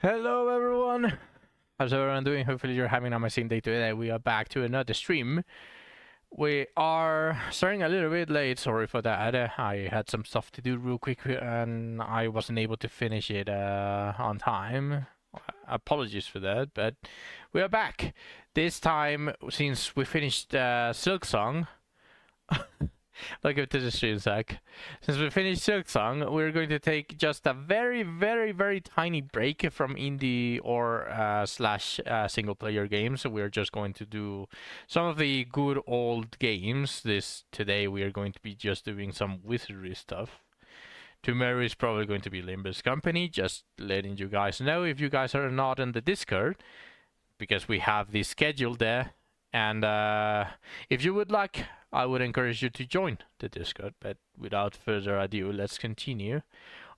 Hello everyone! How's everyone doing? Hopefully you're having an amazing day today. We are back to another stream. We are starting a little bit late, sorry for that. I had some stuff to do real quick and I wasn't able to finish it on time. Apologies for that, but we are back. This time, since we finished Silk Song, welcome to the stream, Zach. Since we finished Silk Song, we're going to take just a very tiny break from indie or slash single player games. So we're just going to do some of the good old games. Today we are going to be just doing some Wizardry stuff. Tomorrow is probably going to be Limbus Company, just letting you guys know if you guys are not in the Discord, because we have the schedule there. And if you would like, I would encourage you to join the Discord, but without further ado, let's continue.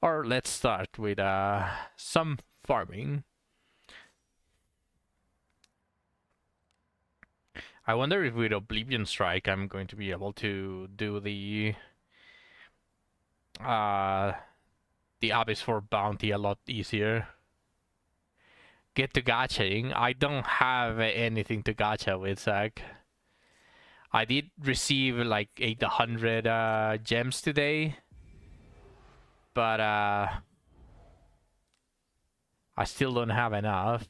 Or let's start with some farming. I wonder if with Oblivion Strike I'm going to be able to do the Abyss for bounty a lot easier. Get to gachaing. I don't have anything to gacha with, Zach. I did receive like 800 gems today, but I still don't have enough.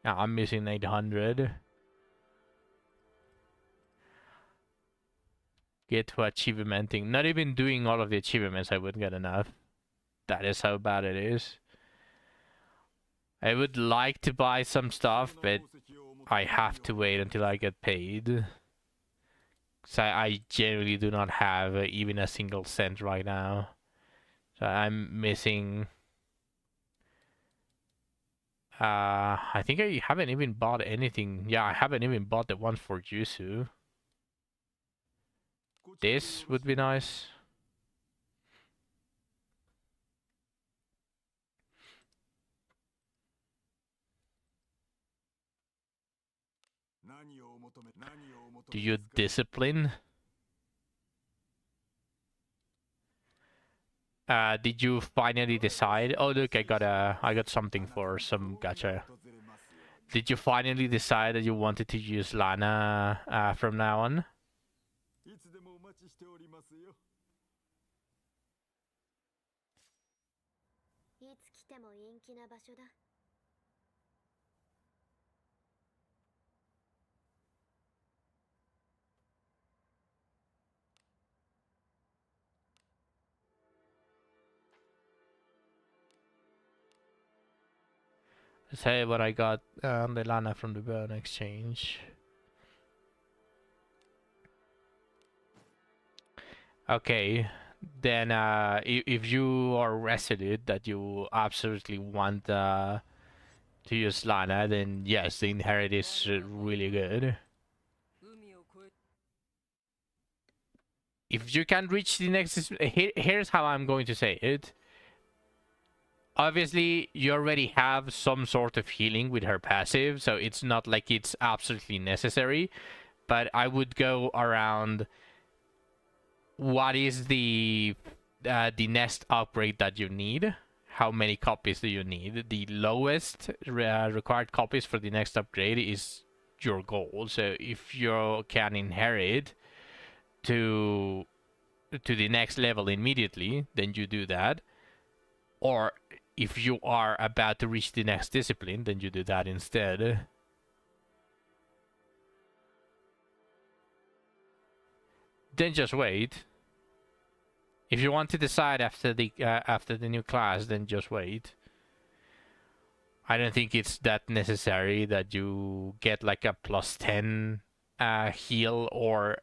Now I'm missing 800. Get to achievementing. Not even doing all of the achievements I would get enough. That is how bad it is. I would like to buy some stuff, but I have to wait until I get paid. So I generally do not have even a single cent right now. So I'm missing... I think I haven't even bought anything. Yeah, I haven't even bought the one for Jusu. This would be nice. Do you discipline? Did you finally decide? Oh look, I got something for some gacha. Did you finally decide that you wanted to use Lana from now on? Let's say what I got on the Lana from the Burn Exchange. Okay, then if you are resolute that you absolutely want to use Lana, then yes, the Inherit is really good. If you can reach the next... Here's how I'm going to say it. Obviously, you already have some sort of healing with her passive, so it's not like it's absolutely necessary. But I would go around... What is the nest upgrade that you need? How many copies do you need? The lowest required copies for the next upgrade is your goal. So if you can inherit to the next level immediately, then you do that. Or if you are about to reach the next discipline, then you do that instead. Then just wait. If you want to decide after the new class, then just wait. I don't think it's that necessary that you get like a +10 heal or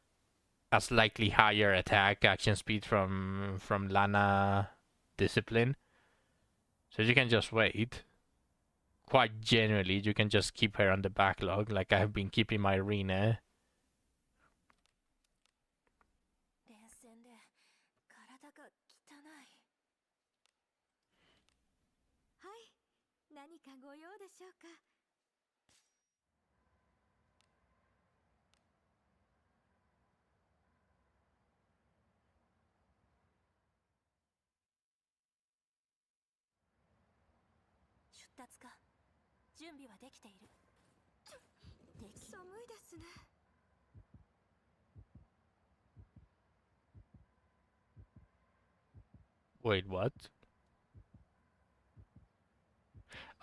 a slightly higher attack action speed from Lana discipline. So you can just wait. Quite generally, you can just keep her on the backlog, like I have been keeping my arena. Wait, what?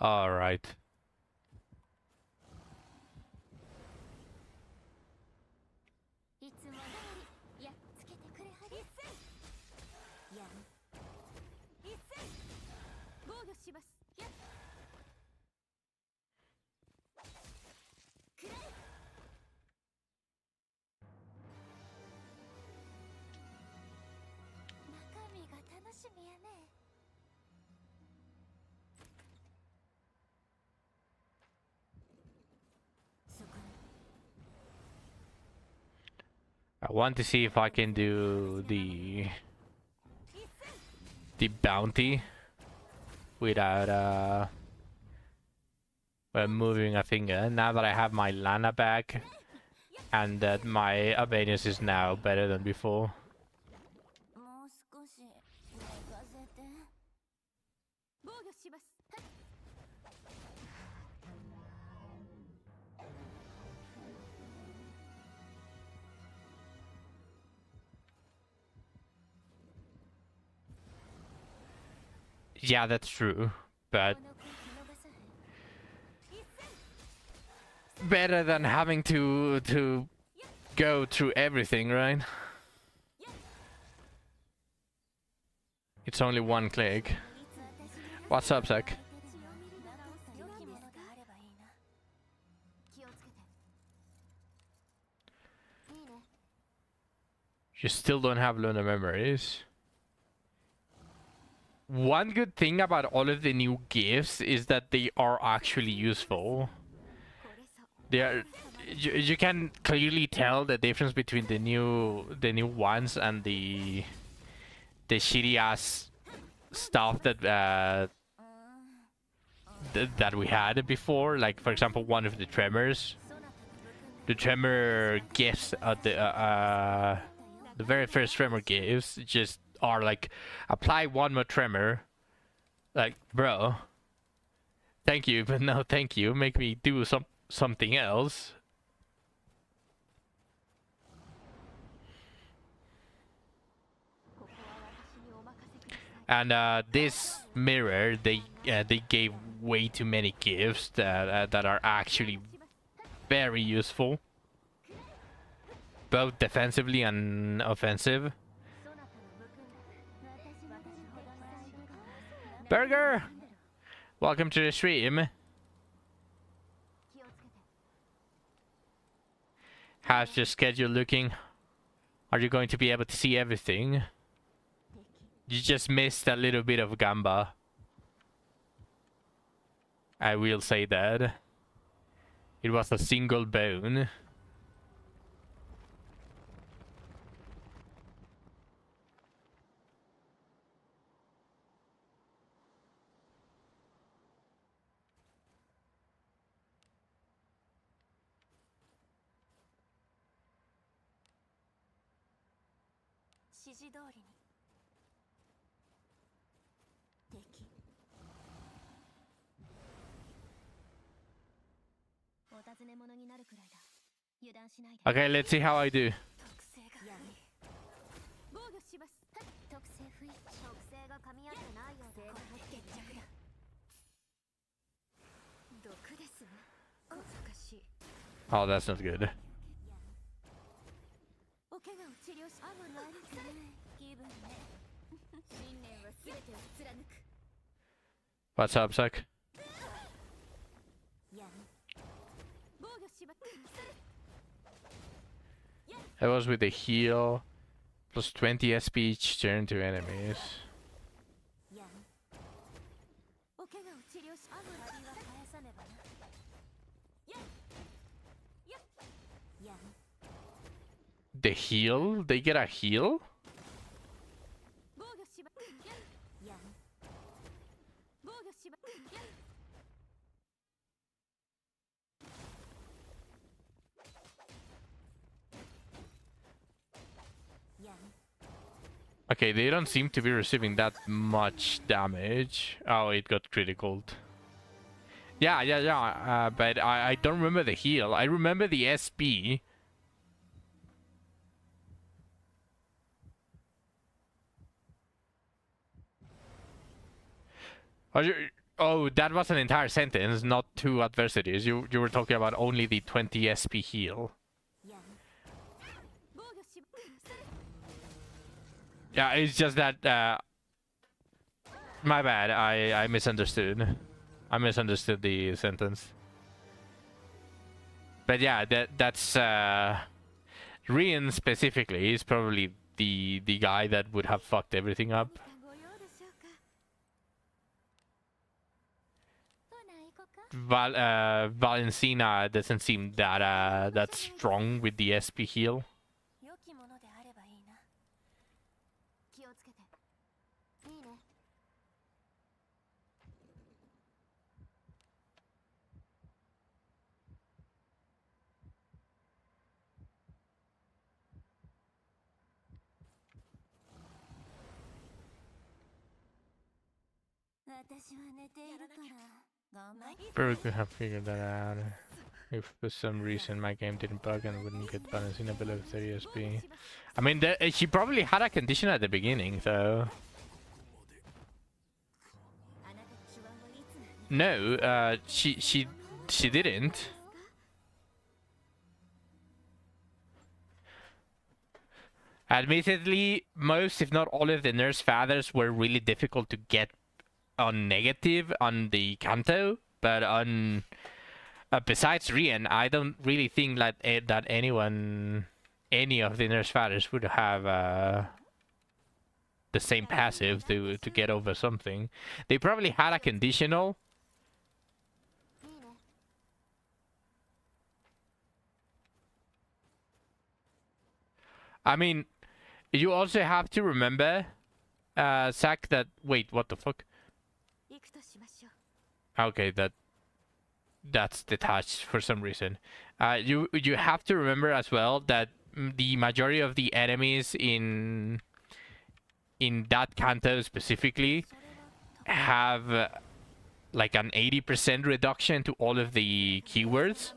All right. I want to see if I can do the bounty without moving a finger. Now that I have my Lana back and that my awareness is now better than before. Yeah, that's true, but better than having to go through everything, right? It's only one click. What's up, Zach? You still don't have Luna memories. One good thing about all of the new gifts is that they are actually useful. They are. You can clearly tell the difference between the new ones and the shitty ass stuff that that we had before. Like, for example, one of the tremors. The tremor gifts the very first tremor gifts just are like, apply one more tremor. Like, bro, thank you, but no thank you. Make me do something else. And this mirror, they gave way too many gifts that are actually very useful, both defensively and offensive. Burger, welcome to the stream. How's your schedule looking? Are you going to be able to see everything? You just missed a little bit of Gamba. I will say that. It was a single bone. Okay, let's see how I do. Oh, that's not good. What's up, Zach? That was with the heal. Plus 20 SP each turn to enemies. The heal? They get a heal? Okay, they don't seem to be receiving that much damage. Oh, it got critical. Yeah. But I don't remember the heal. I remember the SB. Oh, that was an entire sentence, not two adversities. You were talking about only the 20 SP heal. Yeah, it's just that my bad. I misunderstood. I misunderstood the sentence. But yeah, that's Rian specifically is probably the guy that would have fucked everything up. Valencina doesn't seem that strong with the SP heal. Very could have figured that out. If for some reason my game didn't bug and wouldn't get Valentina below 30 SP. I mean, she probably had a condition at the beginning, though. No, she didn't. Admittedly, most, if not all, of the nurse fathers were really difficult to get on negative on the Kanto, but on besides Rian, I don't really think that that any of the nurse fathers would have the same passive to get over something. They probably had a conditional. I mean, you also have to remember, Zach, that... Wait, what the fuck? Okay, that's detached for some reason. You have to remember as well that the majority of the enemies in that Kanto specifically have like an 80% reduction to all of the keywords.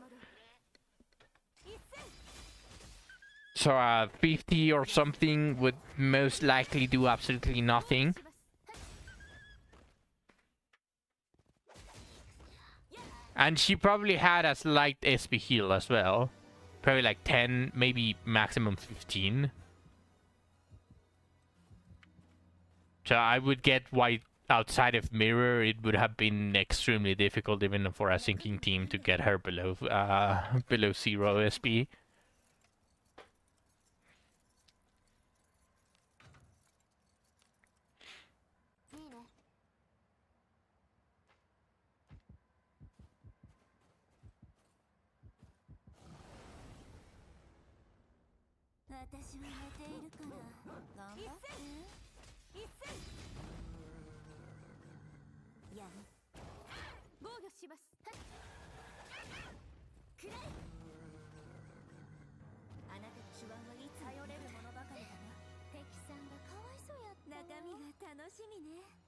So 50 or something would most likely do absolutely nothing. And she probably had a slight SP heal as well. Probably like 10, maybe maximum 15. So I would get why outside of Mirror it would have been extremely difficult even for a sinking team to get her below below 0 SP.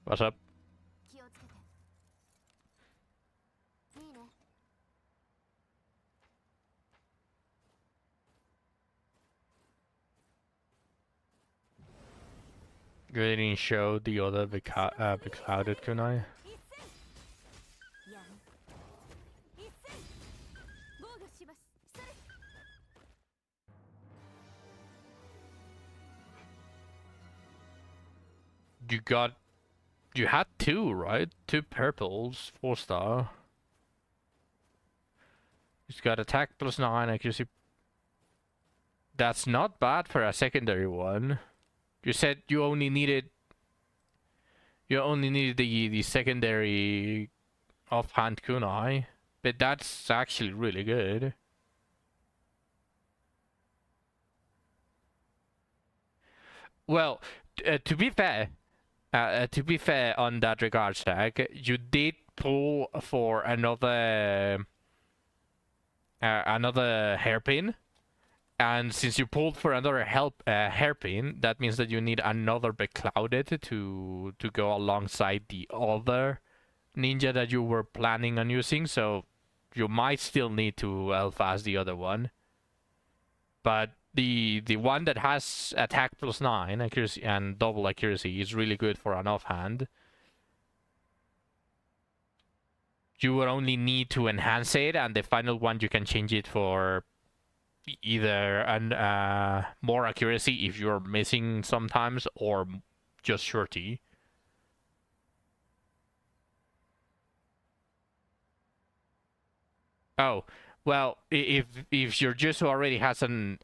What's up? You didn't show the other beclouded kunai? You had two, right? Two purples, 4-star. He's got attack +9, accuracy. That's not bad for a secondary one. You said you only needed the secondary offhand kunai, but that's actually really good. Well, to be fair on that regard, Zach, you did pull for another hairpin. And since you pulled for another hairpin, that means that you need another beclouded to go alongside the other ninja that you were planning on using, so you might still need to elf as the other one. But the one that has attack +9 accuracy and double accuracy is really good for an offhand. You will only need to enhance it, and the final one you can change it for either an more accuracy if you're missing sometimes, or just shorty. Oh, well, if your jutsu already has a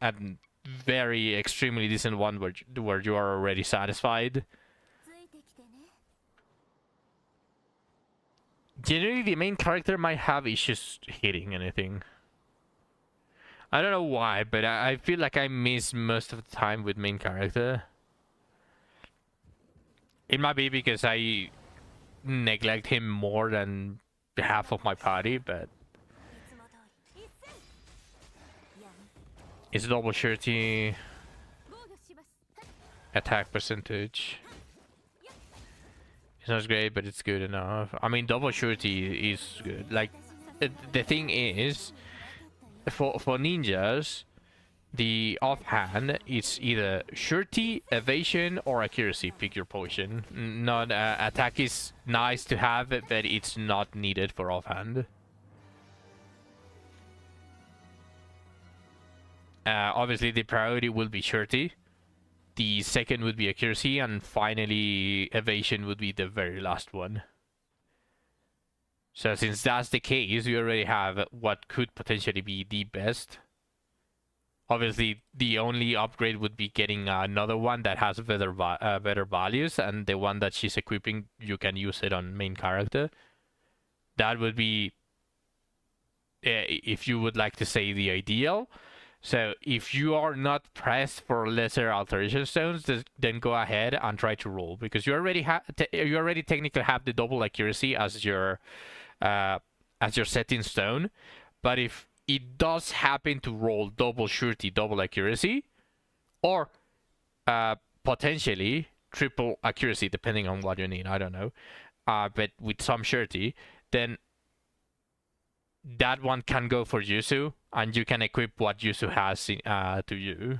very extremely decent one where you are already satisfied. Generally, the main character might have issues hitting anything. I don't know why, but I feel like I miss most of the time with main character. It might be because I neglect him more than half of my party, but it's double shirty attack percentage. It's not great, but it's good enough. I mean, double shorty is good. Like, the thing is, for ninjas, the offhand is either shorty, evasion, or accuracy. Pick your potion. Not attack is nice to have, but it's not needed for offhand. Obviously, the priority will be shorty. The second would be accuracy, and finally evasion would be the very last one. So since that's the case, you already have what could potentially be the best. Obviously, the only upgrade would be getting another one that has better values, and the one that she's equipping, you can use it on main character. That would be, if you would like to say, the ideal. So if you are not pressed for lesser alteration stones, then go ahead and try to roll, because you already technically have the double accuracy as your setting stone. But if it does happen to roll double surety, double accuracy, or potentially triple accuracy, depending on what you need, I don't know, but with some surety, then that one can go for Yusu, and you can equip what Yusu has to you.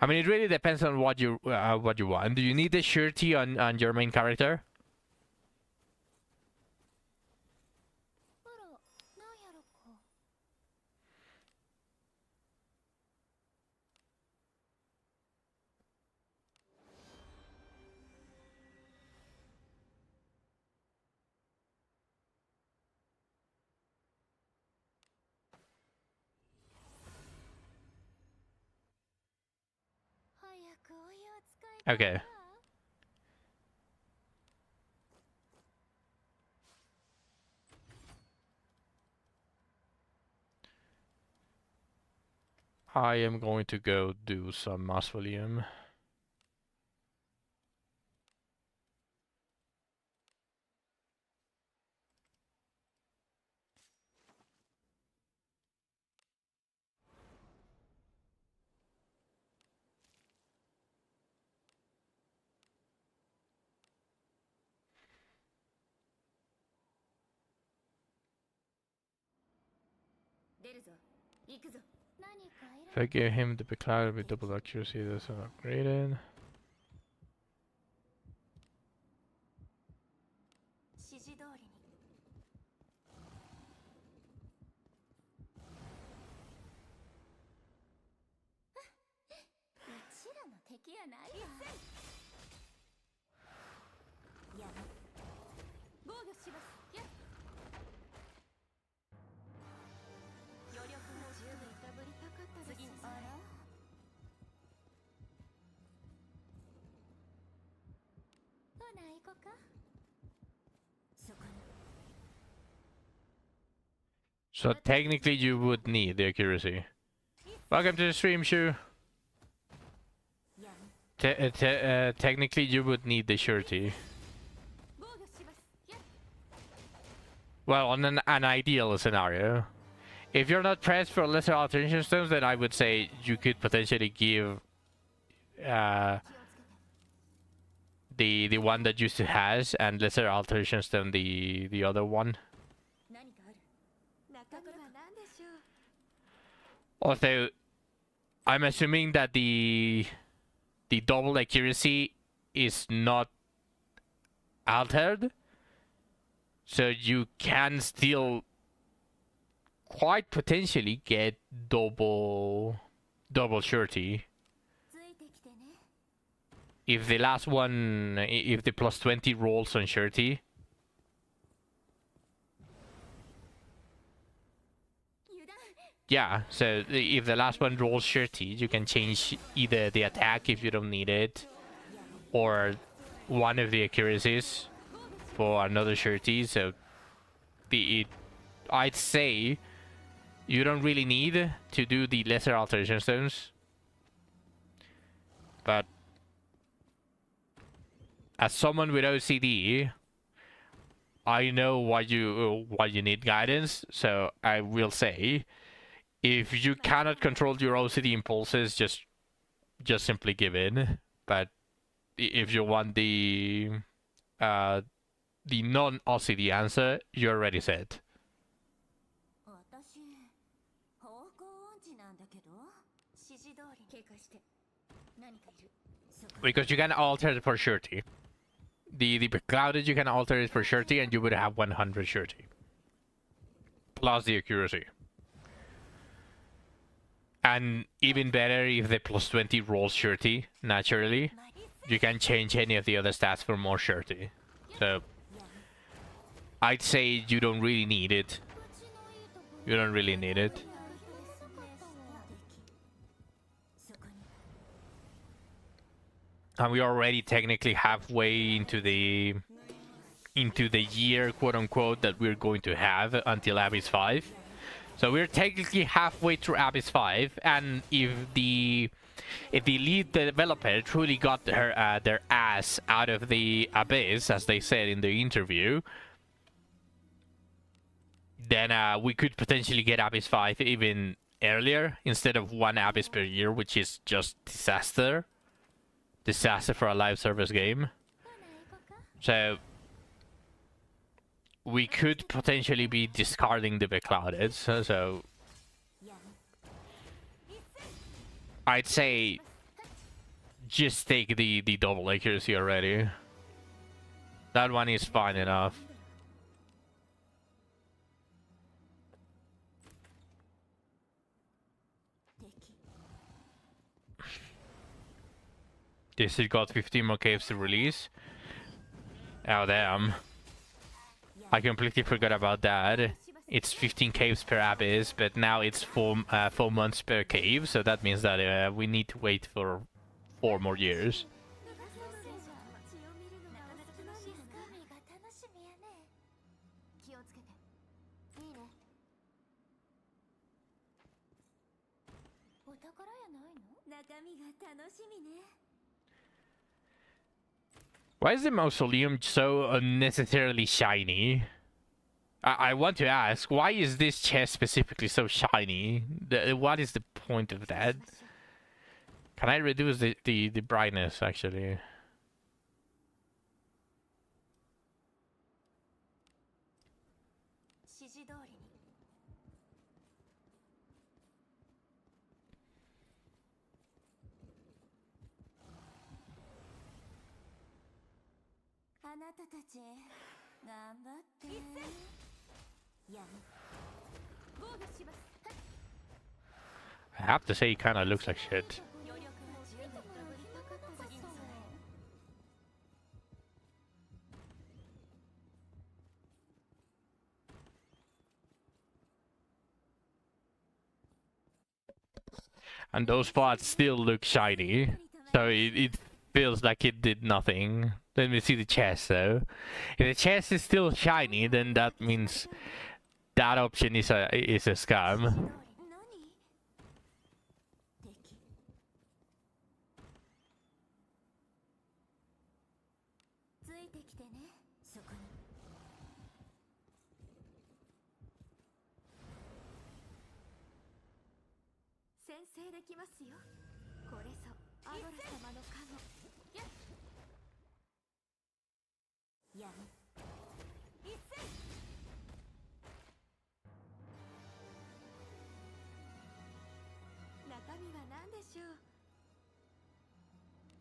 I mean, it really depends on what you want. Do you need the surety on your main character? Okay. I am going to go do some mausoleum. If I give him the Becloud with double accuracy, that's not upgraded. So technically you would need the accuracy. Welcome to the stream, Shu. Technically you would need the surety. Well, on an ideal scenario. If you're not pressed for lesser alteration stones, then I would say you could potentially give the one that used to has, and lesser alterations than the other one. Although I'm assuming that the double accuracy is not altered, so you can still quite potentially get double surety. If the last one, if the plus 20 rolls on surety. Yeah, so if the last one rolls surety, you can change either the attack if you don't need it, or one of the accuracies for another surety. So I'd say you don't really need to do the lesser alteration stones, but as someone with OCD, I know why you need guidance. So I will say, if you cannot control your OCD impulses, just simply give in. But if you want the non-OCD answer, you're already set. Because you can alter it for surety. The clouded, you can alter it for surety, and you would have 100 surety. Plus the accuracy. And even better, if the plus 20 rolls surety, naturally, you can change any of the other stats for more surety. So, I'd say you don't really need it. You don't really need it. And we're already technically halfway into the year, quote unquote, that we're going to have until Abyss 5. So we're technically halfway through Abyss 5, and if the lead developer truly got their ass out of the Abyss, as they said in the interview, then we could potentially get Abyss 5 even earlier, instead of one Abyss per year, which is just disaster. Disaster for a live service game. So we could potentially be discarding the beclouded. So I'd say just take the double accuracy already. That one is fine enough. This has got 15 more caves to release. Oh damn. I completely forgot about that. It's 15 caves per abyss, but now it's 4 months per cave, so that means that we need to wait for 4 more years. Why is the mausoleum so unnecessarily shiny? I want to ask, why is this chest specifically so shiny? What is the point of that? Can I reduce the brightness, actually? I have to say, it kind of looks like shit. And those spots still look shiny, so it feels like it did nothing. Let me see the chest, though. If the chest is still shiny, then that means that option is a scam. しょう。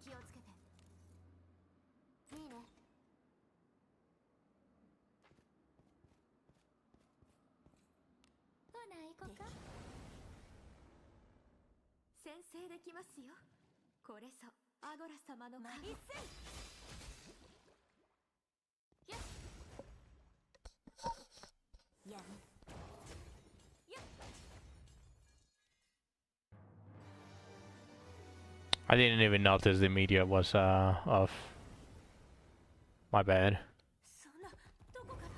気をつけて。いいね。ほな行こか。先制できますよ。これぞアゴラ様の一戦。やっやっ I didn't even notice the media was off. My bad. そんなどこから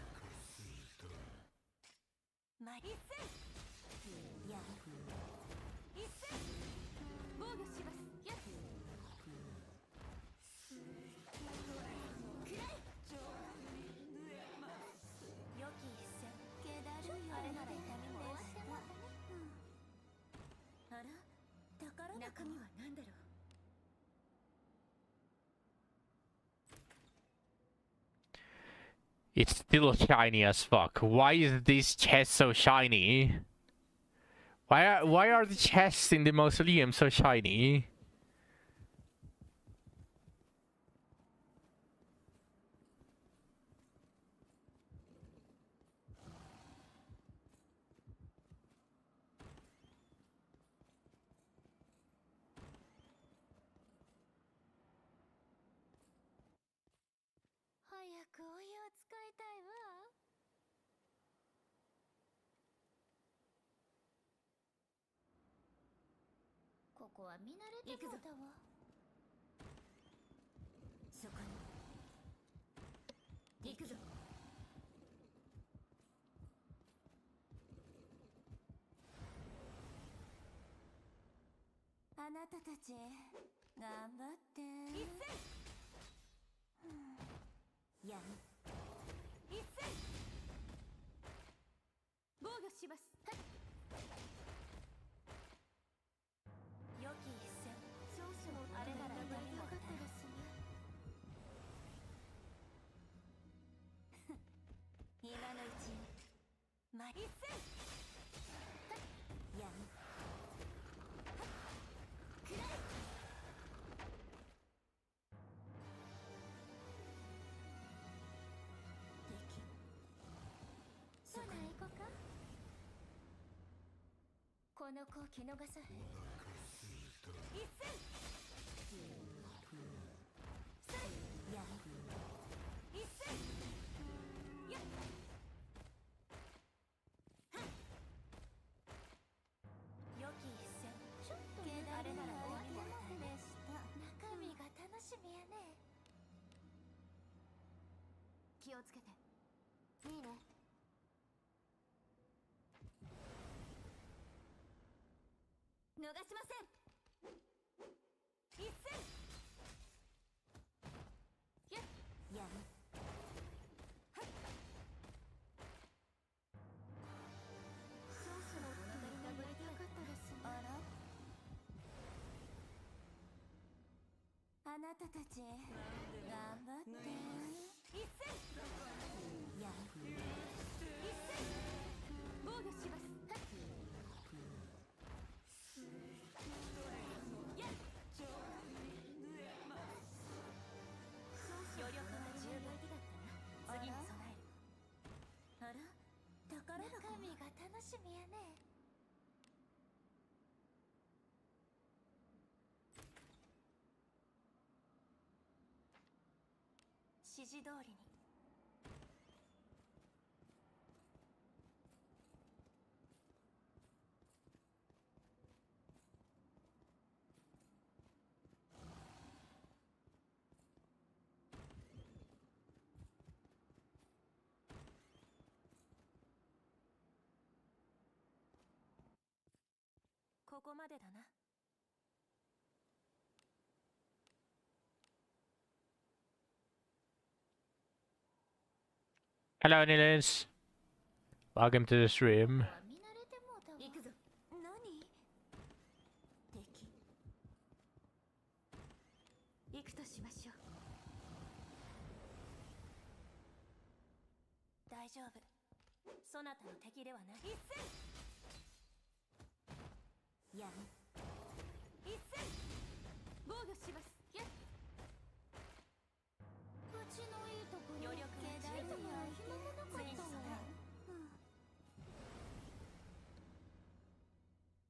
一戦や一戦防御しますやっくらい良き一戦気だるいあれなら痛みも終わってもあら宝中身は何だろう It's still shiny as fuck. Why is this chest so shiny? Why are the chests in the mausoleum so shiny?あなたたち頑張って一戦やる一戦防御します良き一戦少々あれなら痛みもかったですね今のうちに一戦やるこの子を見逃さへん一戦や一戦や良き一戦ちょっとあれなら終わりまでした中身が楽しみやね気をつけていいね逃しません一戦ややるはっそろそろお互い殴りたかったですねあらあなたたち頑張って一戦やる一戦防御しますはっ余力が10倍だったな次に備えるあら宝箱中身が楽しみやね指示通りにここまでだな。Hello, Nilis. Welcome to the stream. 行くぞ。何？敵。行くとしましょう。大丈夫。そなたの敵ではない。一戦。やる。一戦。防御します。やっうちのいいところ余力がついてもらう暇もなかったわ。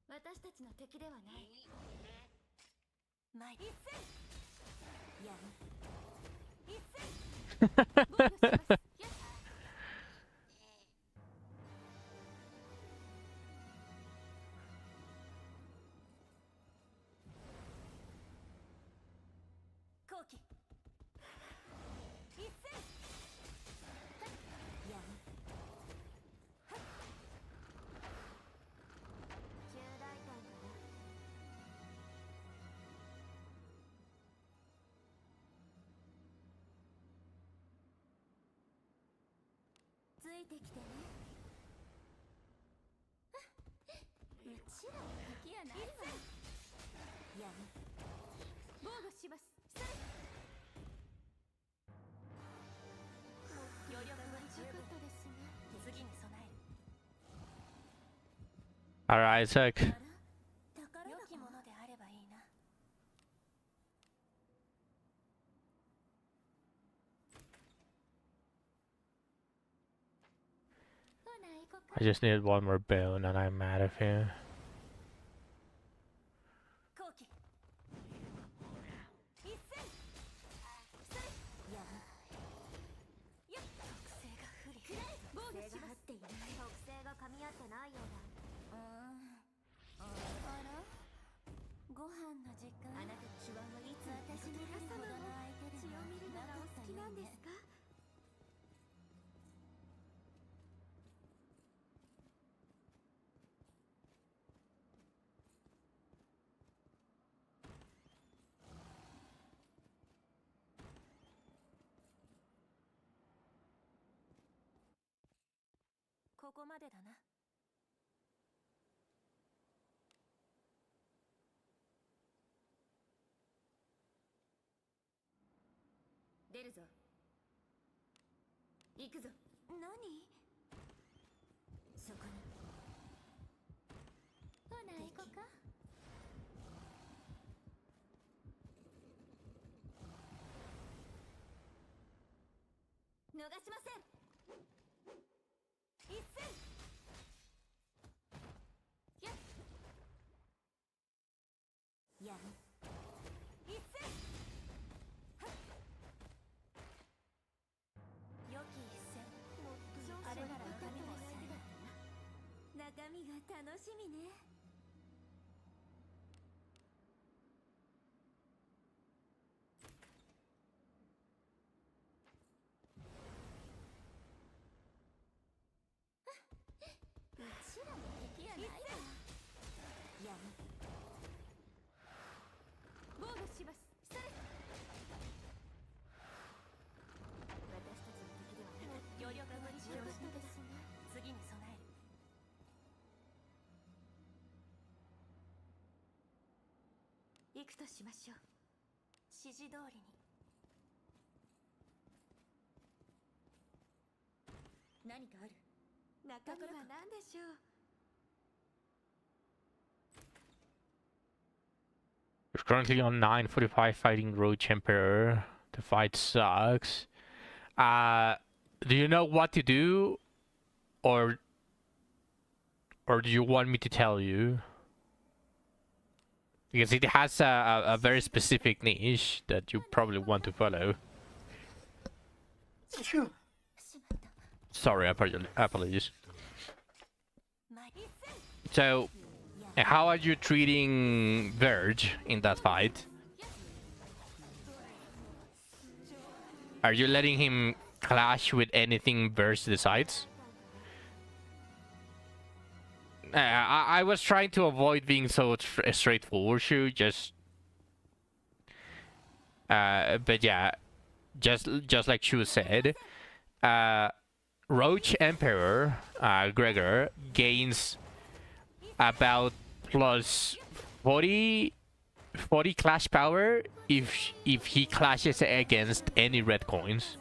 私たちの敵ではない。前一戦やる一戦防御します。やっ後期一戦やる旧大隊かな。ついてきてね。うちらの敵やないわ。やる防御します。それ余力が十分ですね。次に備える。 Alright, Isaac. 良きものであればいいな。ほな行こか。 I just need one more bone and I'm out of here. 後期一戦それやるよっ特性が不利。くらい防御します。特性が噛み合ってないようだ。あらご飯の時間。あなたの手腕はいつ私に見るほどの相手でも見るのがお好きなんですか。ここまでだな。出るぞ。行くぞ。何そこに。ほな行こか。逃しません。一戦やっやる一戦はっ良き一戦。あれなら中身がさえ中身が楽しみね。うちらの敵やないわ。やる防御します。それ私たちの敵ではなく余力が使用したですね。次に備える。行くとしましょう。指示通りに。何かある。中身は何でしょう。 We're currently on 945 fighting Roach Emperor. The fight sucks. Do you know what to do? Or do you want me to tell you? Because it has a very specific niche that you probably want to follow. Sorry, apologies. So, how are you treating Verge in that fight? Are you letting him clash with anything Verge decides? I was trying to avoid being so straightforward, just... but yeah, just like Shu said, Roach Emperor, Gregor, gains about plus 40 clash power if he clashes against any red coins,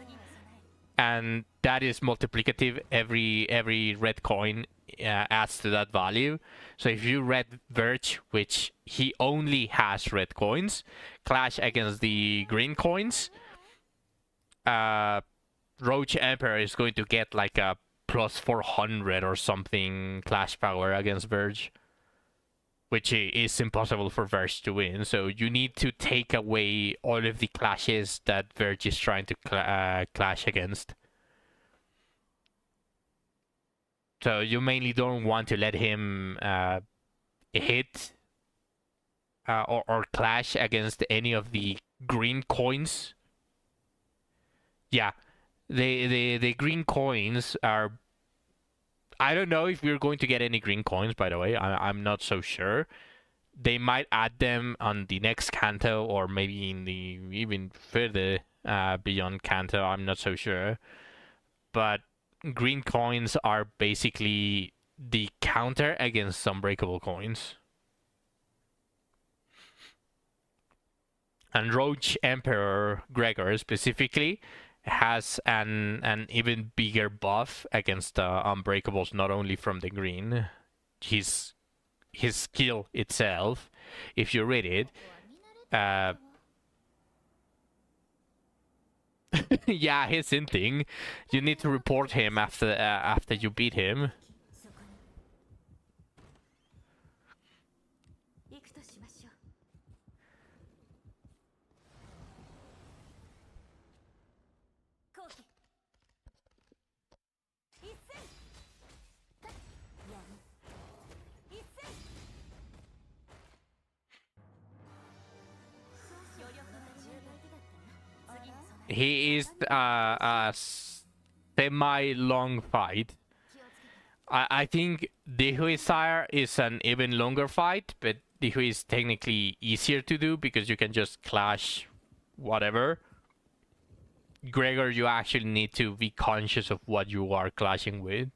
and that is multiplicative every red coin adds to that value. So if you red Verge, which he only has red coins, clash against the green coins, Roach Emperor is going to get like a plus 400 or something clash power against Verge, which is impossible for Verge to win. So you need to take away all of the clashes that Verge is trying to clash against. So you mainly don't want to let him hit or clash against any of the green coins. Yeah, the green coins are. I don't know if we're going to get any green coins. By the way, I'm not so sure. They might add them on the next Kanto or maybe in the even further beyond Kanto. I'm not so sure, but green coins are basically the counter against unbreakable coins. And Roach Emperor Gregor specifically has an even bigger buff against unbreakables, not only from the green. His skill itself, if you read it, yeah, his hinting. You need to report him after you beat him. He is a semi-long fight. I think Dehuisire is an even longer fight, but Dehui is technically easier to do because you can just clash whatever. Gregor, you actually need to be conscious of what you are clashing with.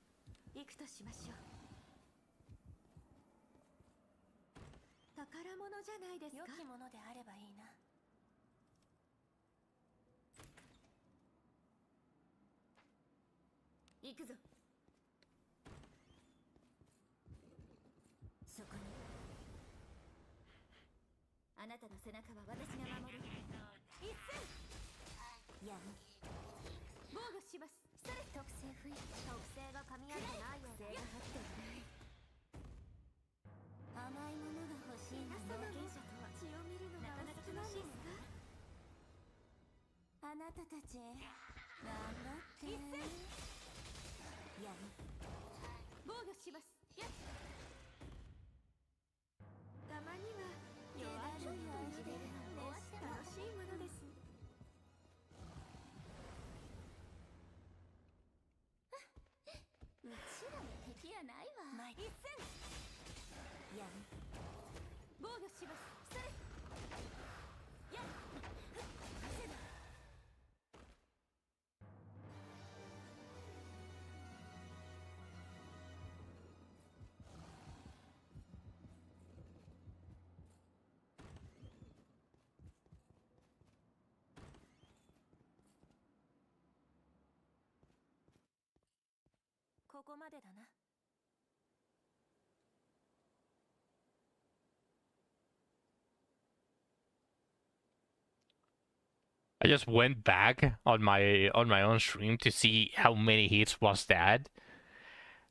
I just went back on my own stream to see how many hits was that,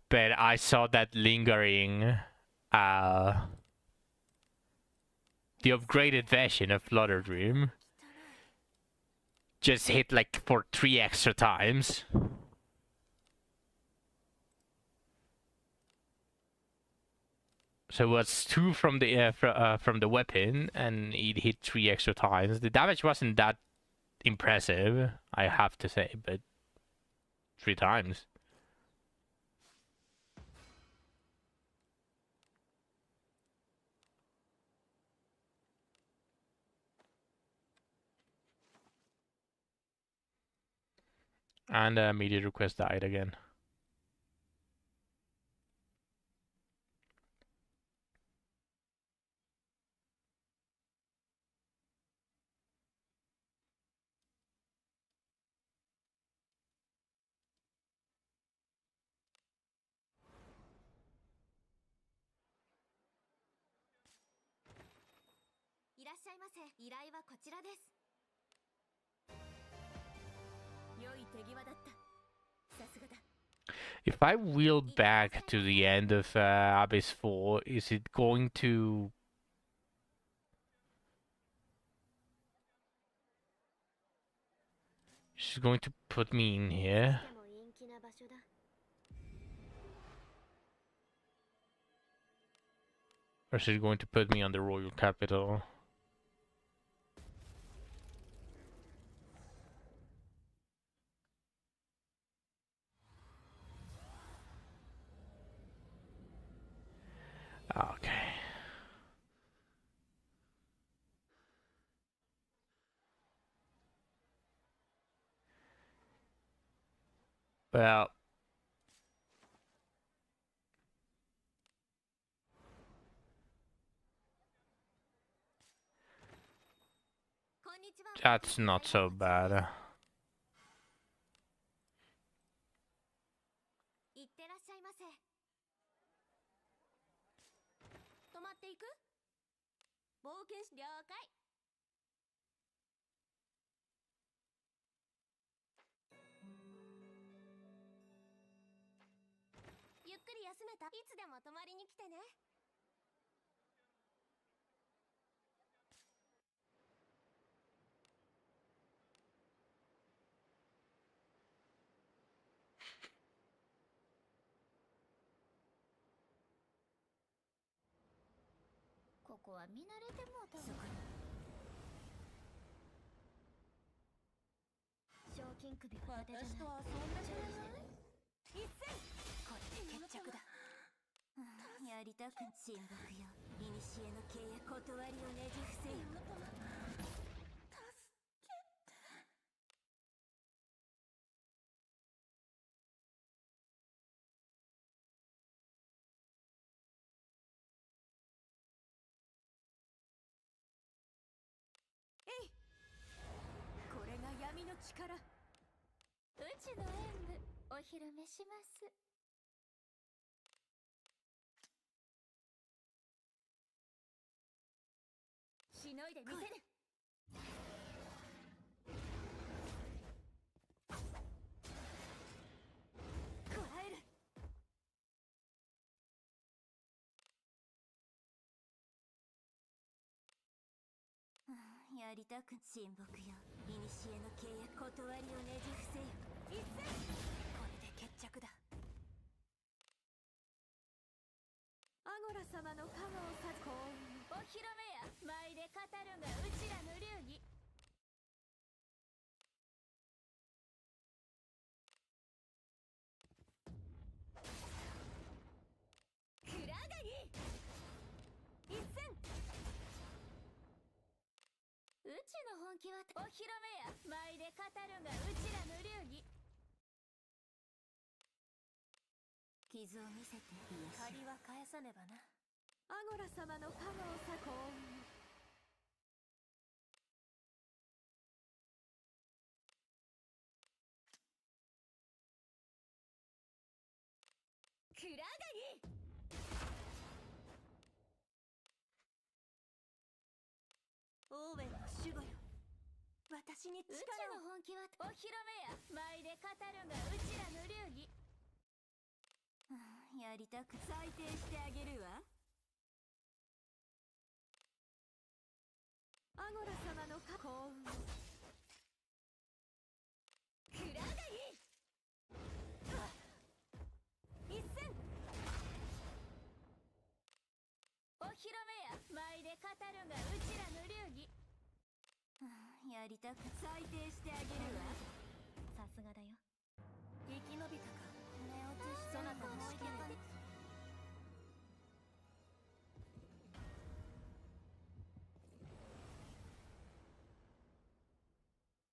but I saw that lingering, the upgraded version of Flutter Dream just hit like for 3 extra times. So it was 2 from the weapon, and it hit 3 extra times. The damage wasn't that impressive, I have to say, but 3 times. And immediate request died again. しゃいませ。依頼はこちらです。良い手際だった。さすがだ。If I wheel back to the end of Abyss 4, is it going to... She's going to put me in here? Or is she going to put me on the royal capital? Okay. Well, that's not so bad. いってらっしゃいませ。泊まっていく？冒険し了解。ゆっくり休めた？いつでも泊まりに来てね。ここは見慣れてもうた。そこに賞金首は立てじゃない。私と遊んでくれない？一戦。これで決着だ。やりたく親睦よ。古の契約断りをねじ伏せよ。助けて。えい。これが闇の力。うちの演舞お披露目します。しのいでみせる。こらえる。やりたく親睦よ。古の契約断りをねじ伏せよ。一戦。これで決着だ。アゴラ様の加護をさず幸運お披露目や。舞で語るがうちらの流儀。くらがり一戦。うちの本気はお披露目や。舞で語るがうちらの流儀。傷を見せて借りは返さねばな。アゴラ様の加護をさ幸運。くらがりオーウェンの守護よ。私に力を。うちの本気はお披露目や。舞で語るがうちらの流儀。やりたく裁定してあげるわ。アゴラ様の幸運。くらがり一戦。お披露目や。舞で語るがうちらの流儀。やりたく裁定してあげるわ。さすがだよ。生き延びたか。寝落ちしそなたの試験だ。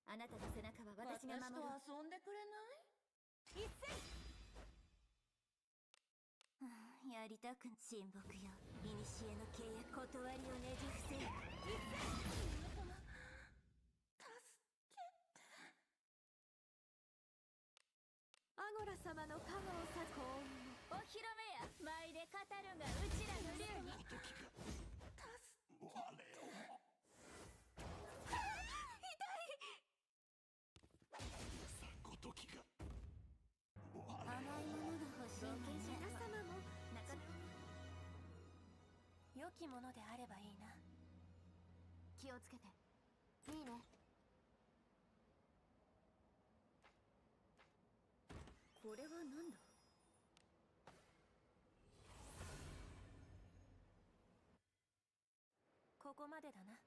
あなたの背中は私が守る。私と遊んでくれない？一戦。やりたく親睦よ。古の契約断りをねじ伏せよ。一戦。アゴラ様の加護をさ幸運。お披露目や。舞で語るがうちらの流儀。きものであればいいな。気をつけて。いいね。これは何だ。ここまでだな。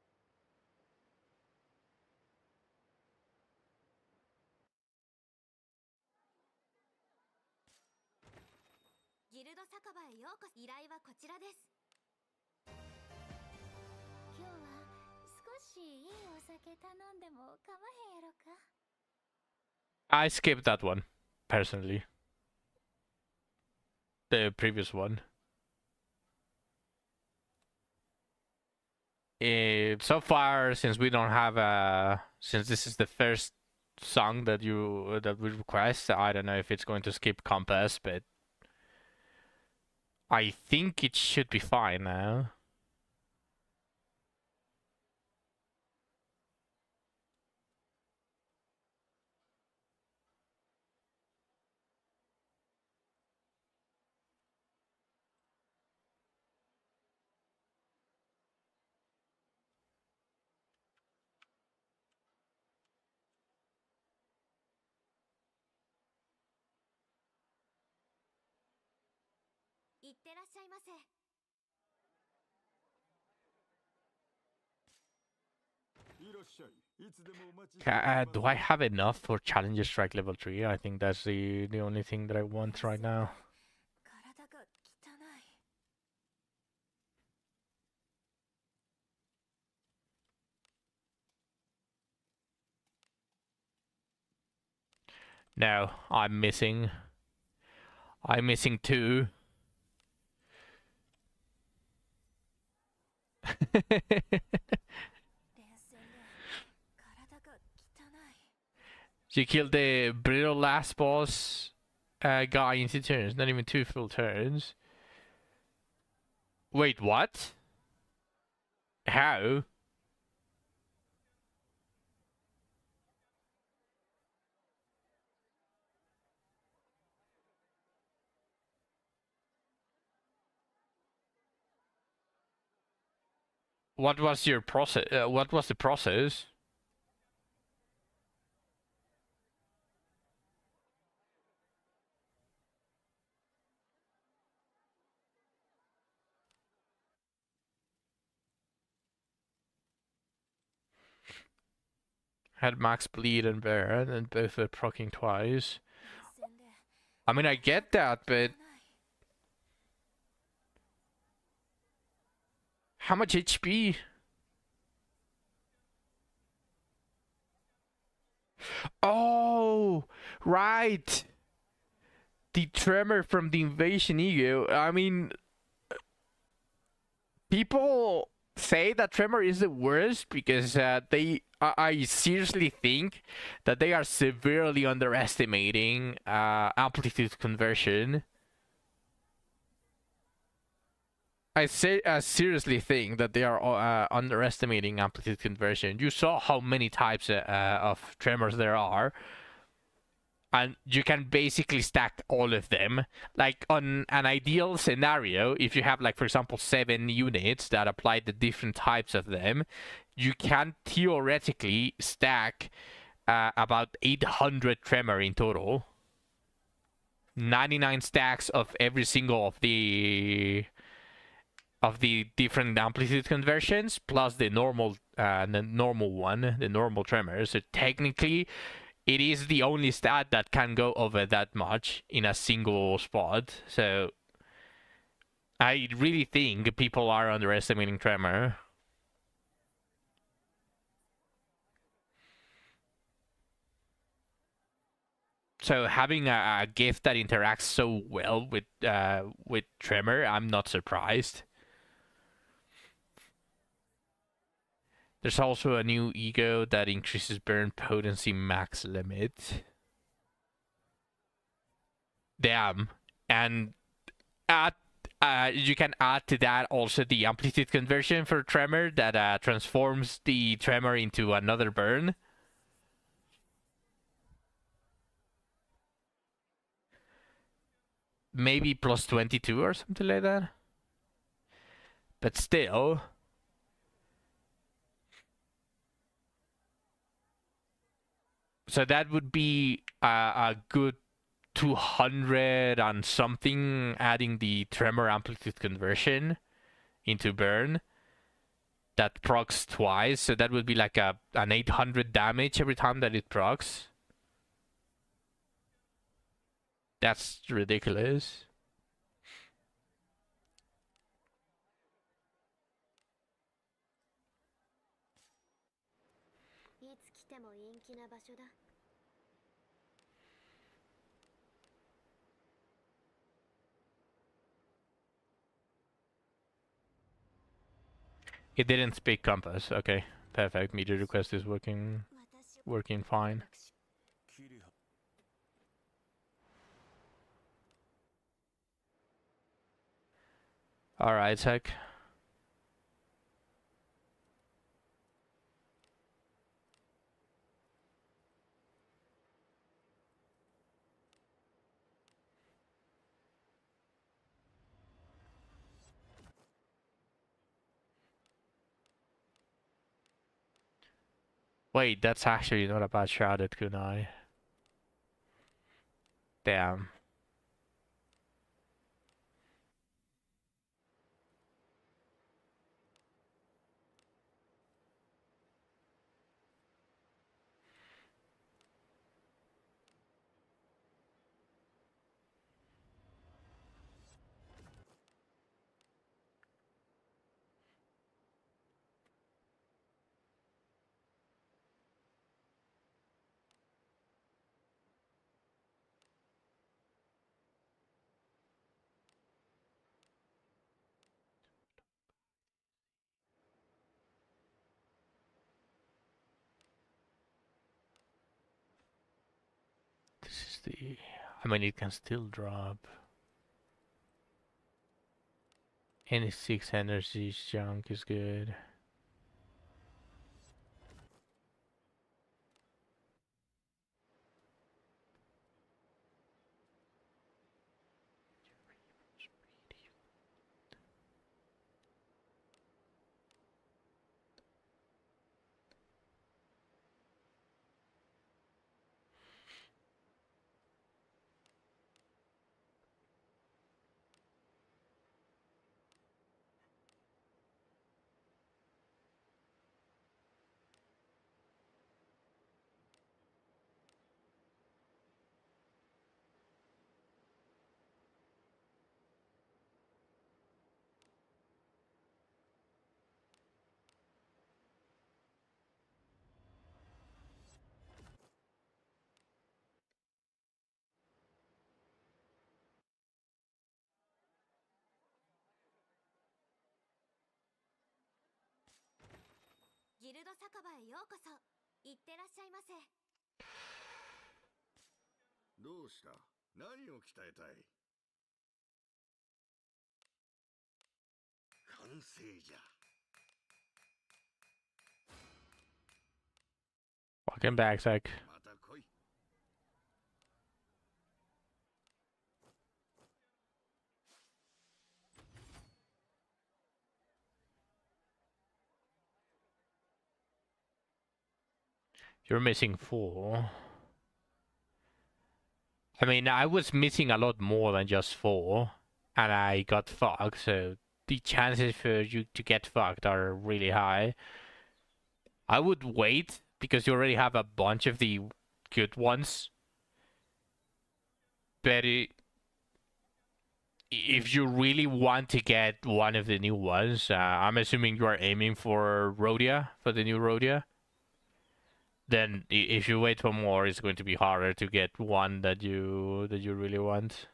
ギルド酒場へようこそ。依頼はこちらです。今日は少しいいお酒頼んでも構へんやろか。I skipped that one, personally. The previous one. So far, since we don't have since this is the first song that we request, I don't know if it's going to skip Compass, but I think it should be fine now.いってらっしゃいませ。Do I have enough for Challenger Strike level 3? I think that's the only thing that I want right now. 体が汚い。No, I'm missing 2. You killed the brittle last boss guy in 2 turns, not even 2 full turns. Wait, what? How? What was your process? What was the process? Had max bleed and burn, and both were proccing twice. I mean, I get that, but how much HP? Oh, right. The tremor from the invasion ego. I mean, people say that tremor is the worst because I seriously think that they are severely underestimating amplitude conversion. I seriously think that they are underestimating amplitude conversion. You saw how many types of tremors there are, and you can basically stack all of them. Like on an ideal scenario, if you have, like, for example, 7 units that apply the different types of them, you can theoretically stack about 800 tremor in total. 99 stacks of every single of the different amplitude conversions plus the normal one, the normal tremor. So technically, it is the only stat that can go over that much in a single spot. So I really think people are underestimating tremor. So having a gift that interacts so well with tremor, I'm not surprised. There's also a new ego that increases burn potency max limit. Damn. And you can add to that also the amplitude conversion for tremor that transforms the tremor into another burn. Maybe plus 22 or something like that. But still. So that would be a good 200 and something, adding the tremor amplitude conversion into burn. That procs twice, so that would be like an 800 damage every time that it procs. That's ridiculous. いつ来ても陰気な場所だ。 It didn't speak compass. Okay, perfect. Media request is working fine. All right, Zach. Wait, that's actually not a bad shot at Kunai. Damn. This is the... I mean, it can still drop. Any 6 energy junk is good.ギルド酒場へようこそ。行ってらっしゃいませ。どうした？何を鍛えたい？完成じゃ。 Welcome back, Zach. また来い。 You're missing 4. I mean, I was missing a lot more than just 4, and I got fucked, so the chances for you to get fucked are really high. I would wait, because you already have a bunch of the good ones. But if you really want to get one of the new ones, I'm assuming you are aiming for Rhodia, for the new Rhodia. Then if you wait for more, it's going to be harder to get one that you really want.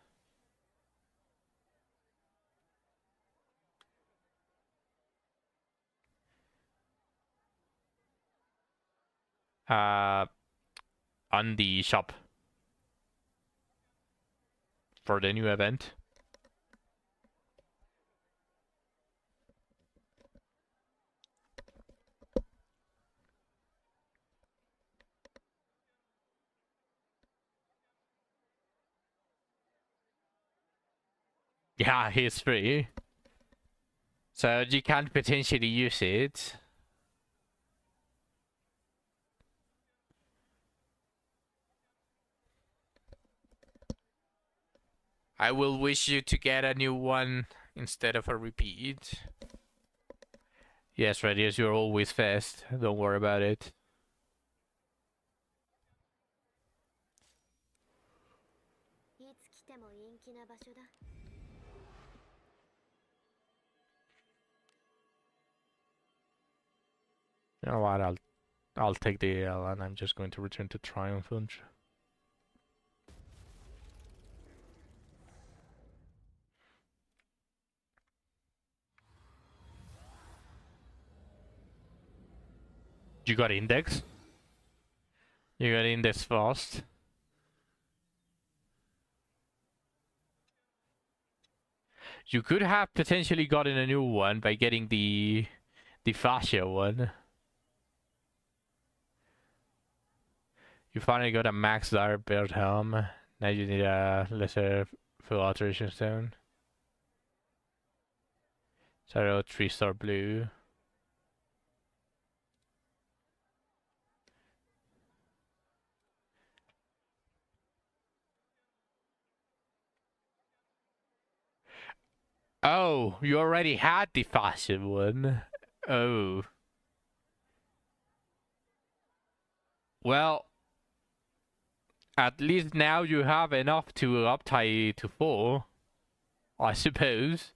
On the shop for the new event. Yeah, he's free. So you can't potentially use it. I will wish you to get a new one instead of a repeat. Yes, Radius, you're always fast. Don't worry about it. You know what? I'll take the L, and I'm just going to return to Triumphant. You got index? You got index fast? You could have potentially gotten a new one by getting the fascia one. You finally got a max dire build helm. Now you need a lesser full alteration stone. So 3-star blue. Oh, you already had the fascia one. Oh. Well, at least now you have enough to up tie to 4, I suppose.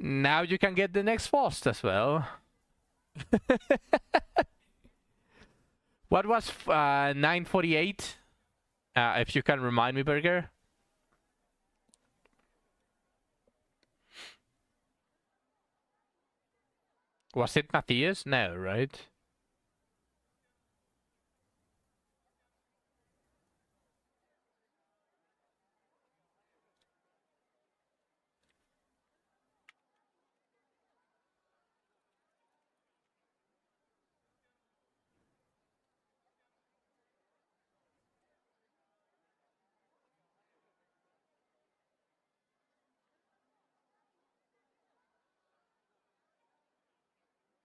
Now you can get the next fast as well. What was 948? If you can remind me, Burger. Was it Matthias? No, right?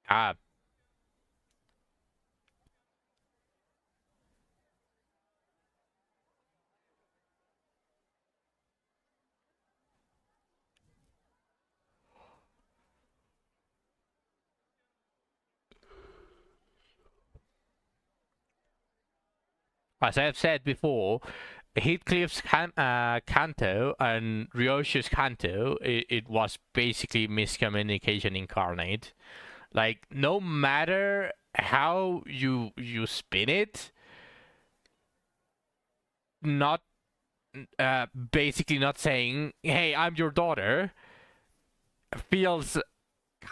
Ah, as I've said before, Heathcliff's Kanto and Ryoshi's Kanto, it was basically miscommunication incarnate. Like, no matter how you spin it, not basically not saying, hey, I'm your daughter, feels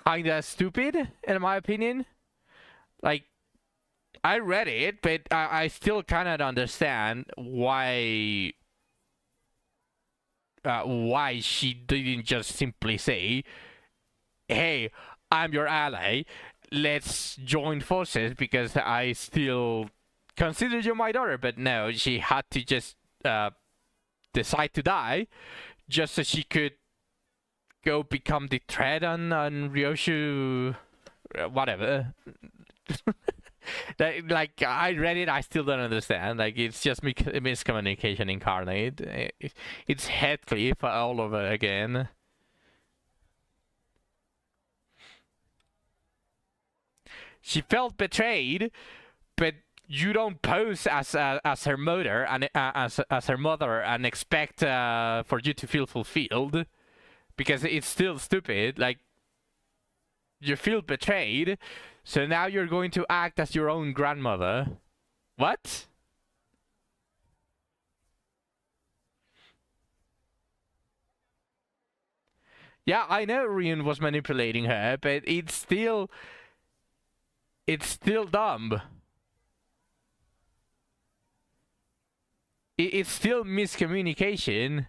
kinda stupid, in my opinion. Like, I read it, but I still cannot understand why she didn't just simply say, hey, I'm your ally, let's join forces because I still consider you my daughter. But no, she had to just decide to die just so she could go become the threat on Ryoshu, whatever. Like, I read it, I still don't understand. Like, it's just miscommunication incarnate. It's Heathcliff all over again. She felt betrayed, but you don't pose as her mother and as her mother and expect for you to feel fulfilled, because it's still stupid. Like, you feel betrayed, so now you're going to act as your own grandmother. What? Yeah, I know Rion was manipulating her, but it's still dumb. It's still miscommunication.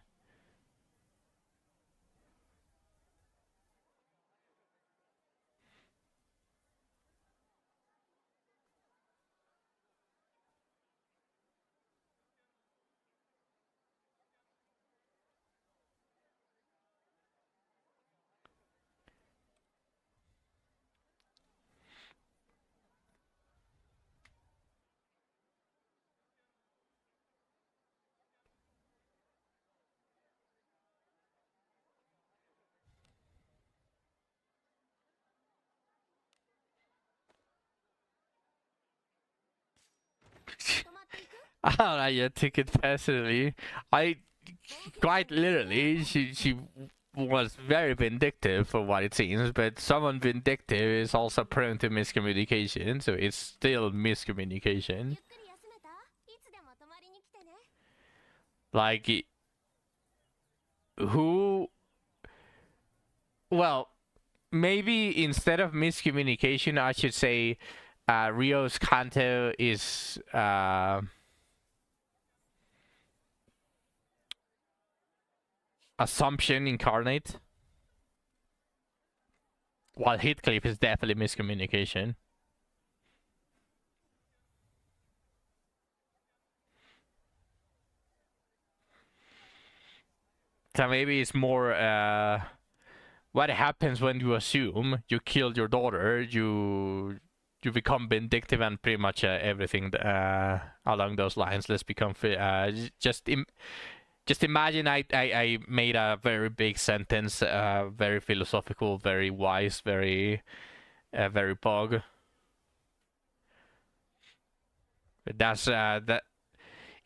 I took it personally. I quite literally, she was very vindictive for what it seems, but someone vindictive is also prone to miscommunication, so it's still miscommunication. ゆっくり休めた？いつでも泊まりに来てね。 Like, who? Well, maybe instead of miscommunication, I should say Rio's Kanto is assumption incarnate, while Heathcliff is definitely miscommunication. So maybe it's more what happens when you assume you killed your daughter, you become vindictive and pretty much everything along those lines. Let's become just imagine I made a very big sentence, very philosophical, very wise, very very bog. But that's that.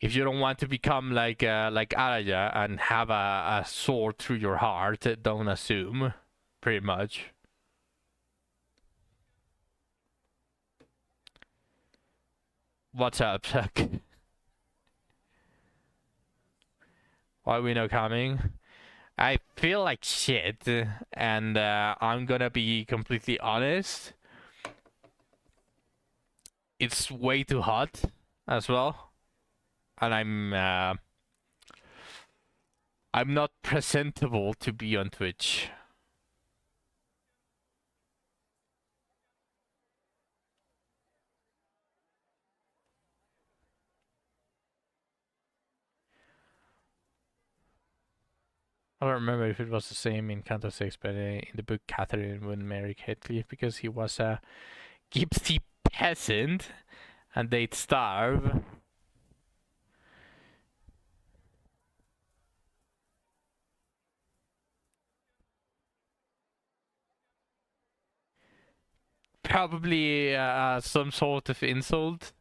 If you don't want to become like Araya and have a sword through your heart, don't assume. Pretty much. What's up, Chuck? Why are we not coming? I feel like shit, and I'm gonna be completely honest. It's way too hot as well. And I'm not presentable to be on Twitch. I don't remember if it was the same in Canto 6, but in the book Catherine wouldn't marry Heathcliff because he was a gypsy peasant and they'd starve. Probably some sort of insult.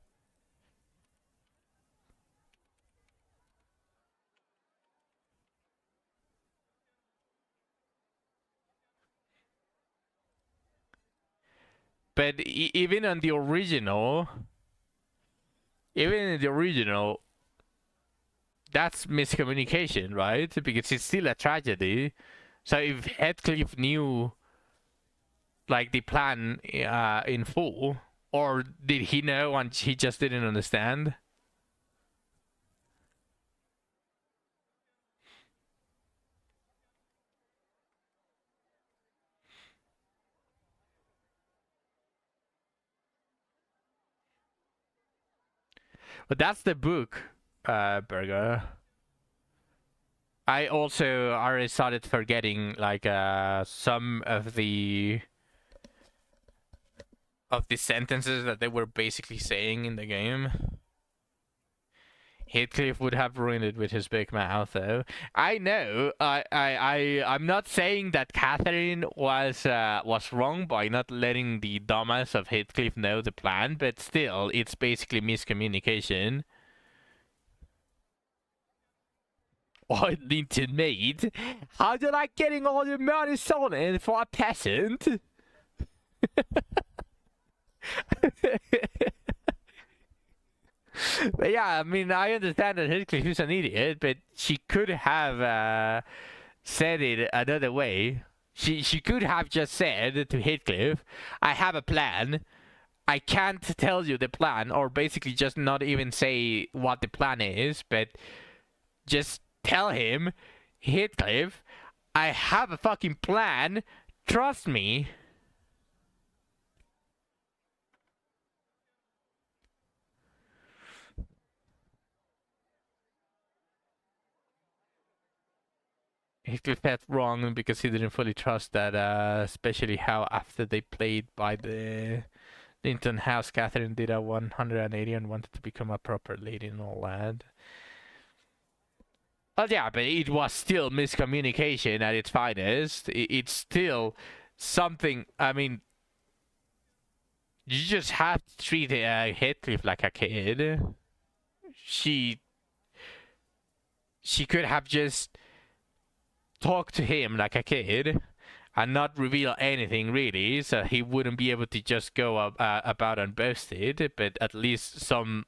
But even in the original, that's miscommunication, right? Because it's still a tragedy. So if Heathcliff knew like the plan in full, or did he know and he just didn't understand? But that's the book, Burger. I also already started forgetting like some of the sentences that they were basically saying in the game. Heathcliff would have ruined it with his big mouth, though. I know. I'm not saying that Catherine was wrong by not letting the dumbass of Heathcliff know the plan, but still, it's basically miscommunication. I need to meet. How do you like getting all your money stolen for a peasant? But yeah, I mean, I understand that Heathcliff is an idiot, but she could have said it another way. She could have just said to Heathcliff, I have a plan. I can't tell you the plan, or basically just not even say what the plan is, but just tell him, Heathcliff, I have a fucking plan. Trust me. Heathcliff felt wrong because he didn't fully trust that, especially how after they played by the Linton House, Catherine did a 180 and wanted to become a proper lady and all that. Well, yeah, but it was still miscommunication at its finest. It's still something. I mean, you just have to treat Heathcliff like a kid. she could have just talked to him like a kid and not reveal anything really, so he wouldn't be able to just go about and boast it, but at least some...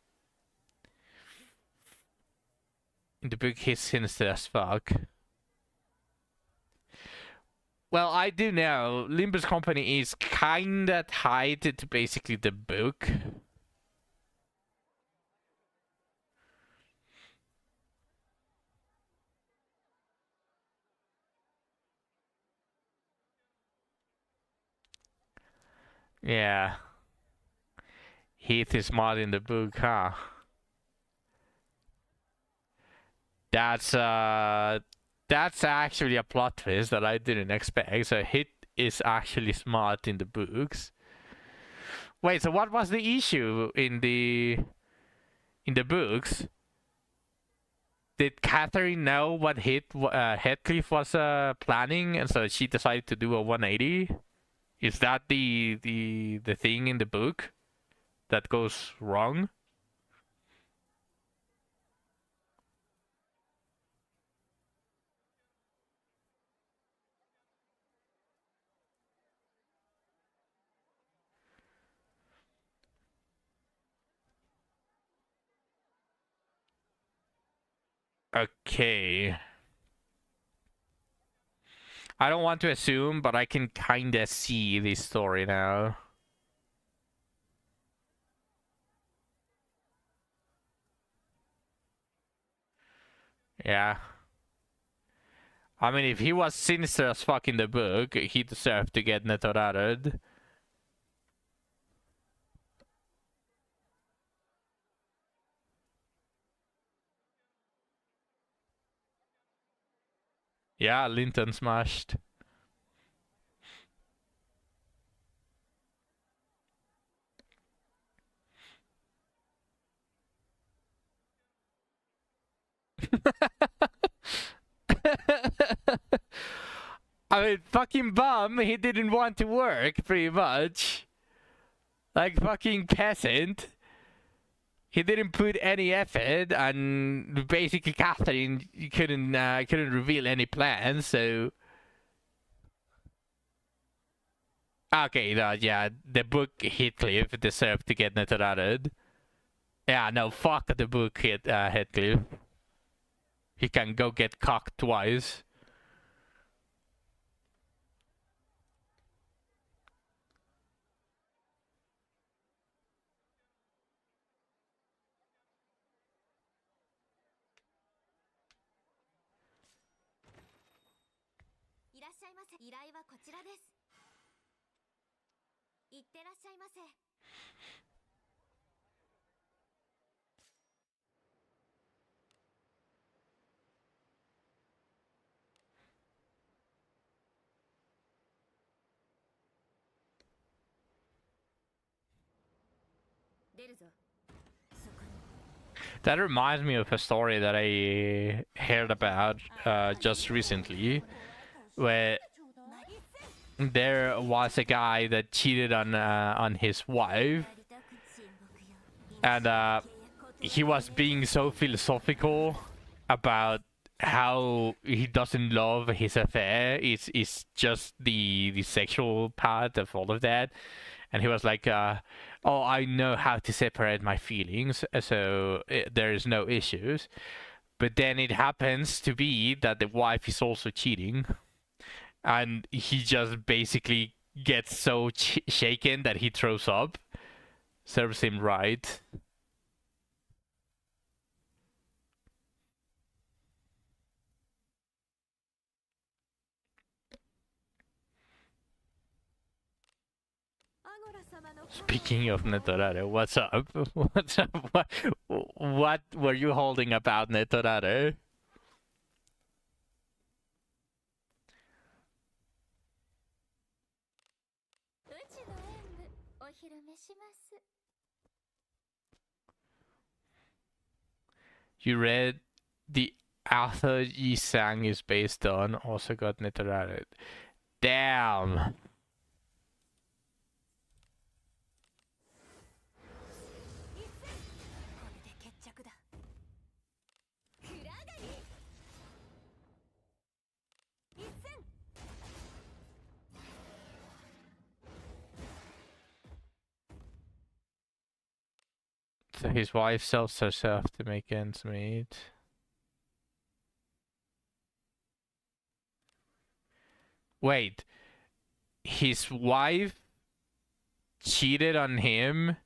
In the book, he's sinister as fuck. Well, I do know Limbus Company is kinda tied to basically the book. Yeah. Heath is mod in the book, huh? That's actually a plot twist that I didn't expect. So Heath is actually smart in the books. Wait, so what was the issue in the books? Did Catherine know what Heathcliff was planning, and so she decided to do a 180? Is that the thing in the book that goes wrong? Okay. I don't want to assume, but I can kinda see this story now. Yeah. I mean, if he was sinister as fuck in the book, he deserved to get netorated. Yeah, Linton smashed. I mean, fucking bum, he didn't want to work, pretty much. Like, fucking peasant. He didn't put any effort, and basically Catherine couldn't reveal any plans, so... Okay, no, yeah, the book Heathcliff deserved to get netorated. Yeah, no, fuck the book Heathcliff. He can go get cocked twice. That reminds me of a story that I heard about just recently, where there was a guy that cheated on his wife, and he was being so philosophical about how he doesn't love his affair. It's just the sexual part of all of that. And he was like, oh, I know how to separate my feelings, so there is no issues. But then it happens to be that the wife is also cheating. And he just basically gets so shaken that he throws up. Serves him right. Speaking of Netorare, what's up? What's up? What were you holding about Netorare? You read the author Yi Sang is based on, also got Netorare. Damn! So his wife sells herself to make ends meet. Wait, his wife cheated on him,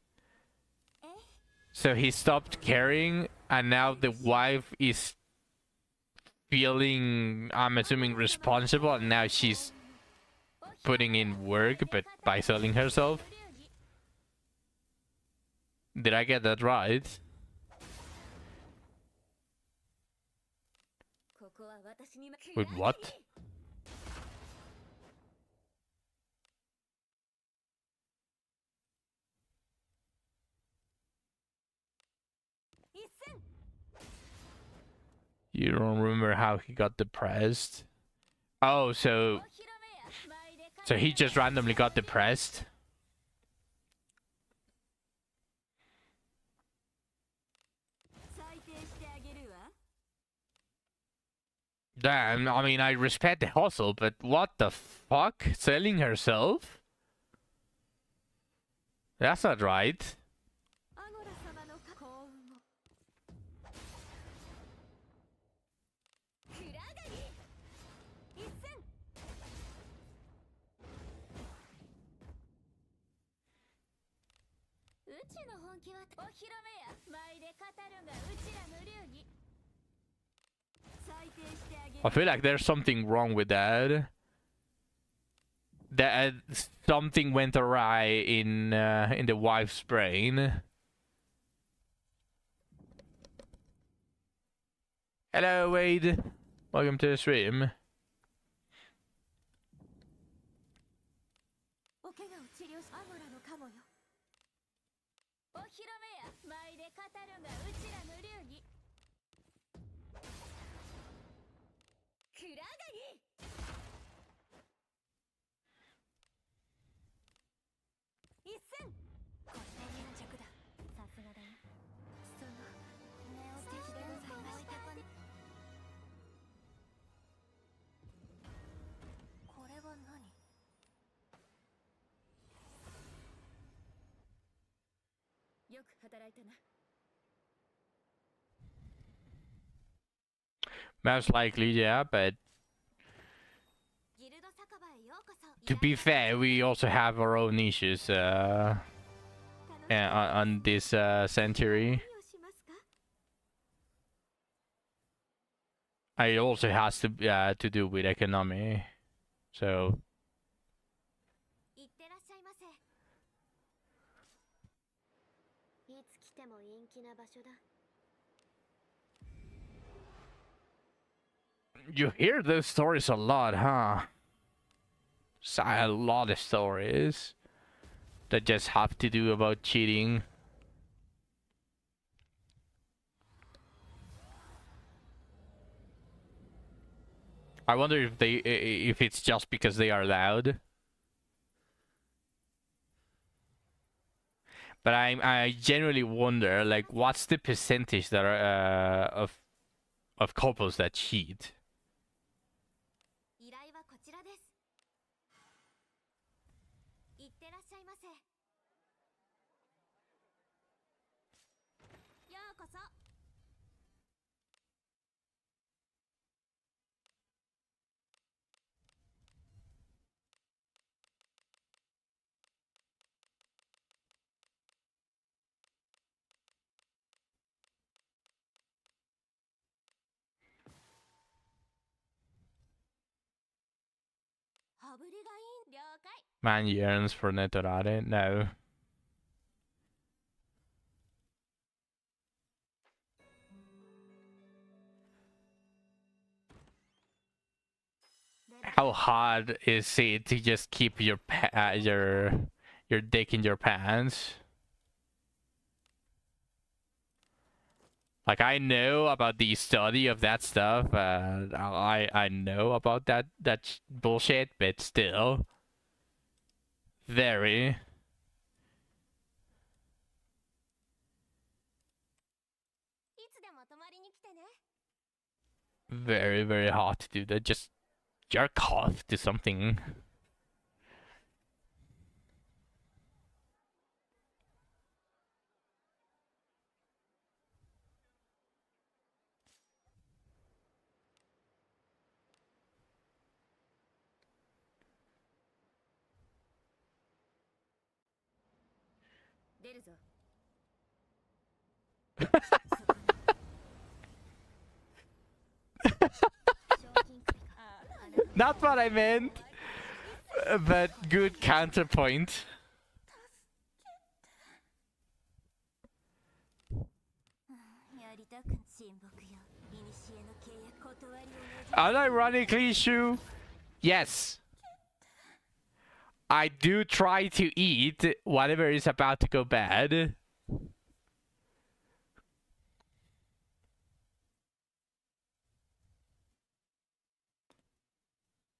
so he stopped caring, and now the wife is feeling, I'm assuming, responsible, and now she's putting in work, but by selling herself. Did I get that right? Wait, what? You don't remember how he got depressed? Oh, so he just randomly got depressed? Damn, I mean, I respect the hustle, but what the fuck? Selling herself? That's not right. I feel like there's something wrong with that. That something went awry in the wife's brain. Hello, Wade. Welcome to the stream. Most likely, yeah, but to be fair, we also have our own issues on this century. It also has to do with economy, so. You hear those stories a lot, huh? A lot of stories that just have to do about cheating. I wonder if it's just because they are loud. But I genuinely wonder, like, what's the percentage that are of couples that cheat? Man yearns for Netorare? No. How hard is it to just keep your dick in your pants? Like, I know about the study of that stuff. I know about that bullshit, but still, very hard to do that. Just jerk off to something. Not what I meant, but good counterpoint. Unironically, Shu, yes. I do try to eat whatever is about to go bad.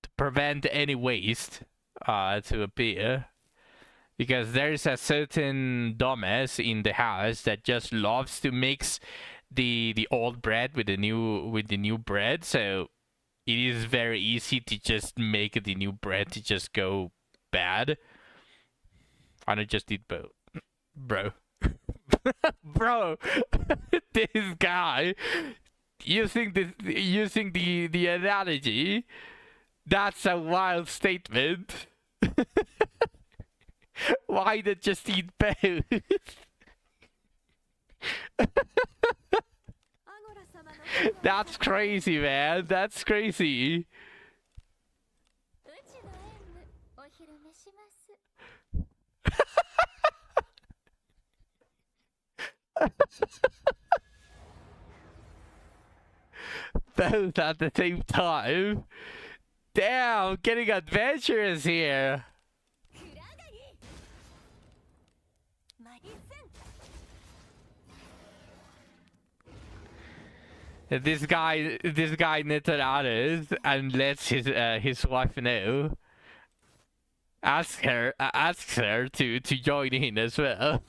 To prevent any waste to appear. Because there's a certain Domes in the house that just loves to mix the old bread with the new bread, so it is very easy to just make the new bread to just go bad. And I just eat both. Bro. Bro, this guy using the analogy, that's a wild statement. Why not just eat both? That's crazy, man. That's crazy. Both at the same time. Damn, getting adventurous here. This guy knitted others and lets his wife know. Asks her to join in as well.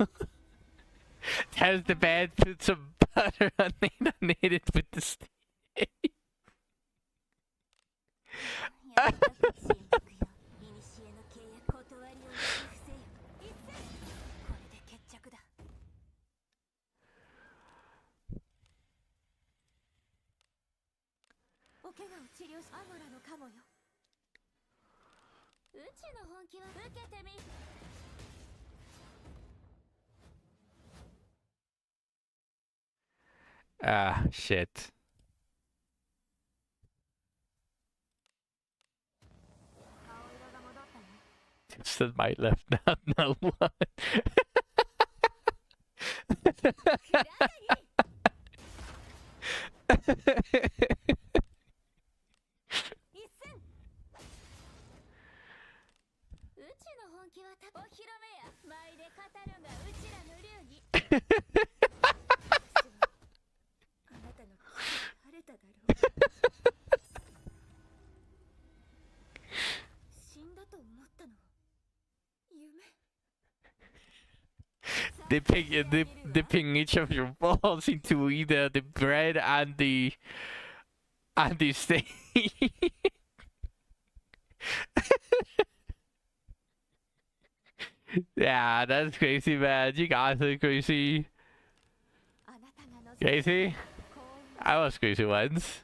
Tells the bed put some butter on it and hit it with the stick. Ah, shit. Just my left now, no one. dipping each of your balls into either the bread and the steak. Yeah, that's crazy, man. You guys are crazy. Crazy? I was crazy once.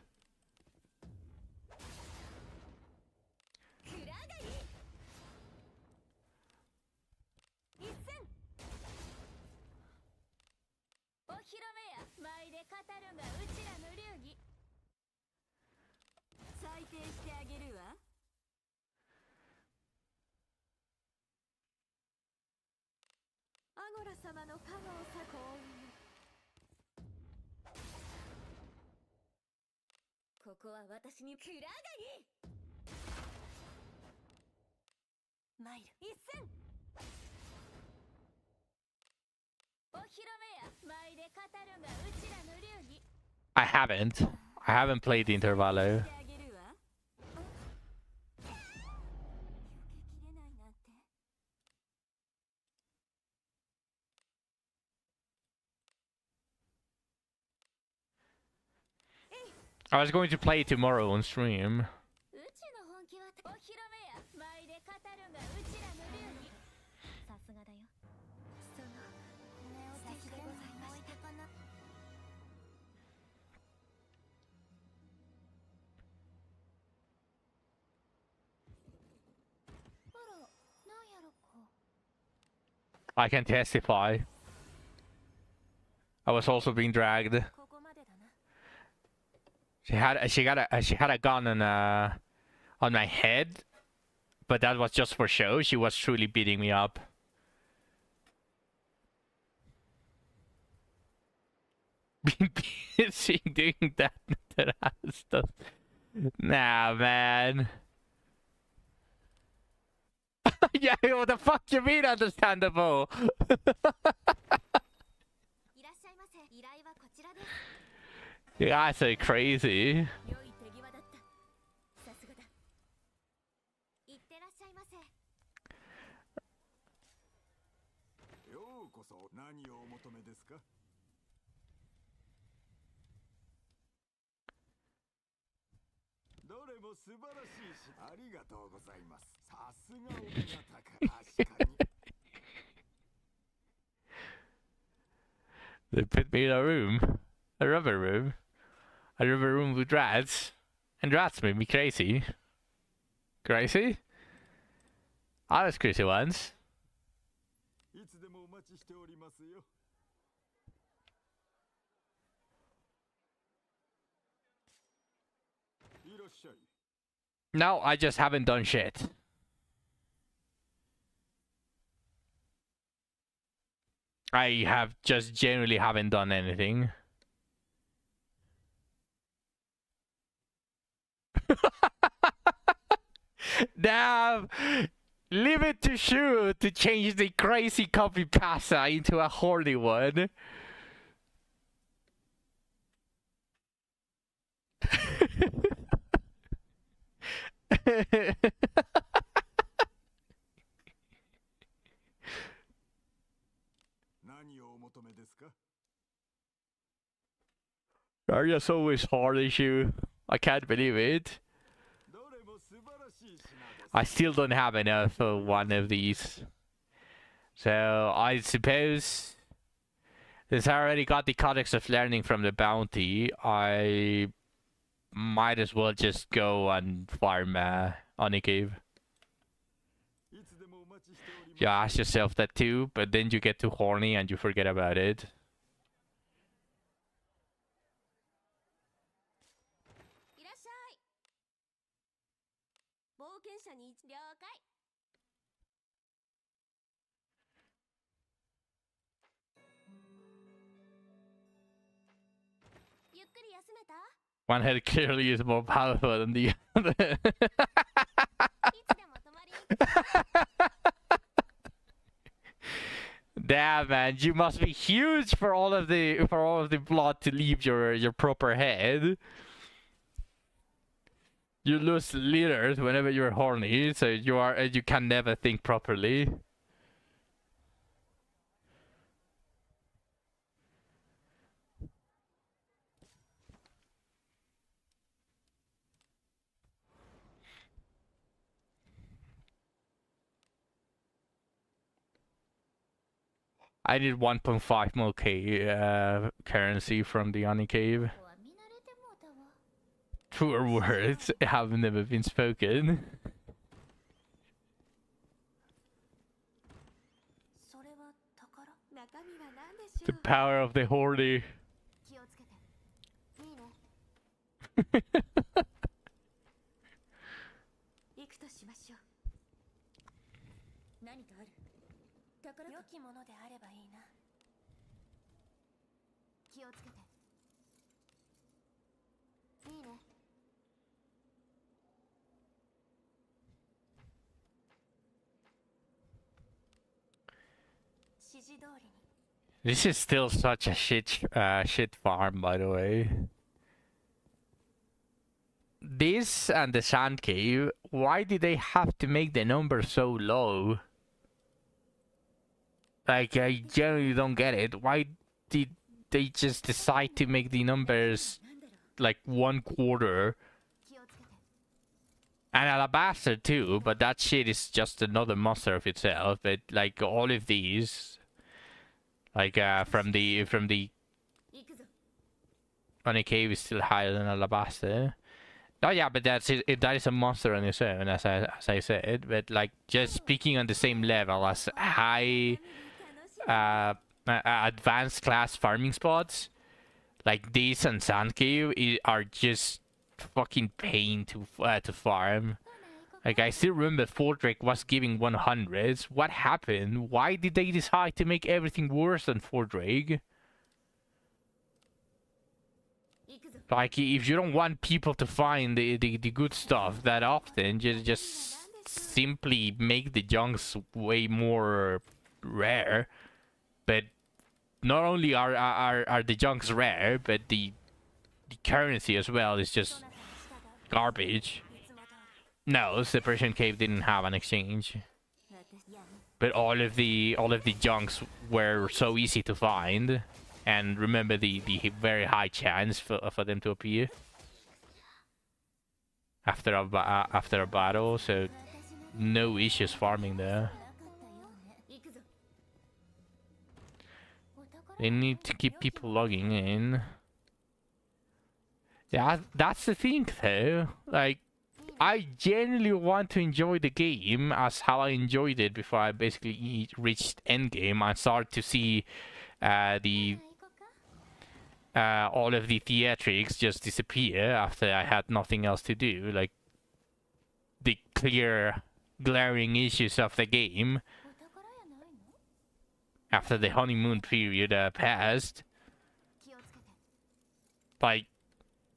I haven't played the Intervallo. I was going to play tomorrow on stream. I can testify. I was also being dragged. ここまでだな。 She had a gun on my head, but that was just for show. She was truly beating me up. Being busy doing that stuff. Nah, man. Yeah, what the fuck you mean understandable? いらっしゃいませ。依頼はこちらです。 You guys are crazy. 良い手際だった。さすがだ。いってらっしゃいませ。ようこそ。何をお求めですか？どれも素晴らしいし、ありがとうございます。さすがお目が高い。確かに。They put me in a room. A rubber room. A rubber room with rats. And rats made me crazy. Crazy? I was crazy once. いつでもお待ちしておりますよ。いらっしゃい。 No, I just haven't done shit. I have just genuinely haven't done anything. Damn! Leave it to Shu to change the crazy copy pasta into a horny one. Are you always horny, Shu? I can't believe it. I still don't have enough for one of these. So I suppose, since I already got the Codex of Learning from the bounty, I might as well just go and farm on a cave. You ask yourself that too, but then you get too horny and you forget about it. いらっしゃい。冒険者に了解。ゆっくり休めた？ One head clearly is more powerful than the other. いつでも泊まりに来て。 Damn, man, you must be huge for all of the blood to leave your proper head. You lose liters whenever you're horny, so you can never think properly. I need 1.5 more currency from the Oni cave. ここは見慣れてもうたわ。 Truer words have never been spoken. それは宝？中身は何でしょ The う？ power of the horny. 気をつけて。いいね。行くとしましょう。何かある？宝良きものであればいいな。気をつけて。いいね。指示通りに。 This is still such a shit farm, by the way. This and the sand cave, why did they have to make the number so low? Like, I generally don't get it. Why did they just decide to make the numbers like 1/4? 気をつけて。 And alabaster too, but that shit is just another monster of itself. But like all of these, like from the 行くぞ。 Honey Cave is still higher than alabaster. Oh yeah, but that's it. That is a monster on its own, as I said. But like just speaking on the same level as high advanced class farming spots like this and Sand Cave are just fucking pain to farm. Like, I still remember Fordrake was giving 100s. What happened? Why did they decide to make everything worse than Fordrake? Like, if you don't want people to find the good stuff that often, just simply make the junks way more rare. But not only are the junks rare, but the currency as well is just garbage. No, Separation Cave didn't have an exchange. But all of the junks were so easy to find. And remember the very high chance for them to appear after a battle, so no issues farming there. They need to keep people logging in. Yeah, that's the thing though. Like, I genuinely want to enjoy the game as how I enjoyed it before I basically reached endgame. I start to see all of the theatrics just disappear after I had nothing else to do. Like, the clear, glaring issues of the game after the honeymoon period passed. Like,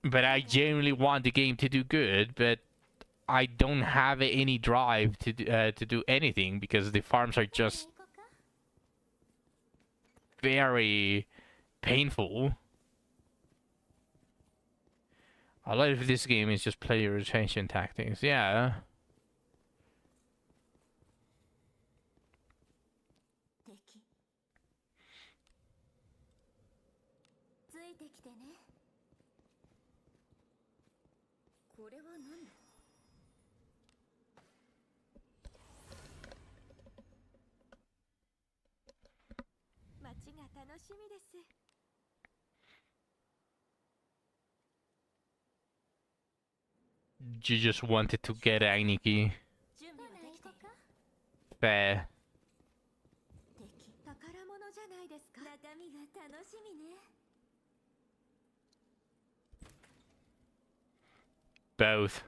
but I genuinely want the game to do good, but I don't have any drive to do anything because the farms are just very painful. A lot of this game is just player retention tactics, yeah. You just wanted to get Ainiki. Fair. Both.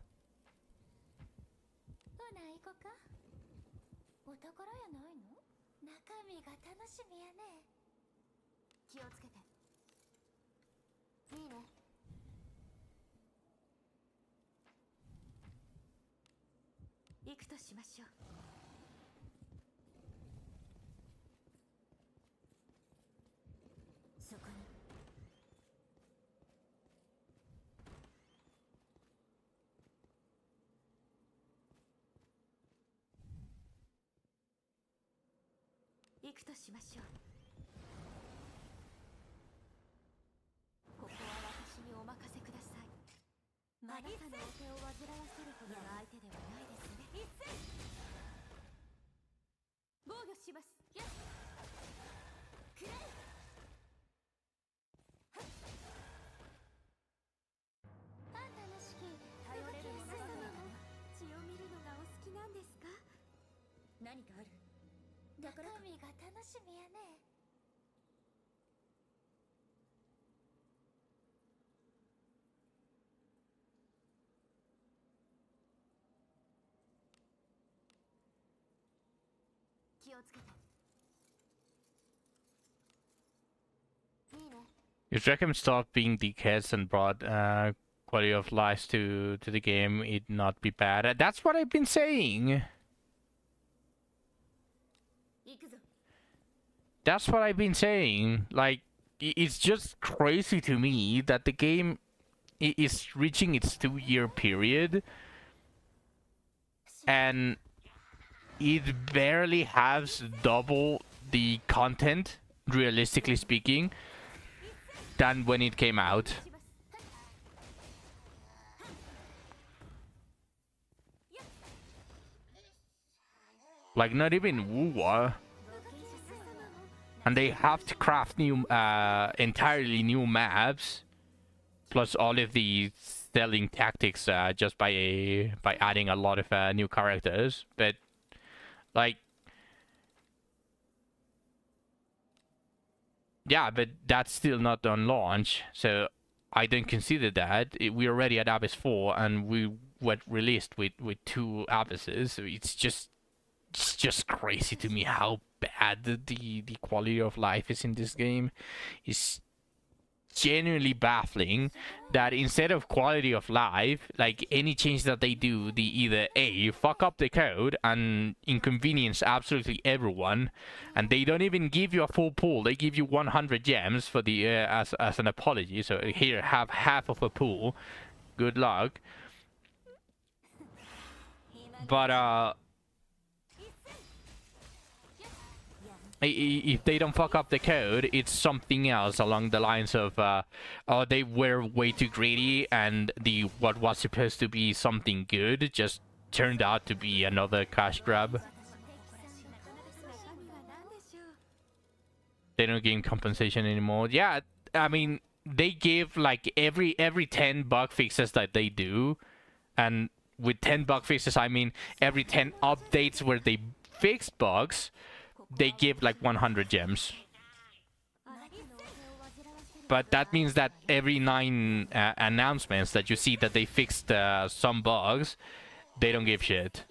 If Draken stopped being dickheads and brought quality of life to the game, it'd not be bad. That's what I've been saying. That's what I've been saying. Like, it's just crazy to me that the game is reaching its 2-year period and it barely has double the content, realistically speaking, than when it came out. Like, not even Wuwa. And they have to craft new, entirely new maps, plus all of the selling tactics just by adding a lot of new characters. But like, Yeah, but that's still not on launch, so I don't consider that. We're already at Abyss 4, and we were released with 2 Abysses, so it's just crazy to me how bad the quality of life is in this game. It's genuinely baffling that instead of quality of life, like any change that they do, they either A, fuck up the code and inconvenience absolutely everyone, and they don't even give you a full pool. They give you 100 gems for the as an apology. So here, have half of a pool. Good luck. But if they don't fuck up the code, it's something else along the lines of, oh, they were way too greedy, and what was supposed to be something good just turned out to be another cash grab. They don't give compensation anymore. Yeah, I mean, they give like every 10 bug fixes that they do, and with 10 bug fixes, I mean every 10 updates where they fix bugs, they give like 100 gems. But that means that every 9 announcements that you see that they fixed some bugs, they don't give shit.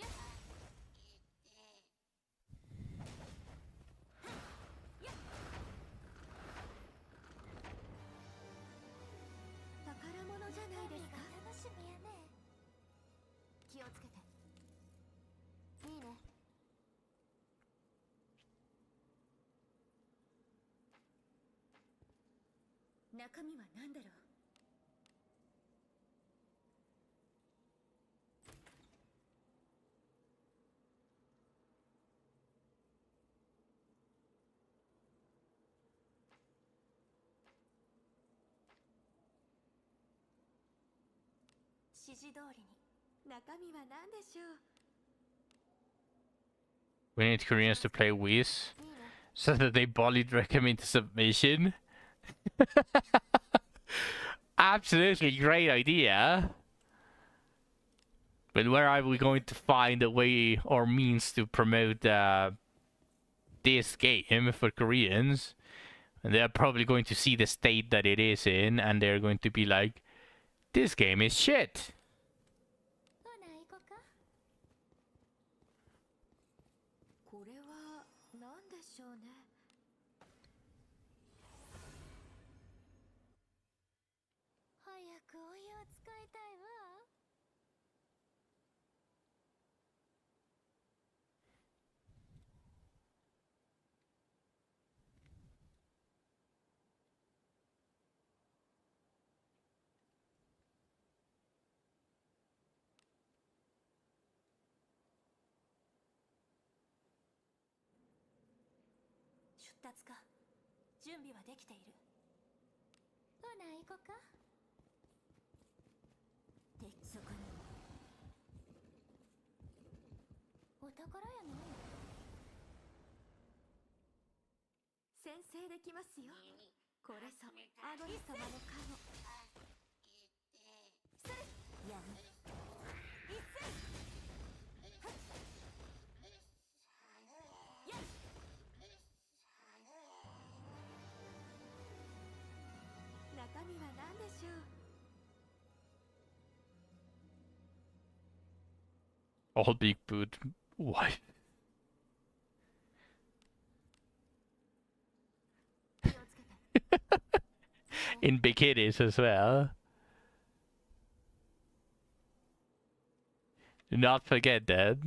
We need Koreans to play Wiz so that they bullied Reckham into submission. Absolutely great idea. But where are we going to find a way or means to promote this game for Koreans? And they're probably going to see the state that it is in, and they're going to be like, this game is shit. All big boot. What? In bikinis as well. Do not forget that.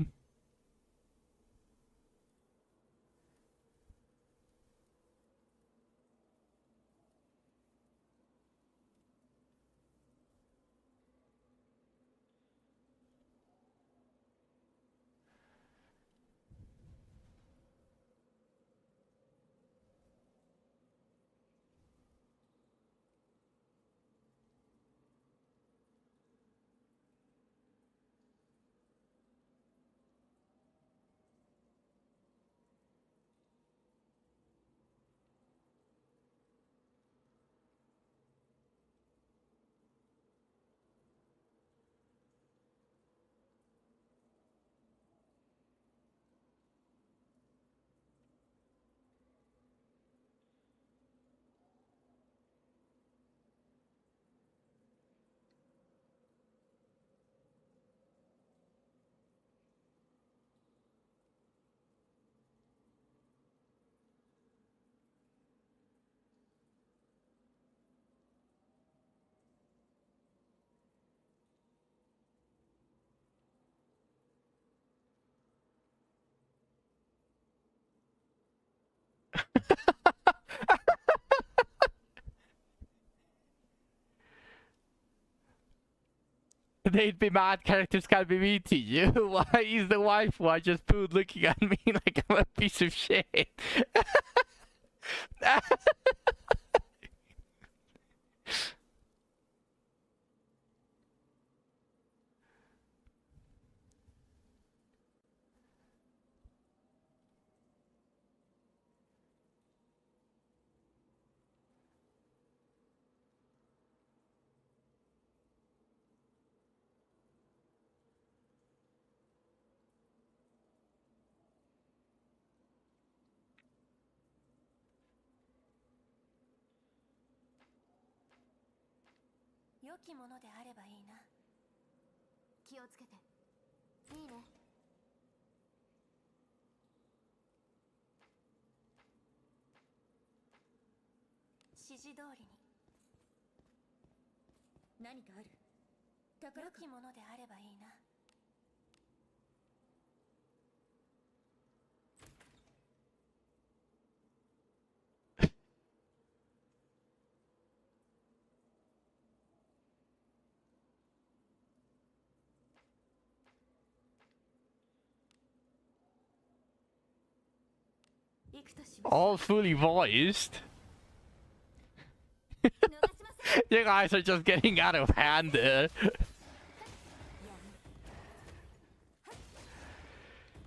They'd be mad characters can't be mean to you. Why is the wife who I just put looking at me like I'm a piece of shit? All fully voiced. You guys are just getting out of hand there.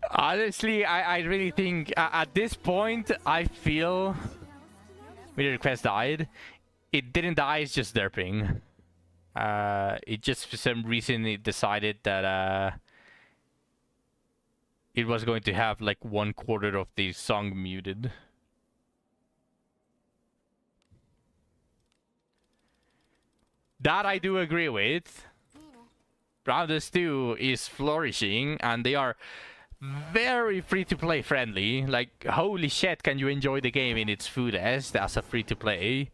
Honestly, I really think at this point, I feel when the request died, it didn't die, it's just derping. It just for some reason it decided that it was going to have like 1/4 of the song muted. That I do agree with. Rounders 2 is flourishing and they are very free-to-play friendly. Like, holy shit, can you enjoy the game in its fullest as a free-to-play?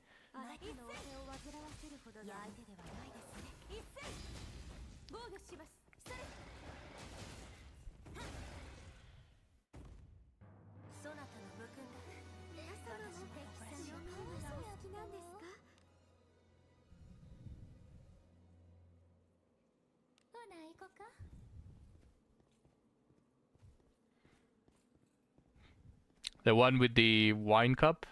The one with the wine cup?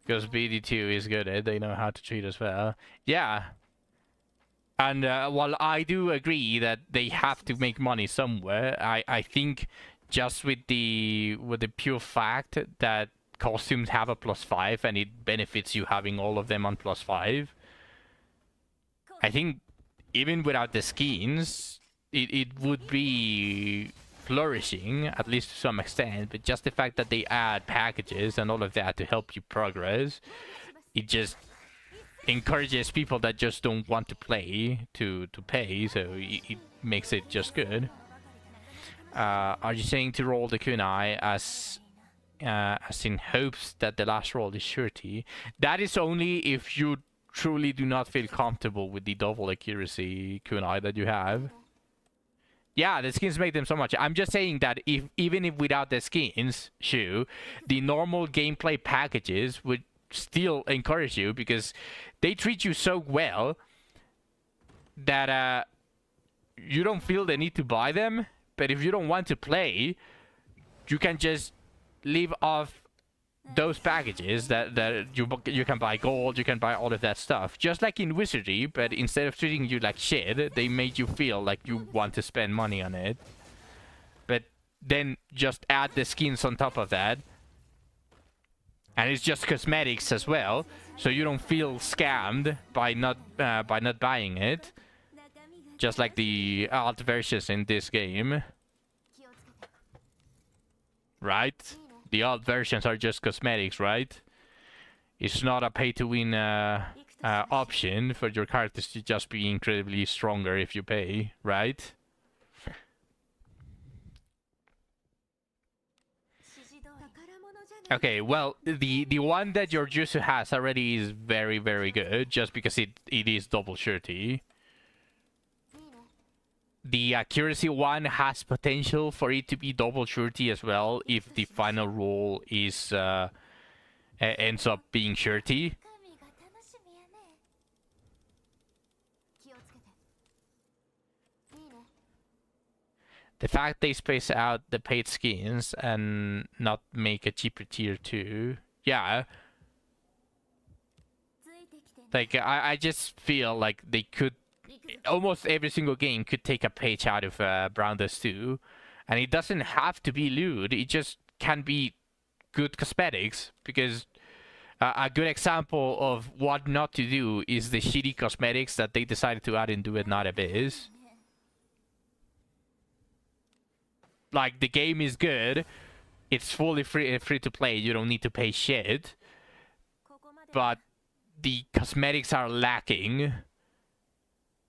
Because BD2 is good, eh? They know how to treat us well. Yeah. And while I do agree that they have to make money somewhere, I think just with the pure fact that costumes have a +5 and it benefits you having all of them on +5, I think even without the skins, it would be flourishing, at least to some extent, but just the fact that they add packages and all of that to help you progress, it just encourages people that just don't want to play to pay, so it makes it just good. Are you saying to roll the kunai as in hopes that the last roll is surety? That is only if you truly do not feel comfortable with the double accuracy kunai that you have. Yeah, the skins make them so much. I'm just saying that even if without the skins, the normal gameplay packages would still encourage you because they treat you so well that you don't feel the need to buy them. But if you don't want to play, you can just leave off those packages that you can buy gold, you can buy all of that stuff. Just like in Wizardry, but instead of treating you like shit, they made you feel like you want to spend money on it. But then just add the skins on top of that. And it's just cosmetics as well, so you don't feel scammed by not buying it. Just like the alt versions in this game. Right? The alt versions are just cosmetics, right? It's not a pay-to-win option for your characters to just be incredibly stronger if you pay, right? Okay, well, the one that your Jutsu has already is very, very good, just because it is double surety. the accuracy one has potential for it to be double surety as well if the final roll is ends up being surety. 神が楽しみやね。気をつけて。いいね。 The fact they space out the paid skins and not make a cheaper tier 2, yeah, ついてきてね。 like I just feel like they could, 行くぞ。 almost every single game could take a page out of Brownless 2, and it doesn't have to be lewd, it just can be good cosmetics, because a good example of what not to do is the shitty cosmetics that they decided to add in Do It Not Abyss. Like, the game is good, it's fully free to play, you don't need to pay shit, ここまで。 but the cosmetics are lacking,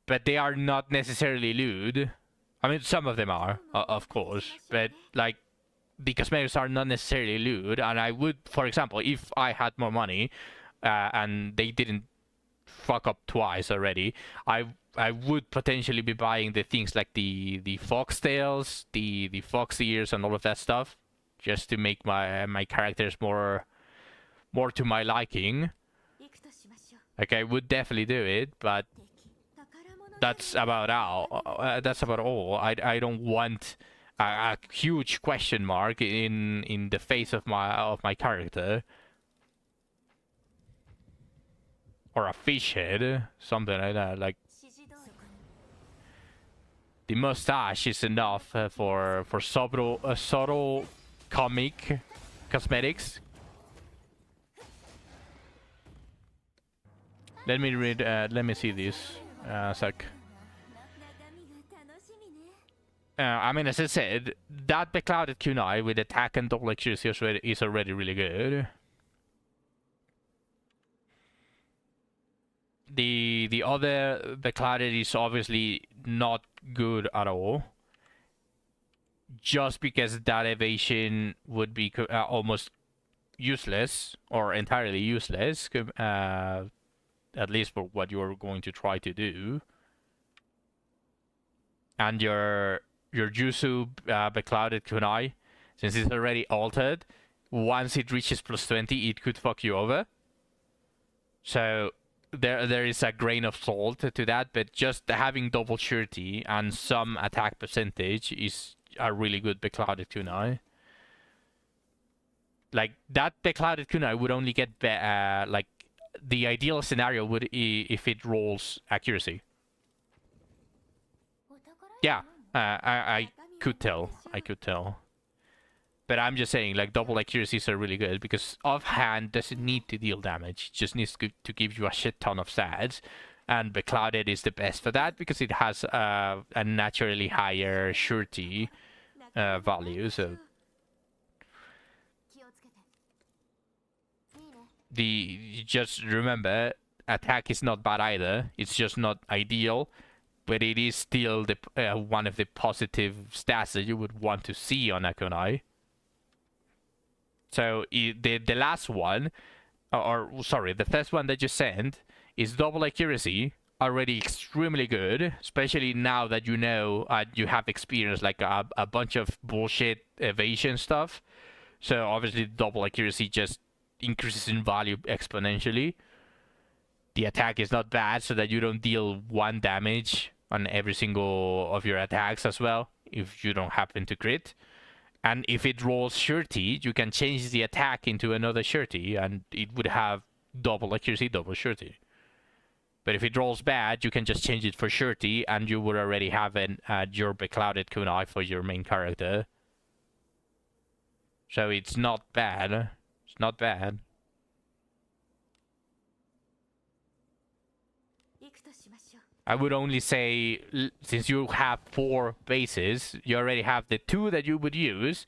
but they are not necessarily lewd. I mean, some of them are, of course, but like the cosmetics are not necessarily lewd. And I would, for example, if I had more money and they didn't fuck up twice already, I would potentially be buying the things like the foxtails, the fox ears, and all of that stuff, just to make my characters more to my liking. 行くとしましょう。 Like, I would definitely do it, but 敵。宝物。 that's about all. That's about all. I don't want a huge question mark in the face of my character, or a fish head, something like that. Like, 指示通り。 the mustache is enough for subtle comic cosmetics. Let me read. Let me see this. Sec. 中身が楽しみね。 I mean, as I said, that beclouded kunai with attack and double accuracy is already really good. The other beclouded is obviously not good at all. Just because that evasion would be almost useless or entirely useless, at least for what you're going to try to do. And your Jutsu beclouded kunai, since it's already altered, once it reaches plus 20, it could fuck you over. So there is a grain of salt to that, but just having double surety and some attack percentage is a really good beclouded kunai. Like, that beclouded kunai would only get like, the ideal scenario would if it rolls accuracy. お宝 Yeah, I could tell. I could tell. But I'm just saying, like, double accuracies are really good because offhand doesn't need to deal damage. It just needs to give you a shit ton of stats. And beclouded is the best for that because it has a naturally higher surety value. So 気をつけて。いいね。 just remember, attack is not bad either. It's just not ideal, but it is still the one of the positive stats that you would want to see on a kunai. So the last one, or sorry, the first one that you sent is double accuracy, already extremely good, especially now that you know you have experienced like a bunch of bullshit evasion stuff. So obviously double accuracy just increases in value exponentially. The attack is not bad, so that you don't deal 1 damage on every single of your attacks as well, if you don't happen to crit. And if it rolls surety, you can change the attack into another surety, and it would have double accuracy, double surety. But if it rolls bad, you can just change it for surety, and you would already have your beclouded kunai for your main character. So it's not bad. It's not bad. 行くとしましょう。 I would only say, since you have 4 bases, you already have the 2 that you would use.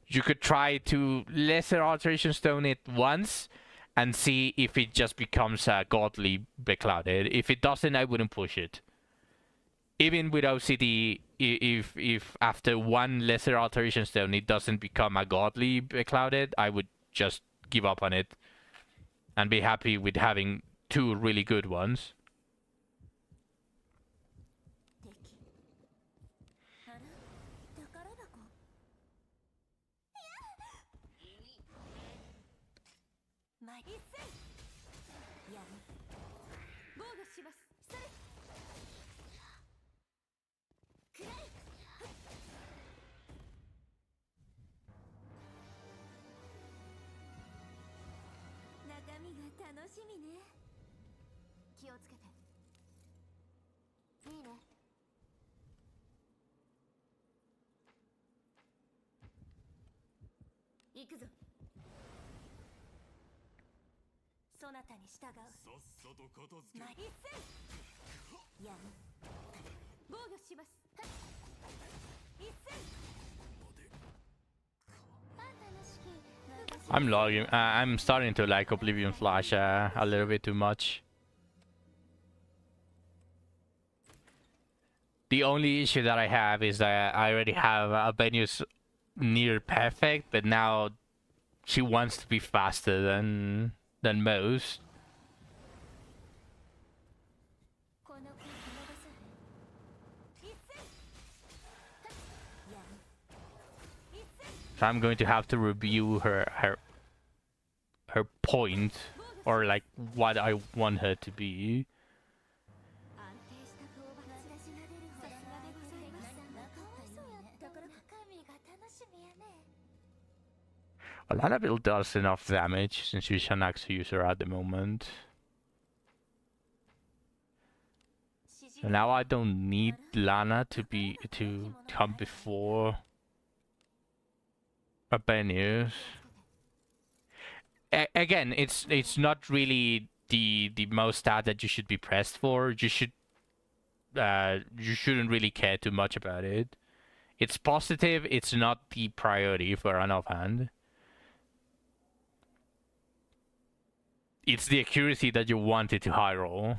You could try to lesser alteration stone it once and see if it just becomes a godly beclouded. If it doesn't, I wouldn't push it. Even with OCD, if after 1 lesser alteration stone it doesn't become a godly beclouded, I would just give up on it and be happy with having 2 really good ones. 敵。前一戦やる防御しますそれくらい中身が楽しみね気をつけていいね行くぞそなたに従うさっさと片付け一戦やる防御します一戦I'm logging. I'm starting to like Oblivion Flash a little bit too much. The only issue that I have is that I already have Abenius near perfect, but now she wants to be faster than most. So I'm going to have to review her point, or like what I want her to be. Well, Annabelle does enough damage since she's an axe user at the moment. So now I don't need Lana to come before Abenius. Again, it's not really the most stat that you should be pressed for. You shouldn't really care too much about it. It's positive. It's not the priority for an offhand. It's the accuracy that you wanted to high roll.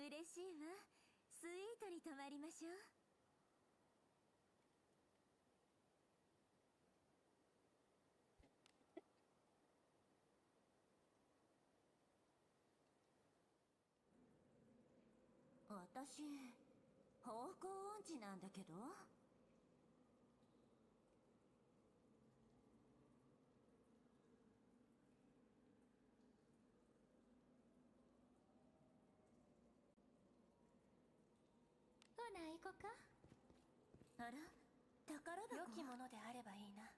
嬉しいわ。スイートに泊まりましょう。私、方向音痴なんだけど。ほな行こか。あら、宝箱。良きものであればいいな。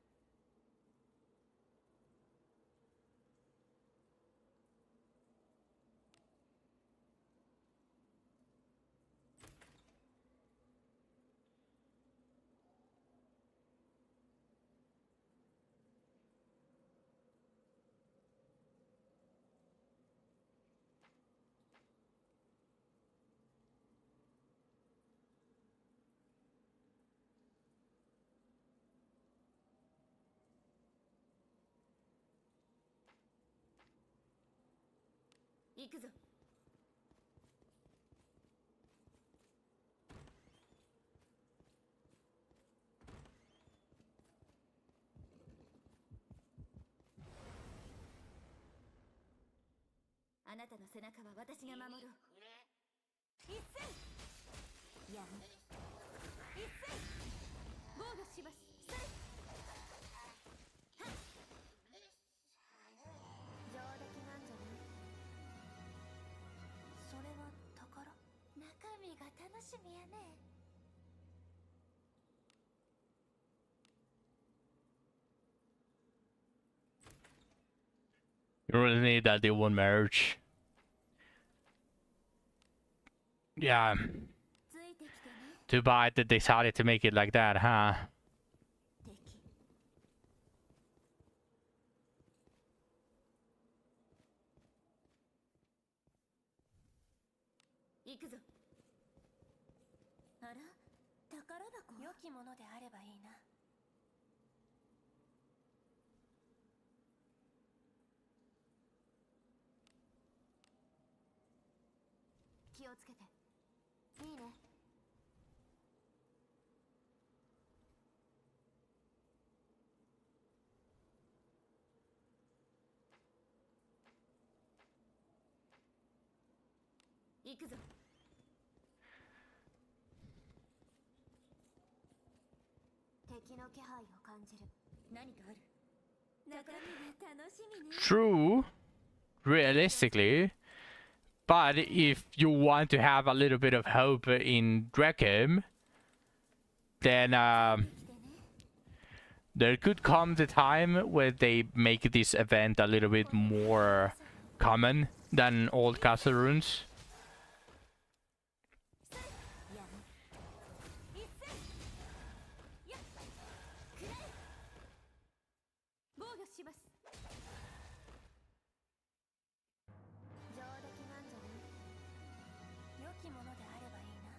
行くぞ。あなたの背中は私が守ろう。一斉やむ。一斉防御します。それはっ上出来なんじゃない。それは宝。中身が楽しみやね。You really need that deal one marriage. Yeah. ついてきてね。 Too bad that they decided to make it like that, huh? 敵。行くぞ。あら、宝箱。良きものであればいいな。気をつけて。いいね。行くぞ。敵の気配を感じる。何かある。中身が楽しみね。 True, realistically. But if you want to have a little bit of hope in Dreckham, then there could come the time where they make this event a little bit more common than old castle runes. 防御します。上出来なんじゃない。良きものであればいいな。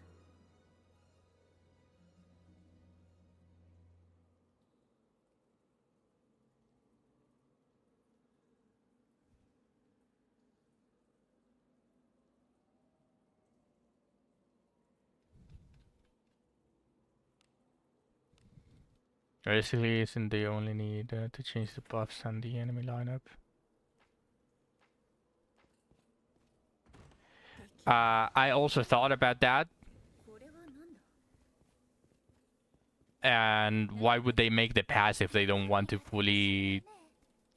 Basically, isn't they only need to change the buffs and the enemy lineup? I also thought about that. これは何だ。 And why would they make the pass if they don't want to fully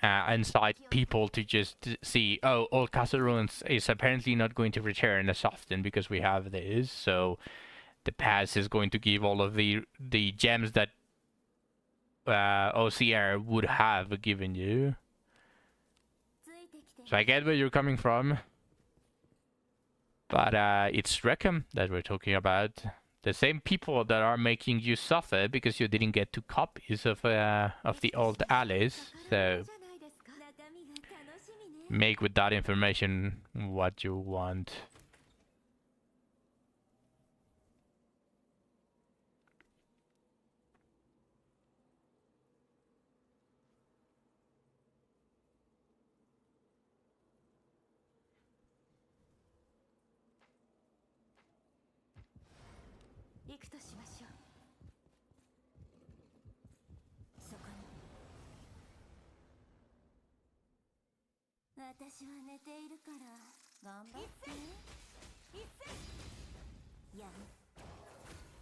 incite people to just see, oh, old castle ruins is apparently not going to return as often because we have this, so the pass is going to give all of the gems that OCR would have given you. ついてきてね。 So I get where you're coming from, but it's Reckham that we're talking about. The same people that are making you suffer because you didn't get 2 copies of the old Alice. So じゃないですか。中身が楽しみね。 make with that information what you want. 行くとしましょう。そこに。私は寝ているから頑張って。一斉やむ。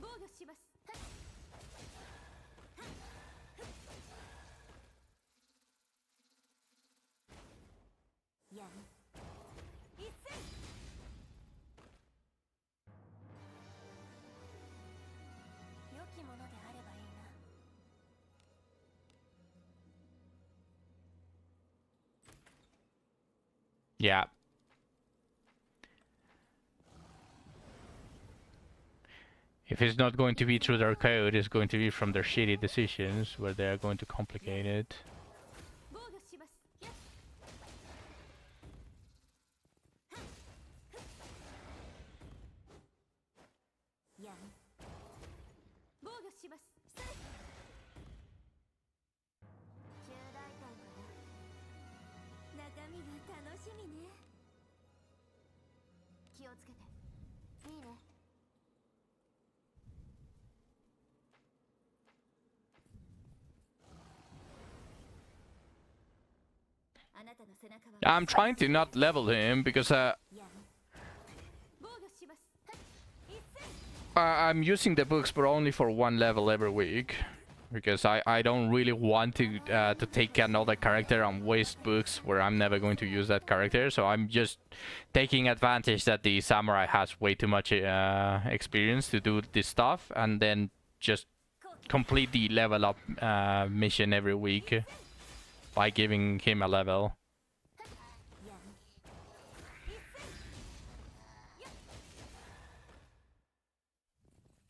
防御します。やむ。一斉良きものであればいいな。Yeah. If it's not going to be through their code, it's going to be from their shitty decisions where they are going to complicate it. 防御します。やむ。防御します。中大点かな。中身が楽しみね。気をつけて。いいね。あなたの背中は。I'm trying to not level him because やむ。防御します。一斉 I'm using the books but only for one level every week. Because I don't really want to take another character and waste books where I'm never going to use that character. So I'm just taking advantage that the samurai has way too much experience to do this stuff, and then just complete the level up mission every week by giving him a level. やむ。一斉やっ。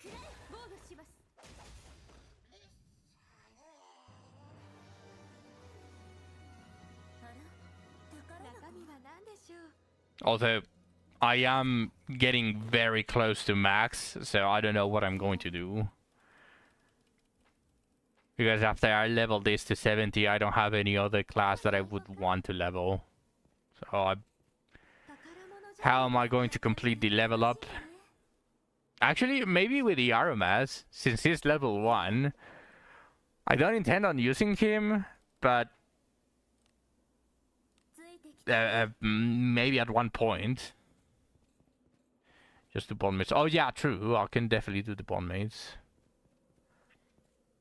くらえ。防御します。あら、中身は何でしょう。 Although I am getting very close to max, so I don't know what I'm going to do. Because after I level this to 70, I don't have any other class that I would want to level. So how am I going to complete the level up? Actually, maybe with the Aromas, since he's level 1. I don't intend on using him, but maybe at one point. Just the bond mates. Oh yeah, true. I can definitely do the bond mates.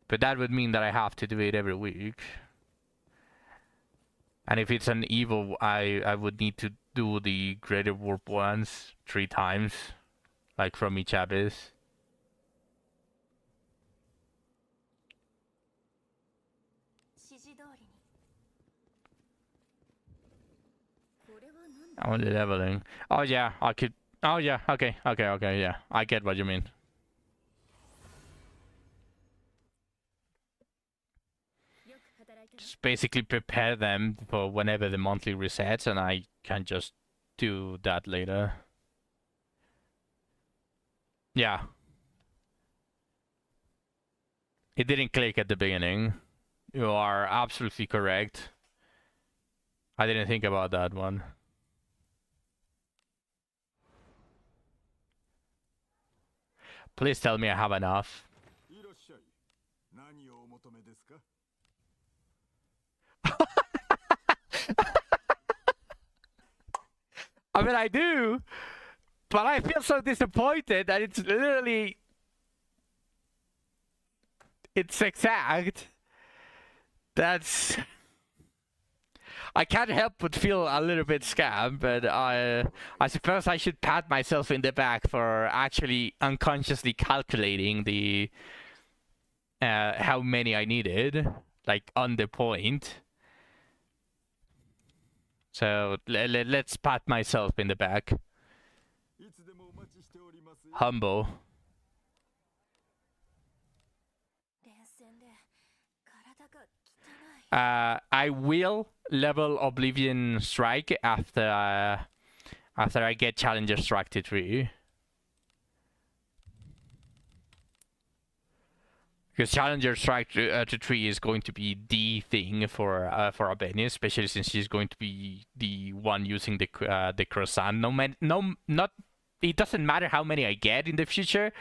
But that would mean that I have to do it every week. And if it's an evil, I would need to do the greater warp ones 3 times. Like from each abyss. Only leveling. Oh yeah, I could. Oh yeah, okay, yeah. I get what you mean. Just basically prepare them for whenever the monthly resets, and I can just do that later. Yeah. It didn't click at the beginning. You are absolutely correct. I didn't think about that one. Please tell me I have enough. I mean, I do, but I feel so disappointed that it's literally... It's exact. That's... I can't help but feel a little bit scammed, but I suppose I should pat myself in the back for actually unconsciously calculating the how many I needed, like on the point. So let's pat myself in the back. Humble. I will level Oblivion Strike after I get Challenger Strike to 3. Because Challenger Strike to 3 is going to be the thing for Albania, especially since she's going to be the one using the croissant. It doesn't matter how many I get in the future,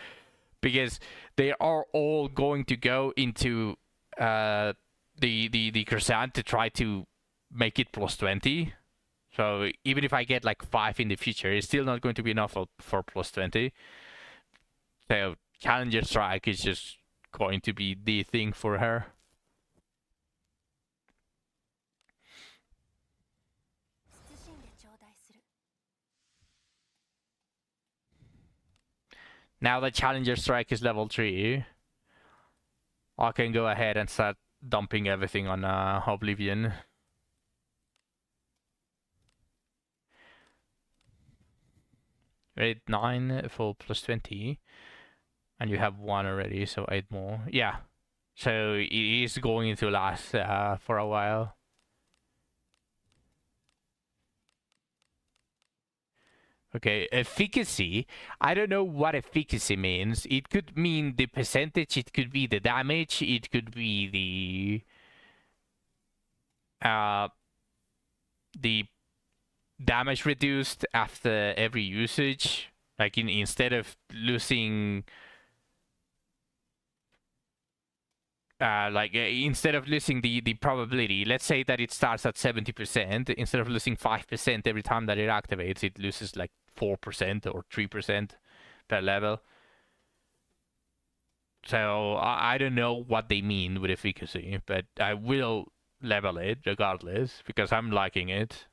because they are all going to go into the Crescent to try to make it plus 20. So even if I get like 5 in the future, it's still not going to be enough for plus 20. So Challenger Strike is just going to be the thing for her. Now that Challenger Strike is level 3, I can go ahead and start dumping everything on Oblivion. Rate 9 for plus 20. And you have 1 already, so 8 more. Yeah. So it is going to last for a while. Okay, efficacy. I don't know what efficacy means. It could mean the percentage, it could be the damage, it could be the damage reduced after every usage. Like instead of losing instead of losing the probability, let's say that it starts at 70%, instead of losing 5% every time that it activates, it loses like 4% or 3% per level. So I don't know what they mean with efficacy, but I will level it regardless because I'm liking it.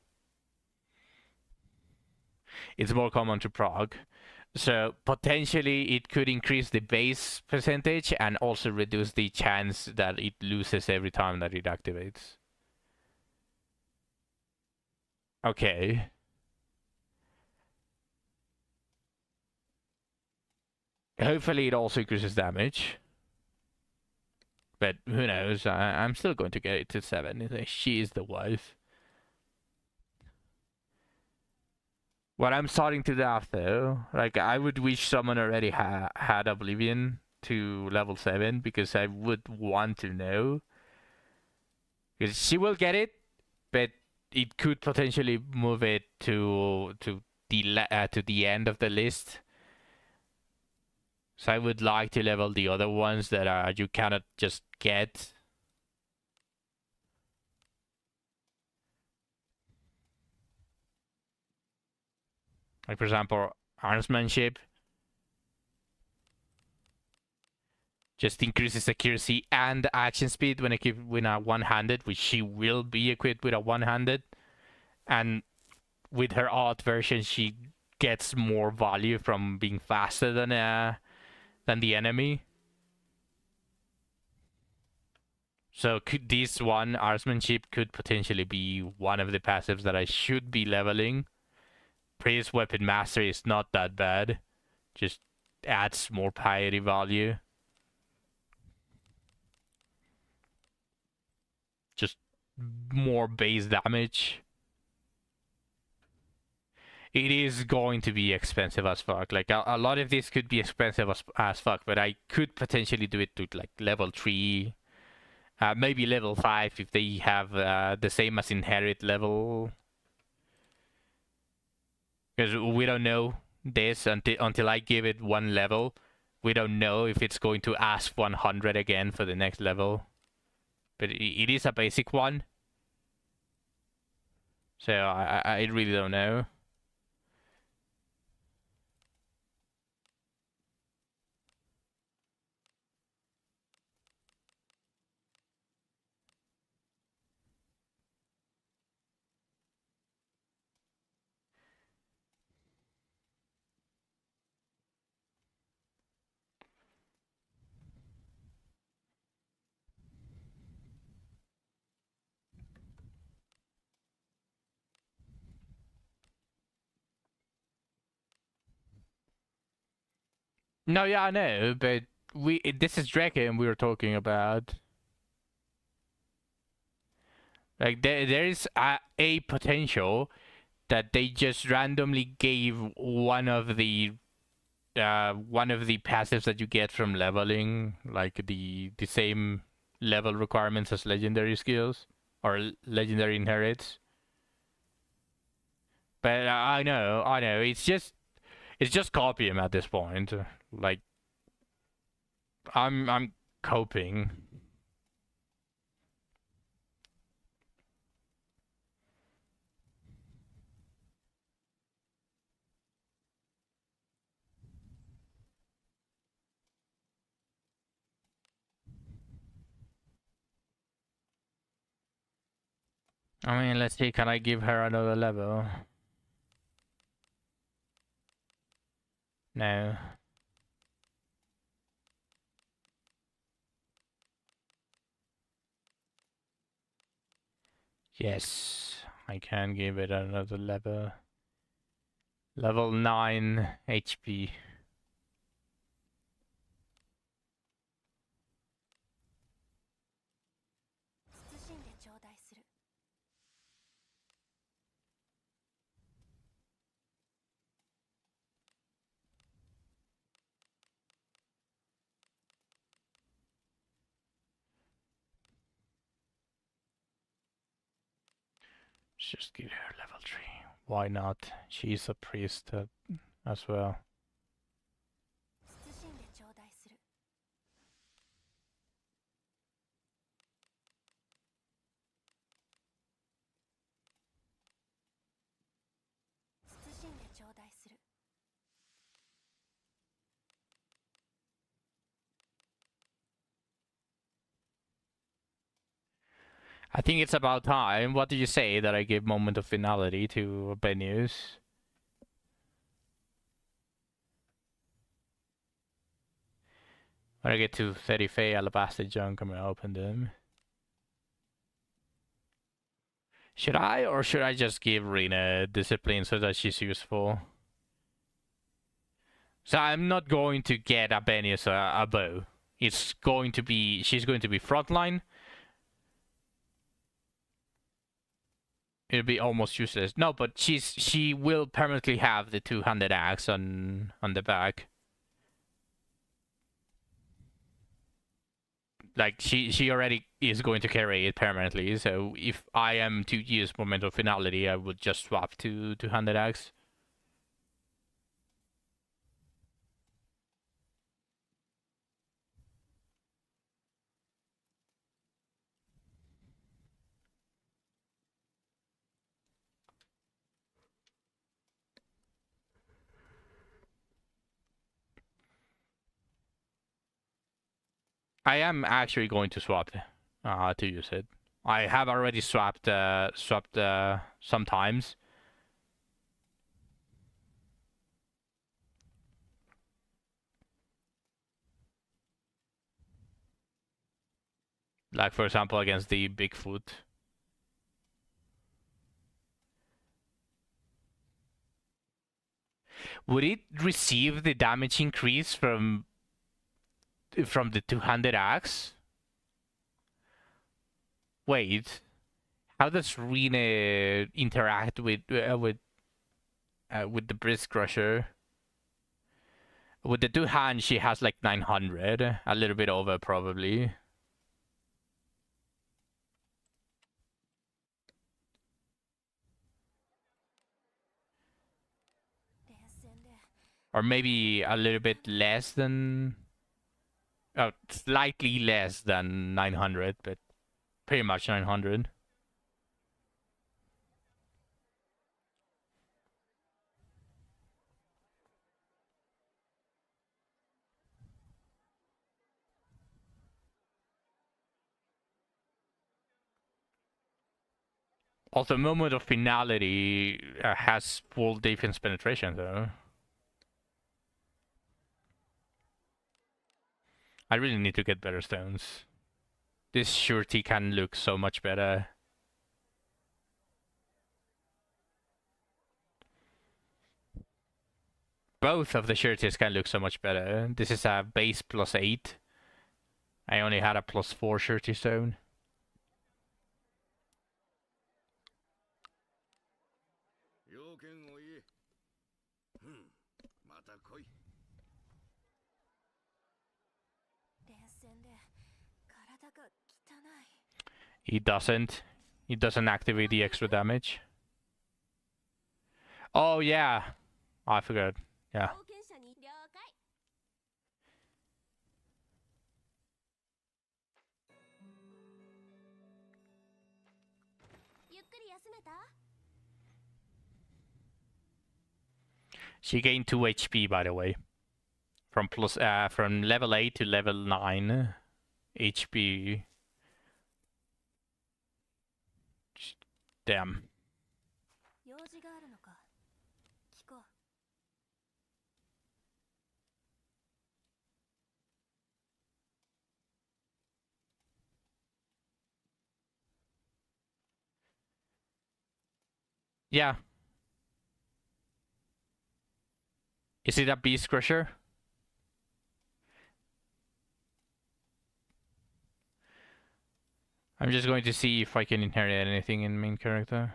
It's more common to proc. So potentially it could increase the base percentage and also reduce the chance that it loses every time that it activates. Okay. Hopefully it also increases damage. But who knows? I'm still going to get it to 7. She is the wife. What I'm starting to doubt though, like I would wish someone already had Oblivion to level 7 because I would want to know. Because she will get it, but it could potentially move it to the end of the list. So I would like to level the other ones that you cannot just get. Like for example, Armsmanship. Just increases accuracy and action speed when a one-handed, which she will be equipped with a one-handed. And with her art version, she gets more value from being faster than the enemy. So this one, Artsmanship, could potentially be one of the passives that I should be leveling. Praise Weapon Mastery is not that bad. Just adds more piety value. Just more base damage. It is going to be expensive as fuck. Like a lot of this could be expensive as fuck, but I could potentially do it to like level 3. Maybe level 5 if they have the same as Inherit level. Because we don't know this until I give it 1 level. We don't know if it's going to ask 100 again for the next level. But it is a basic one. So I really don't know. No, yeah, I know, but this is Draken we were talking about. Like there is a potential that they just randomly gave one of the passives that you get from leveling, like the same level requirements as legendary skills or legendary inherits. But I know, it's just copium at this point. Like I'm coping. I mean, let's see, can I give her another level? No. Yes, I can give it another level. Level 9 HP. Just give her level 3. Why not? She's a priest as well. I think it's about time. What do you say that I give moment of finality to Benius? When I get to 30 Fey Alabaster Junk, I'm gonna open them. Should I, or should I just give Rena Discipline so that she's useful? So I'm not going to get a Benius a bow. It's going to be, she's going to be frontline. It'll be almost useless. No, but she will permanently have the two-handed axe on the back. Like she already is going to carry it permanently. So if I am to use moment of finality, I would just swap to two-handed axe. I am actually going to swap to use it. I have already swapped sometimes. Like for example against the Bigfoot. Would it receive the damage increase from the two-handed axe? Wait, how does Rene interact with the Brisk Crusher? With the two hands, she has like 900, a little bit over probably. Or maybe a little bit less than... Oh, slightly less than 900, but pretty much 900. Also, Moment of Finality has full defense penetration, though. I really need to get better stones. This surety can look so much better. Both of the sureties can look so much better. This is a base +8. I only had a +4 surety stone. He doesn't. He doesn't activate the extra damage. Oh yeah, I forgot. Yeah. くり休めた？ She gained 2 HP, by the way. From level 8 to level 9 HP. Damn. 用事があるのか。聞こう。 Yeah. Is it a beast crusher? I'm just going to see if I can inherit anything in main character.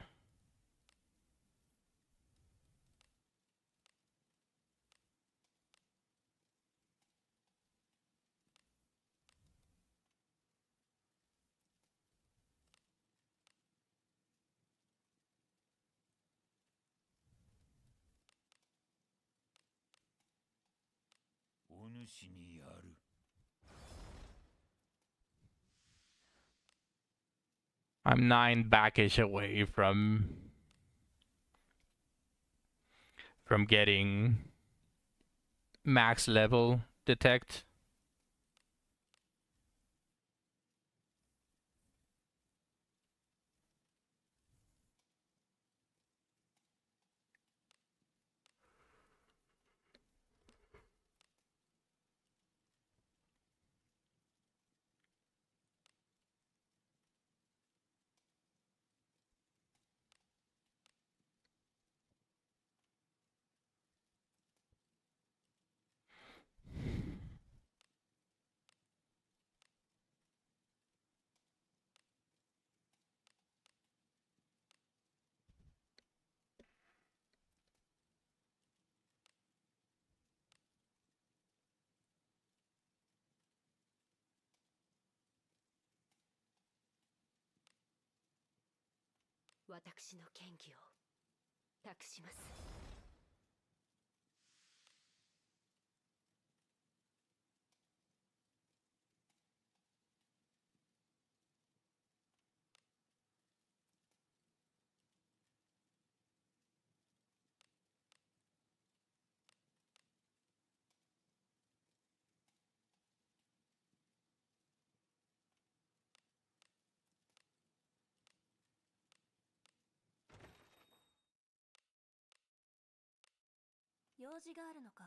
I'm 9 baggage away from getting max level detect.私の剣技を託します。 用事があるのか。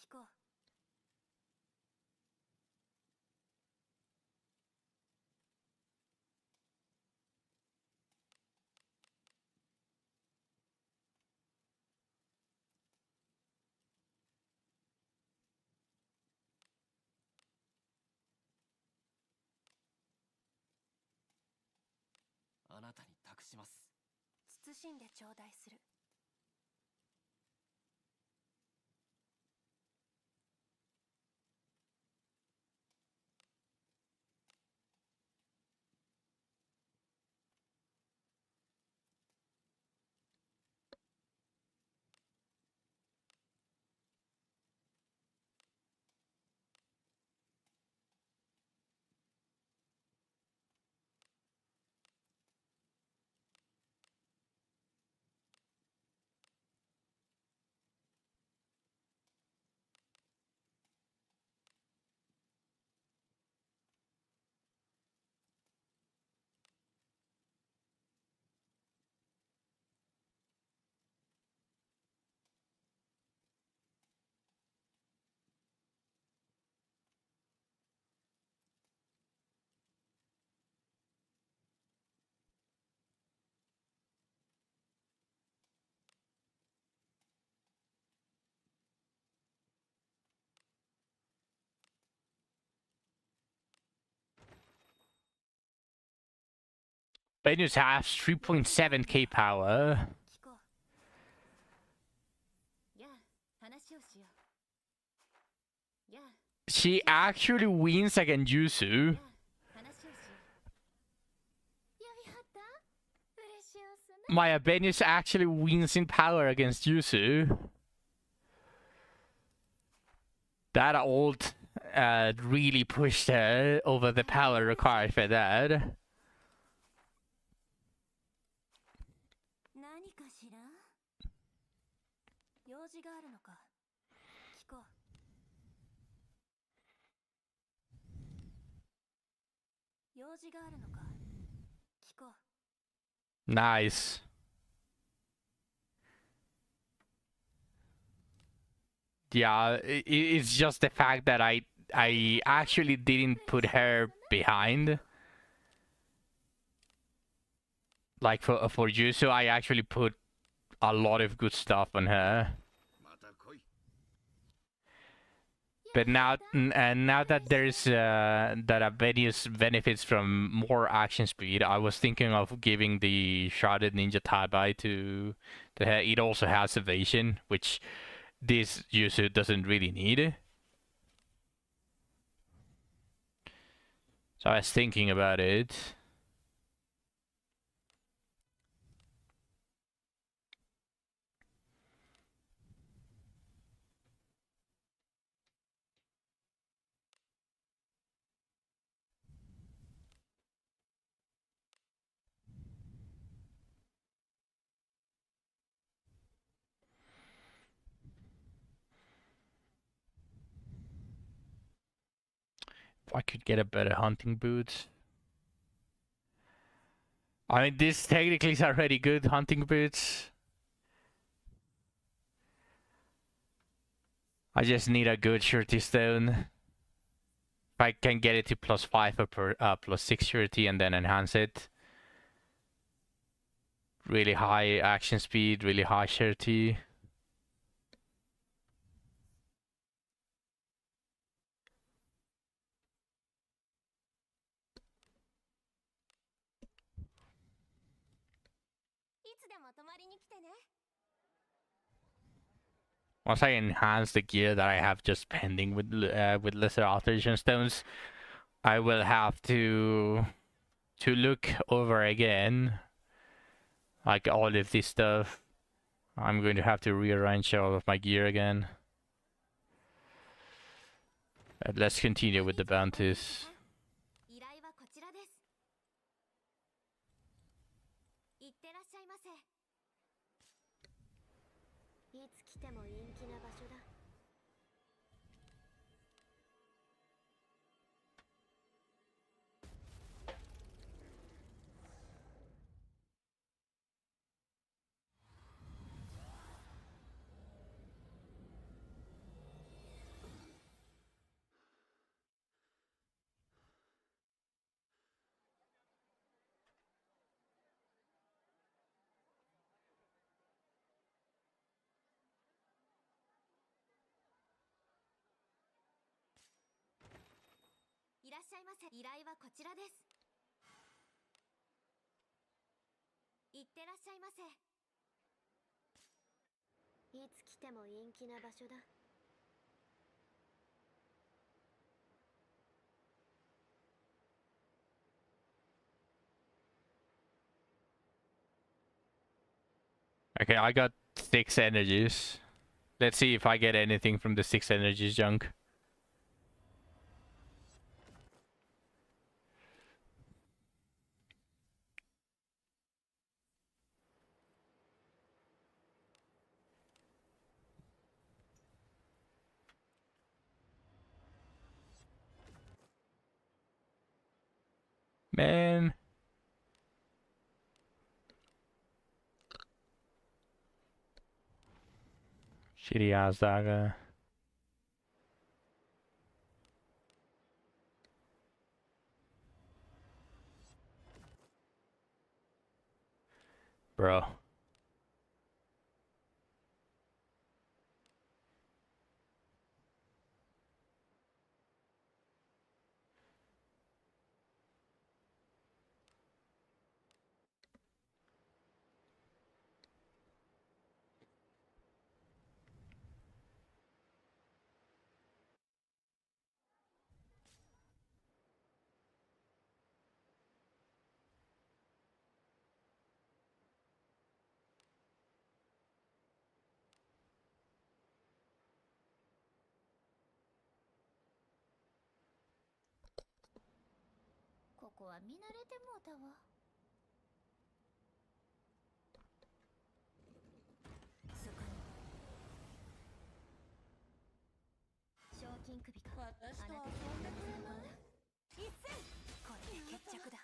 聞こう。 あなたに託します。謹んで頂戴する。 Venus has 3.7k power. 聞こう。やあ、話をしよう。やあ、 She actually wins against Yuzu. やあ、話をしよう。やりはった？嬉しいおすね。 Maya Venus actually wins in power against Yuzu. That ult really pushed her over the power required for that. 事があるのか聞こう。 Nice. Yeah, it's just the fact that I actually didn't put her behind. Like for you, so I actually put a lot of good stuff on her. また来い。 But now that there's that Avenius benefits from more action speed, I was thinking of giving the Shrouded Ninja Tabai to her. It also has evasion, which this user doesn't really need. So I was thinking about it. If I could get a better hunting boots. I mean, this technically is already good hunting boots. I just need a good surety stone. If I can get it to +5 or +6 surety and then enhance it. Really high action speed, really high surety. Once I enhance the gear that I have just pending with lesser alteration stones, I will have to look over again, like all of this stuff. I'm going to have to rearrange all of my gear again. But let's continue with the bounties. 依頼はこちらです。いってらっしゃいませ。いつ来ても陰気な場所だ。 いらっしゃいませ。依頼はこちらです。いってらっしゃいませ。いつ来ても陰気な場所だ。 Okay, I got 6 energies. Let's see if I get anything from the 6 energies junk. Man. Shitty ass dagger. Bro.ここは見慣れてもうたわ。そこに賞金首か。私と遊んでくれない？一戦これで決着だ。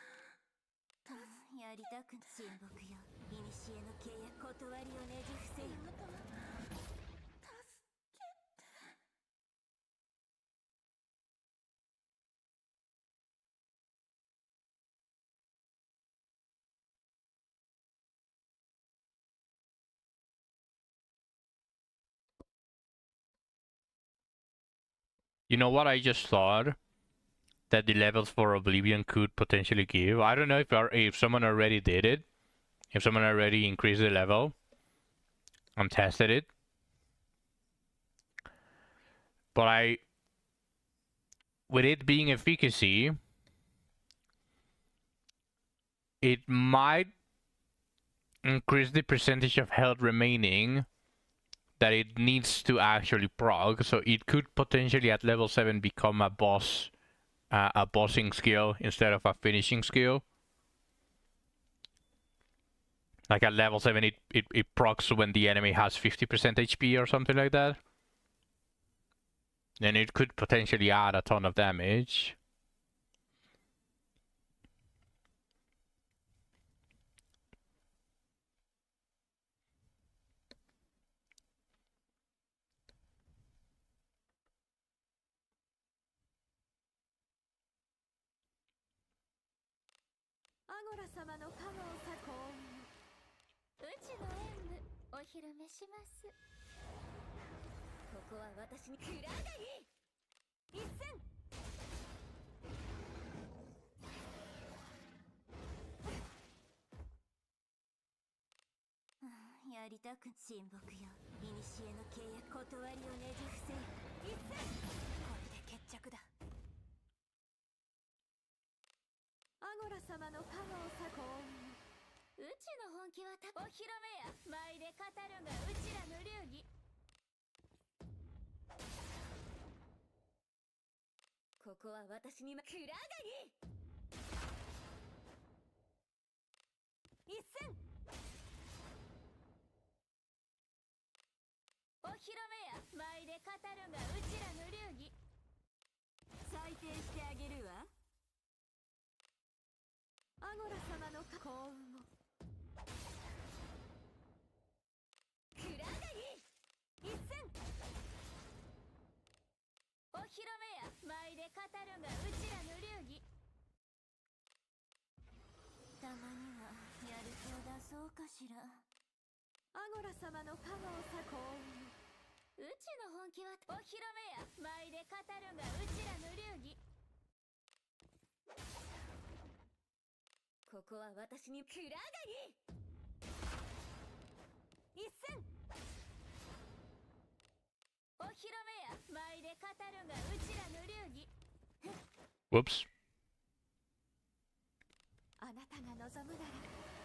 やりたく親睦よ。古の契約断りをねじ伏せよ。You know what I just thought? That the levels for Oblivion could potentially give. I don't know if someone already did it. If someone already increased the level and tested it. But with it being efficacy, it might increase the percentage of health remaining that it needs to actually prog. So it could potentially at level 7 become a bossing skill instead of a finishing skill. Like at level 7 it procs when the enemy has 50% HP or something like that. Then it could potentially add a ton of damage.やりたく親睦よ。古の契約断りをねじ伏せよ。一戦。これで決着だ。アゴラ様の加護をさ幸運。うちの本気はお披露目や。舞で語るがうちらの流儀。ここは私にクラガニ。一戦。お披露目や。舞で語るがうちらの流儀。採点してあげるわ。アゴラ様の幸運を。クラガニ一戦。お披露目や。舞で語るがうちらの流儀。たまにはやる気を出そうかしら。アゴラ様の加護をさ幸運。うちの本気はお披露目や。舞で語るがうちらの流儀。ここは私にクラガニ一戦。お披露目や。舞で語るがうちらの流儀。 Whoops. あなたが望むなら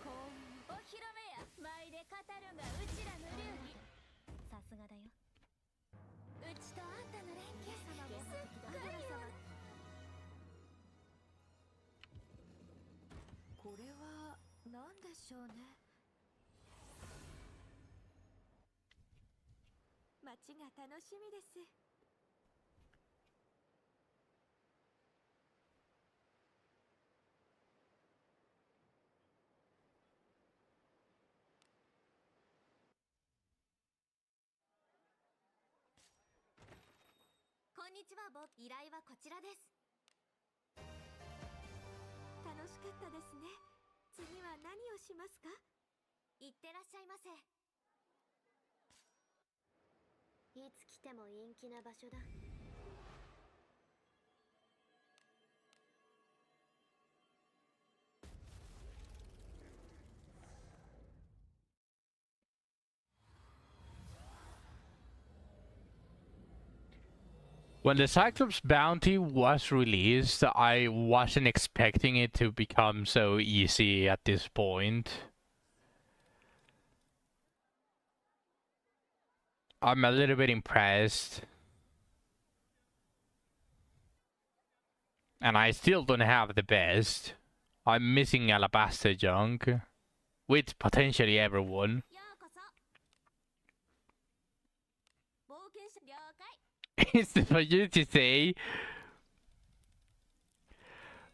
幸運。お披露目や。舞で語るがうちらの流儀。さすがだよ。うちとあんたの連携様もすっごいよ。これは何でしょうね。街が楽しみです。こんにちは。依頼はこちらです。楽しかったですね。次は何をしますか？いってらっしゃいませ。いつ来ても陰気な場所だ。When the Cyclops bounty was released, I wasn't expecting it to become so easy at this point. I'm a little bit impressed. And I still don't have the best. I'm missing Alabaster Junk. With potentially everyone. It's for you to say.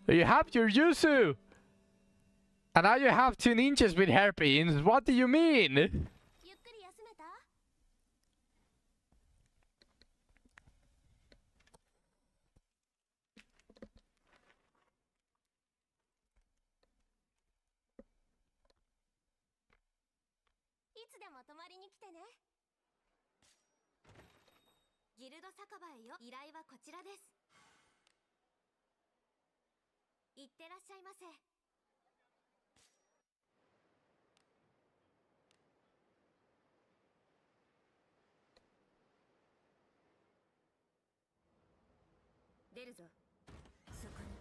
You have your Yuzu! And now you have 2 ninjas with hairpins. What do you mean? ゆっくり休めた？いつでも泊まりに来てね。ギルド酒場へよ。依頼はこちらです。いってらっしゃいませ。出るぞ。そこに。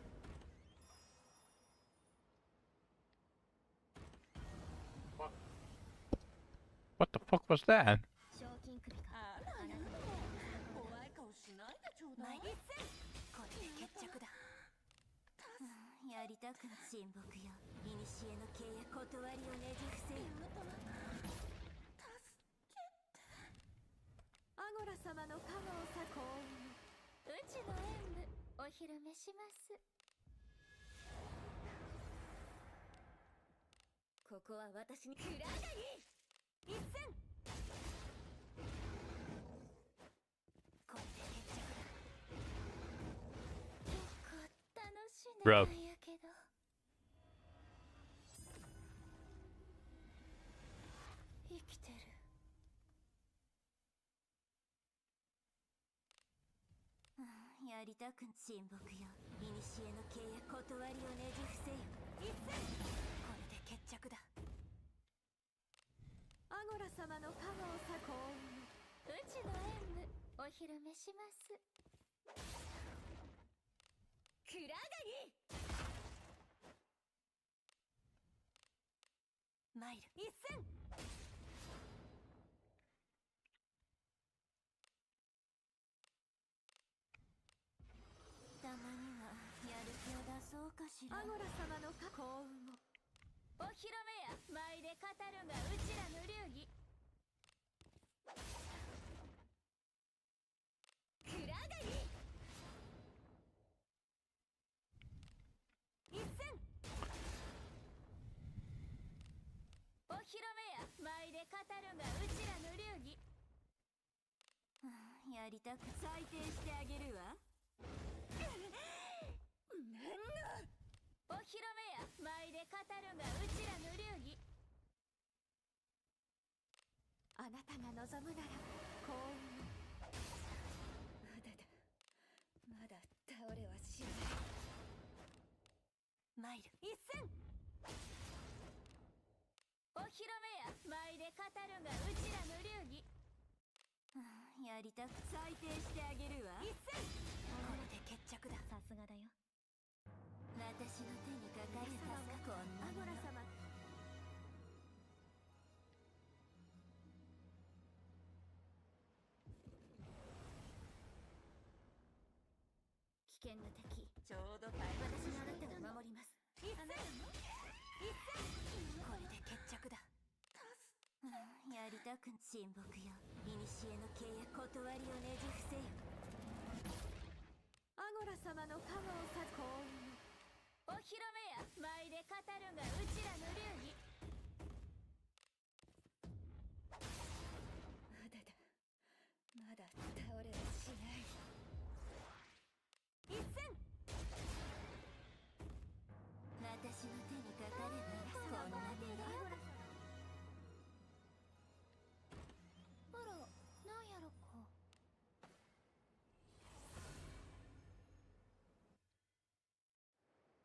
What the fuck was that? 賞金首か。あなたの怖い顔しないでちょうだい。これで決着だ。やりたくない親睦よ。古の契約断りをねじ伏せよ。アゴラ様の加護をさ幸運。うちの演舞お披露目します。ここは私に。暗がり一戦。これで決着だ。結構楽しんでたんやけど。生きてる。やりたく親睦よ。古の契約断りをねじ伏せよ。一戦。これで決着だ。アゴラ様の加護をさ幸運。うちの演舞お披露目します。暗がり参る。一戦。たまにはやる気を出そうかしら。アゴラ様の幸運を。お披露目や。舞で語るがうちらの流儀。暗がり一戦。お披露目や。舞で語るがうちらの流儀。やりたく裁定してあげるわ。お披露目や。舞で語るがうちらの流儀。あなたが望むなら幸運。まだだ。まだ倒れはしない。参る。一戦。お披露目や。舞で語るがうちらの流儀。やりたく裁定してあげるわ。一戦。これで決着だ。さすがだよ。私の手にかかるかこんなアゴラ様。危険な敵。ちょうど私があなたを守ります。一戦。これで決着だ。やりたく親睦よ。古の契約断りをねじ伏せよ。アゴラ様の加護をさ幸運。お披露目や。舞で語るがうちらの流儀。まだだ。まだ倒れはしない。一戦。私の手にかかればこんなに。あら、なんやろか。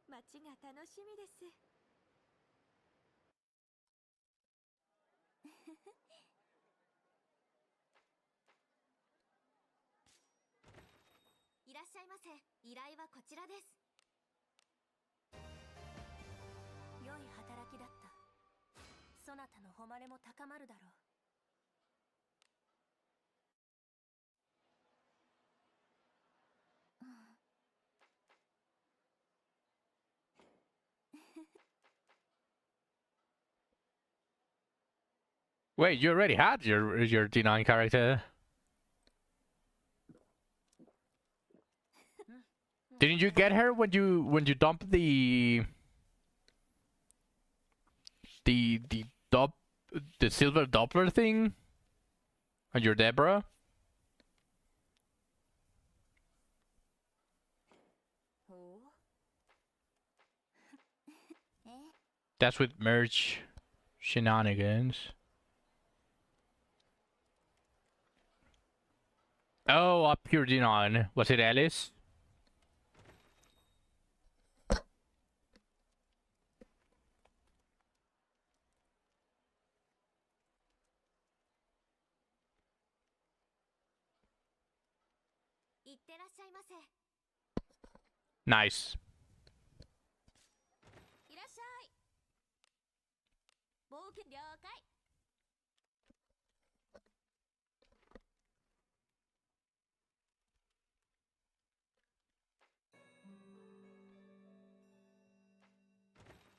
街が楽しみです。いらっしゃいませ。依頼はこちらです。良い働きだった。そなたの誉れも高まるだろう。Wait, you already had your D9 character. Didn't you get her when you dumped the the dop the silver Doppler thing on your Deborah? That's with merge shenanigans. Oh, up here, Dinon. Was it Alice? Nice. いらっしゃい。冒険了解。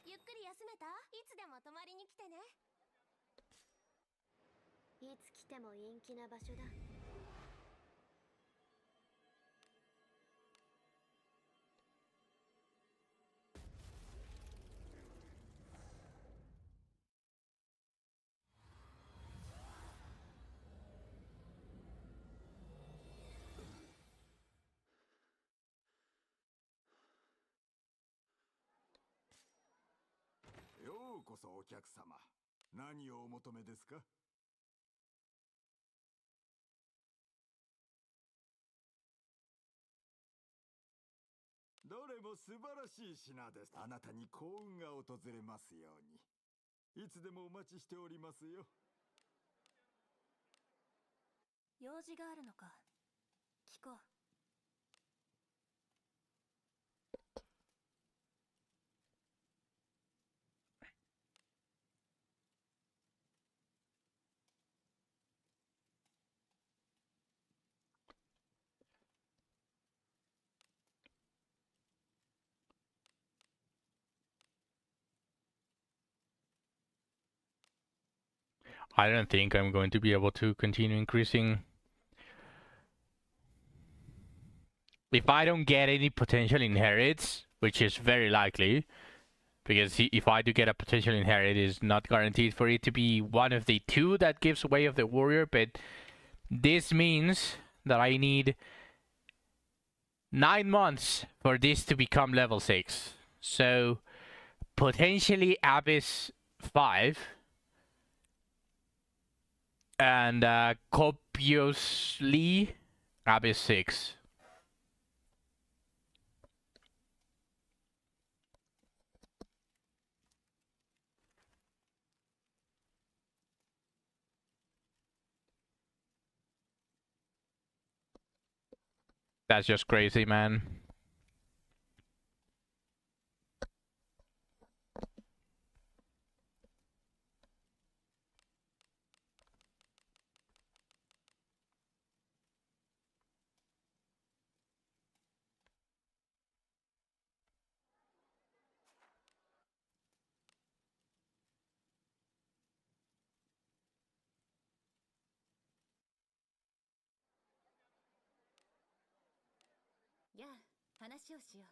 ゆっくり休めた？いつでも泊まりに来てね。いつ来ても陰気な場所だ。ようこそお客様。何をお求めですか？どれも素晴らしい品です。あなたに幸運が訪れますように。いつでもお待ちしておりますよ。用事があるのか。聞こう。I don't think I'm going to be able to continue increasing. If I don't get any potential inherits, which is very likely, because if I do get a potential inherit, it's not guaranteed for it to be one of the two that gives Way of the Warrior, but this means that I need 9 months for this to become level 6. So, potentially Abyss 5. And copiously Abyss 6. That's just crazy, man. Yeah, 話をしよ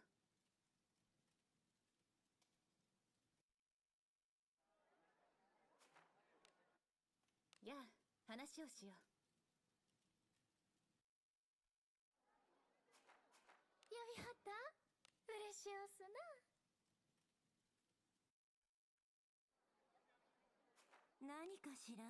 う。やあ、話をしよう。やりはった？嬉しおすな。何かしら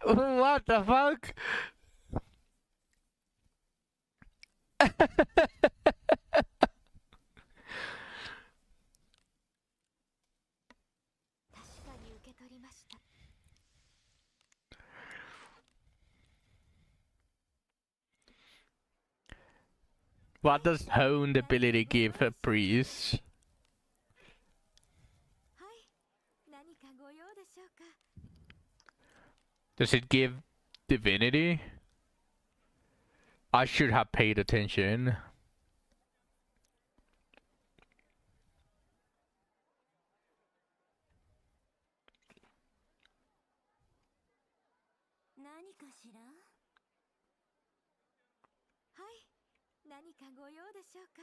？What the fuck? What does honed ability give a priest? はい、何かご用でしょうか。Does it give divinity? I should have paid attention.何かしら？はい、何かご用でしょうか？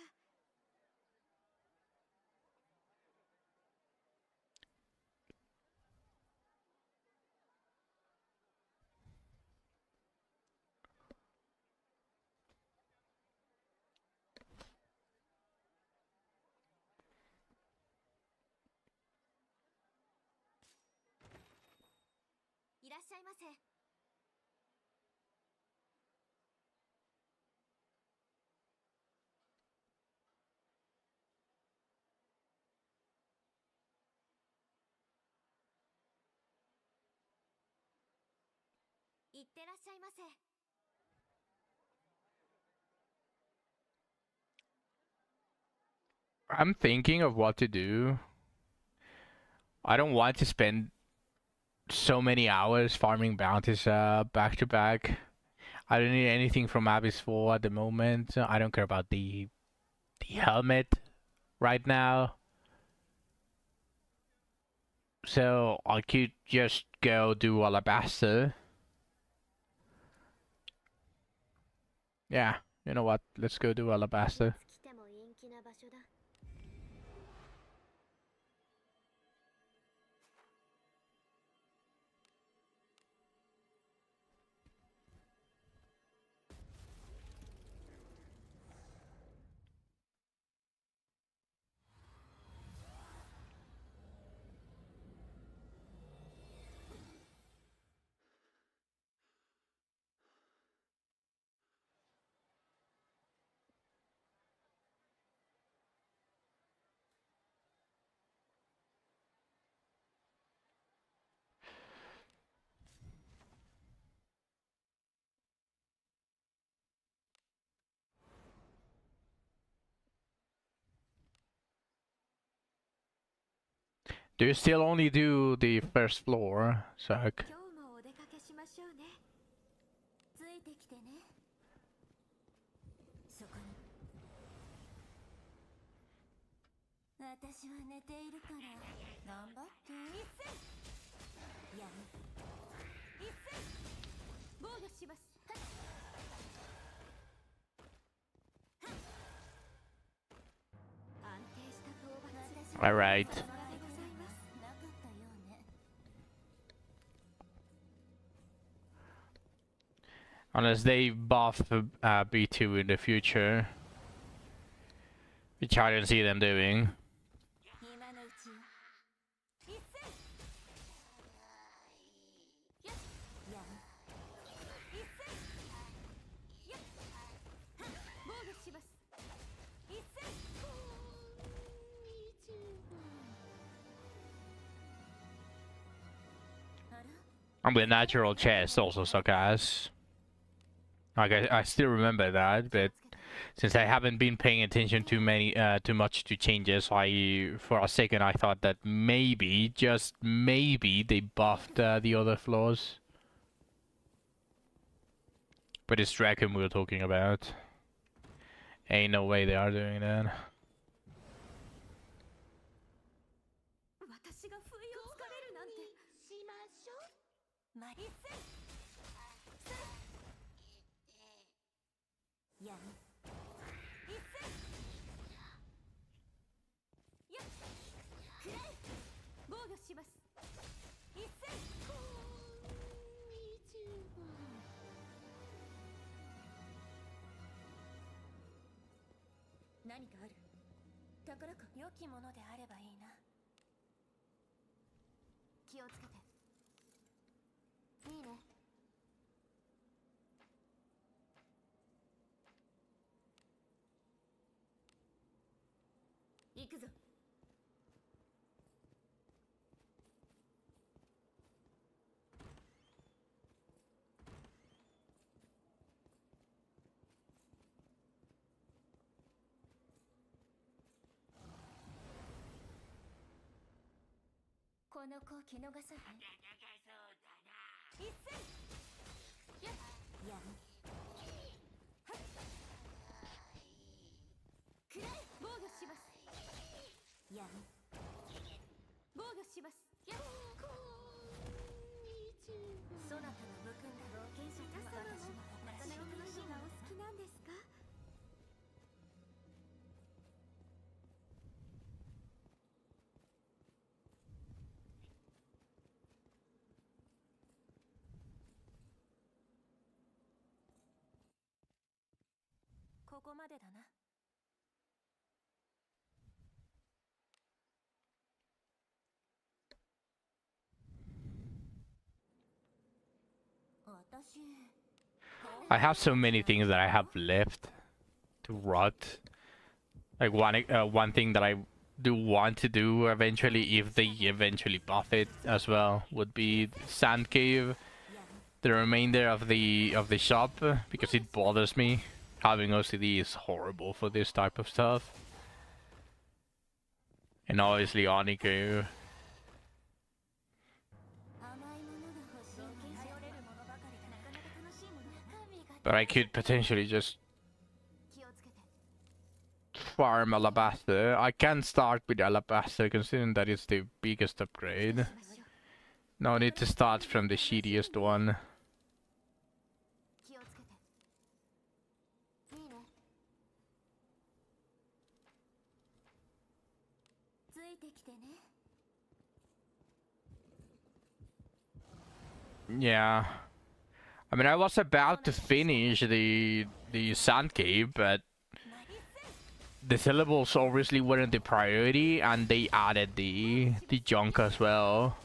いらっしゃいませ。いってらっしゃいませ。I'm thinking of what to do. I don't want to spend so many hours farming bounties back to back. I don't need anything from Abyss 4 at the moment. I don't care about the helmet right now. So I could just go do Alabaster. Yeah, you know what? Let's go do Alabaster. Do you still only do the first floor, Zach? 今日もお出かけしましょうね。ついてきてね。そこに。私は寝ているから頑張って。一斉。やる。一斉。防御します。安定した討伐。All right. Unless they buff B2 in the future, which I don't see them doing. And the natural chest also suck ass. Like I still remember that, but since I haven't been paying attention too much to changes, for a second I thought that maybe, just maybe, they buffed the other floors. But it's Draken we were talking about. Ain't no way they are doing that. そなたのむくんだ冒険者とは私も仲間を楽しむのがお好きなんですか？ここまでだな。I have so many things that I have left to rot. Like one thing that I do want to do eventually, if they eventually buff it as well, would be Sand Cave. The remainder of the shop, because it bothers me. Having OCD is horrible for this type of stuff. And obviously Oniku. But I could potentially just farm Alabaster. I can start with Alabaster considering that it's the biggest upgrade. No need to start from the shittiest one. Yeah. I mean, I was about to finish the Sand Cave, but the syllables obviously weren't the priority, and they added the junk as well.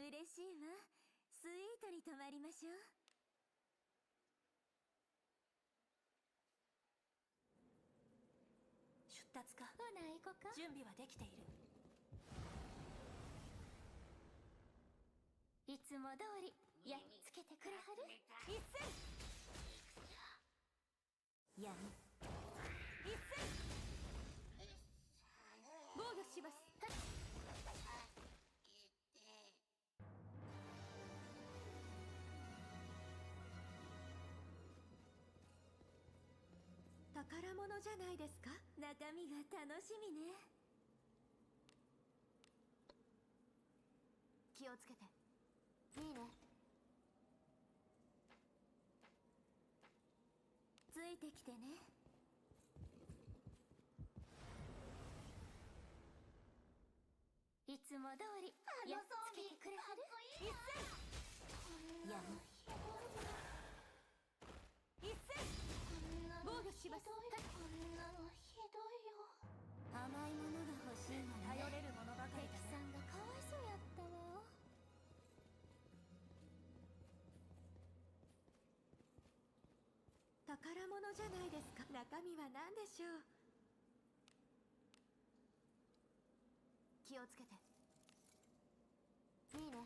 嬉しいわ。スイートに泊まりましょう。出立か。ほな行こか。準備はできている。いつも通りやっつけてくれはる。一斉やむ。一斉防御します。宝物じゃないですか。中身が楽しみね。気をつけて。いいね。ついてきてね。いつも通りやっつけてくれはる。一斉やむ。一斉防御します。こんなのひどいよ。甘いものが欲しいのね。頼れるものばかり敵だね。さんがかわいそうやったわ。宝物じゃないですか。中身は何でしょう。気をつけて。いいね。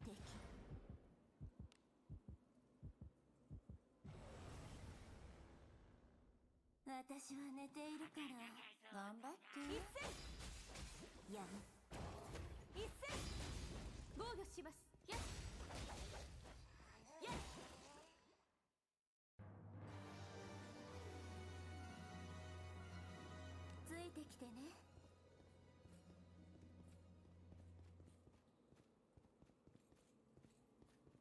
敵私は寝ているから頑張って。一斉やむ。一斉防御します。やっやっついてきてね。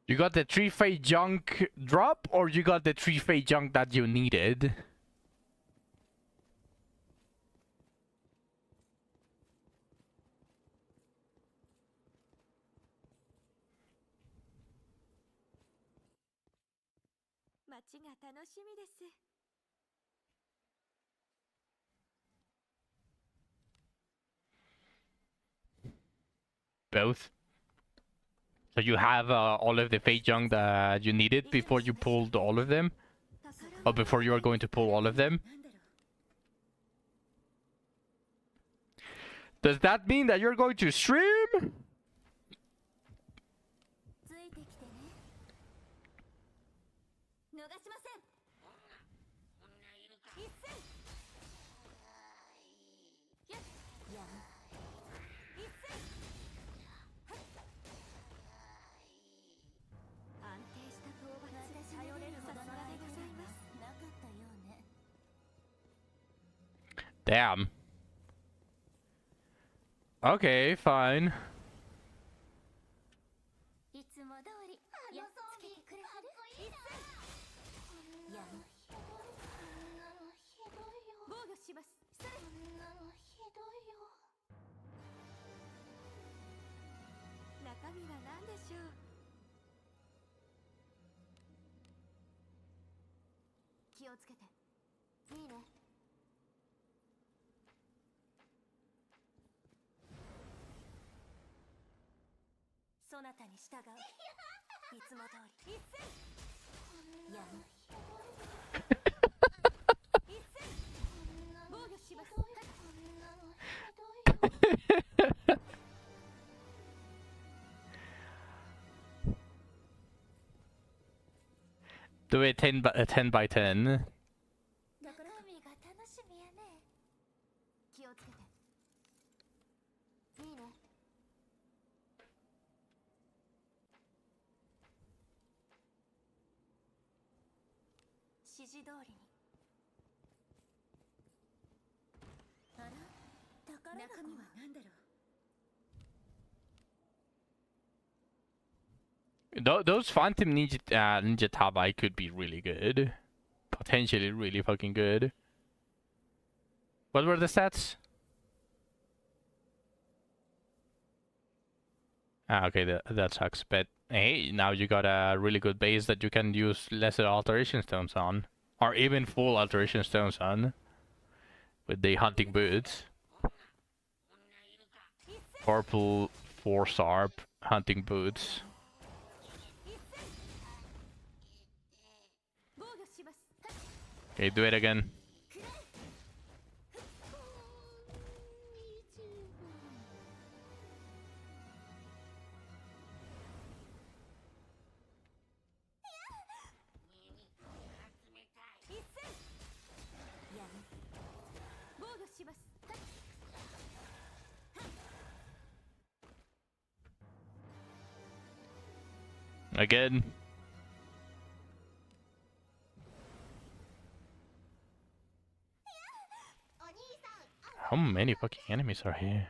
You got the 3 fate junk drop, or you got the 3 fate junk that you needed?街が楽しみです。Both. So you have all of the fate junk that you needed before you pulled all of them? Or before you are going to pull all of them? Does that mean that you're going to stream? ついてきてね。逃しません。一斉やっやむ。一斉安定した討伐。頼れるものでございます。なかったようね。 Damn. Okay, fine. いつも通りやっつけてくれはる。一斉やむ。こんなのひどいよ。防御します。こんなのひどいよ。中身は何でしょう。気をつけて。いいね。そなたに従う。いつも通り。一斉やむ。一斉防御します。こんなのひどいよ。Do it 10 by 10. 中身が楽しみやね。気をつけて。いいね。指示通りに。あら、宝箱中身は何だろう。Those Phantom Ninja Tabai could be really good. Potentially really fucking good. What were the stats? Ah, okay, that sucks, but Hey, now you got a really good base that you can use lesser alteration stones on. Or even full alteration stones on. With the hunting boots. Purple 4 sharp hunting boots. Okay, do it again. Again. How many fucking enemies are here?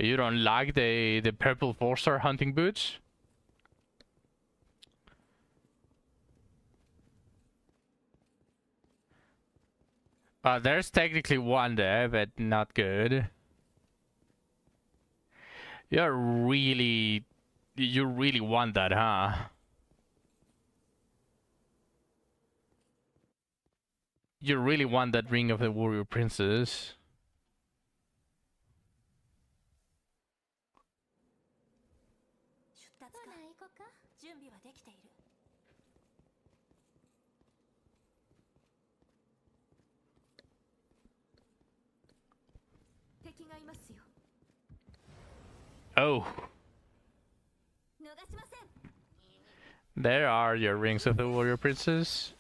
You don't like the purple 4-star hunting boots? There's technically one there, but not good. You really want that, huh? You really want that Ring of the Warrior Princess. Oh. There are your Rings of the Warrior Princess.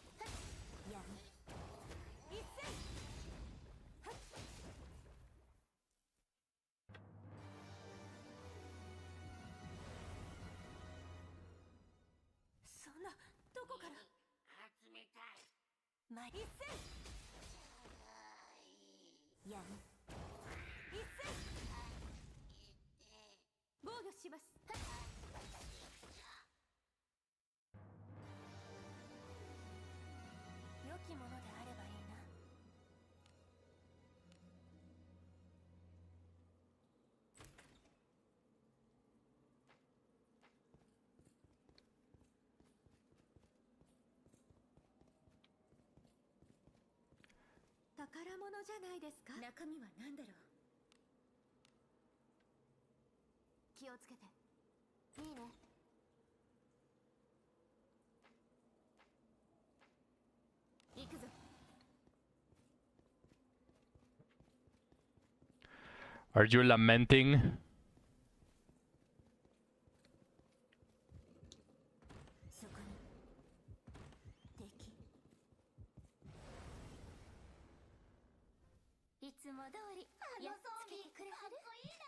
Are you lamenting?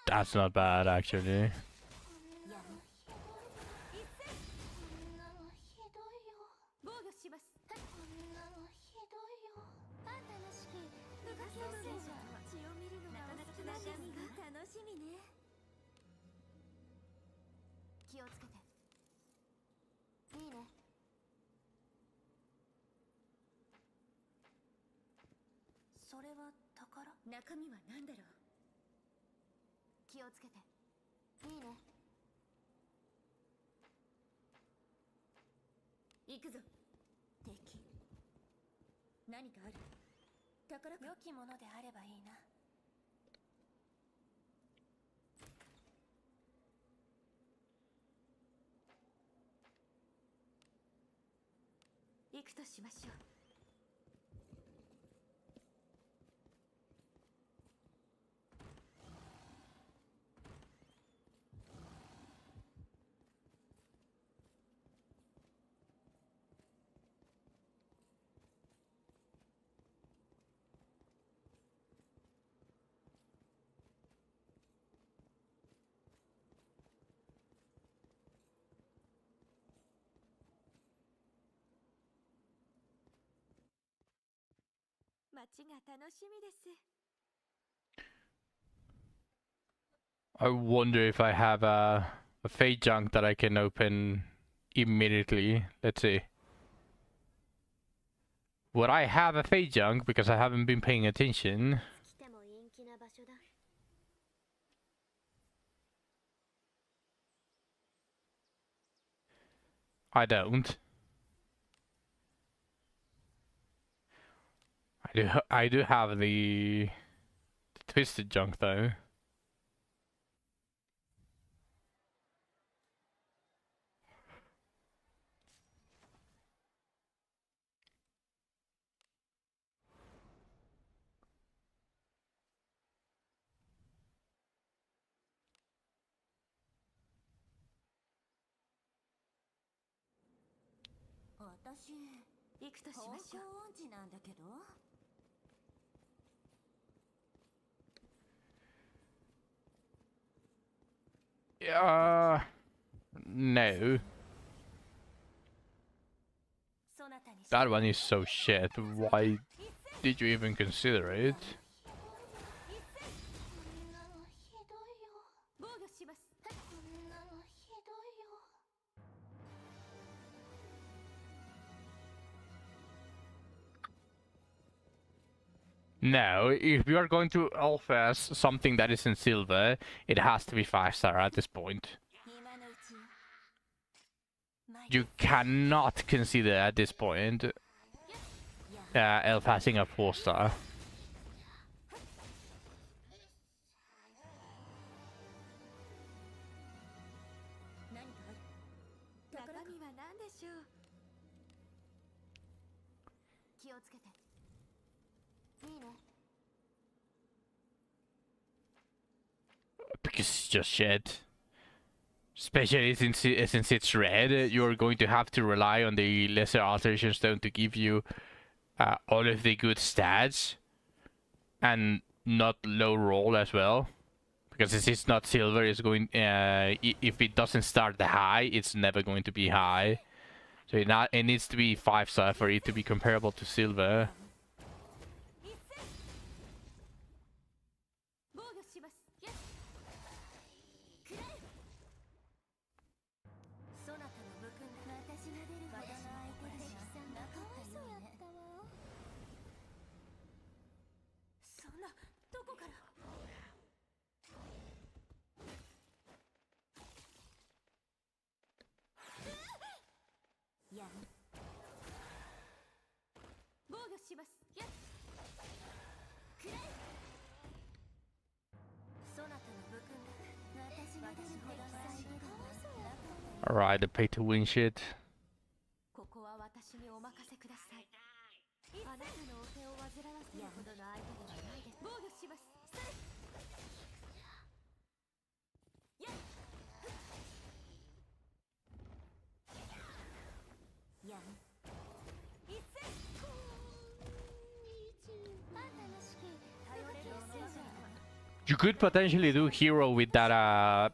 That's not bad, actually. 街が楽しみです。 I wonder if I have a fate junk that I can open immediately. Let's see. Would I have a fate junk because I haven't been paying attention? 来ても陰気な場所だ。 I don't. I do have the twisted junk though.私、行くとし方向ましょう。音痴なんだけど。No. そなたに That one is so shit. Why did you even consider it? 防御します。こんなのひどいよ。 No, if you are going to offer something that is in silver, it has to be 5-star at this point. 今のうちよ。You cannot consider at this point Elf passing a 4-star. 何かある。中身は何でしょう。気をつけて。いいね。 Because it's just shit. Especially since it's red, you're going to have to rely on the lesser alteration stone to give you all of the good stats. And not low roll as well. Because since it's not silver, it's going if it doesn't start the high, it's never going to be high. So it needs to be 5-star for it to be comparable to silver. 防御します。そなたの武君だ。私が出るほどの相手でなかったようね。そんな、どこから。やる。防御します。そなたの武君だ。私が出るほどの相手でなかった。 Alright, the pay to win shit. ここは私にお任せください。あなたのお手を煩わせるほどの相手ではないです。防御します。やる。 You could potentially do hero with that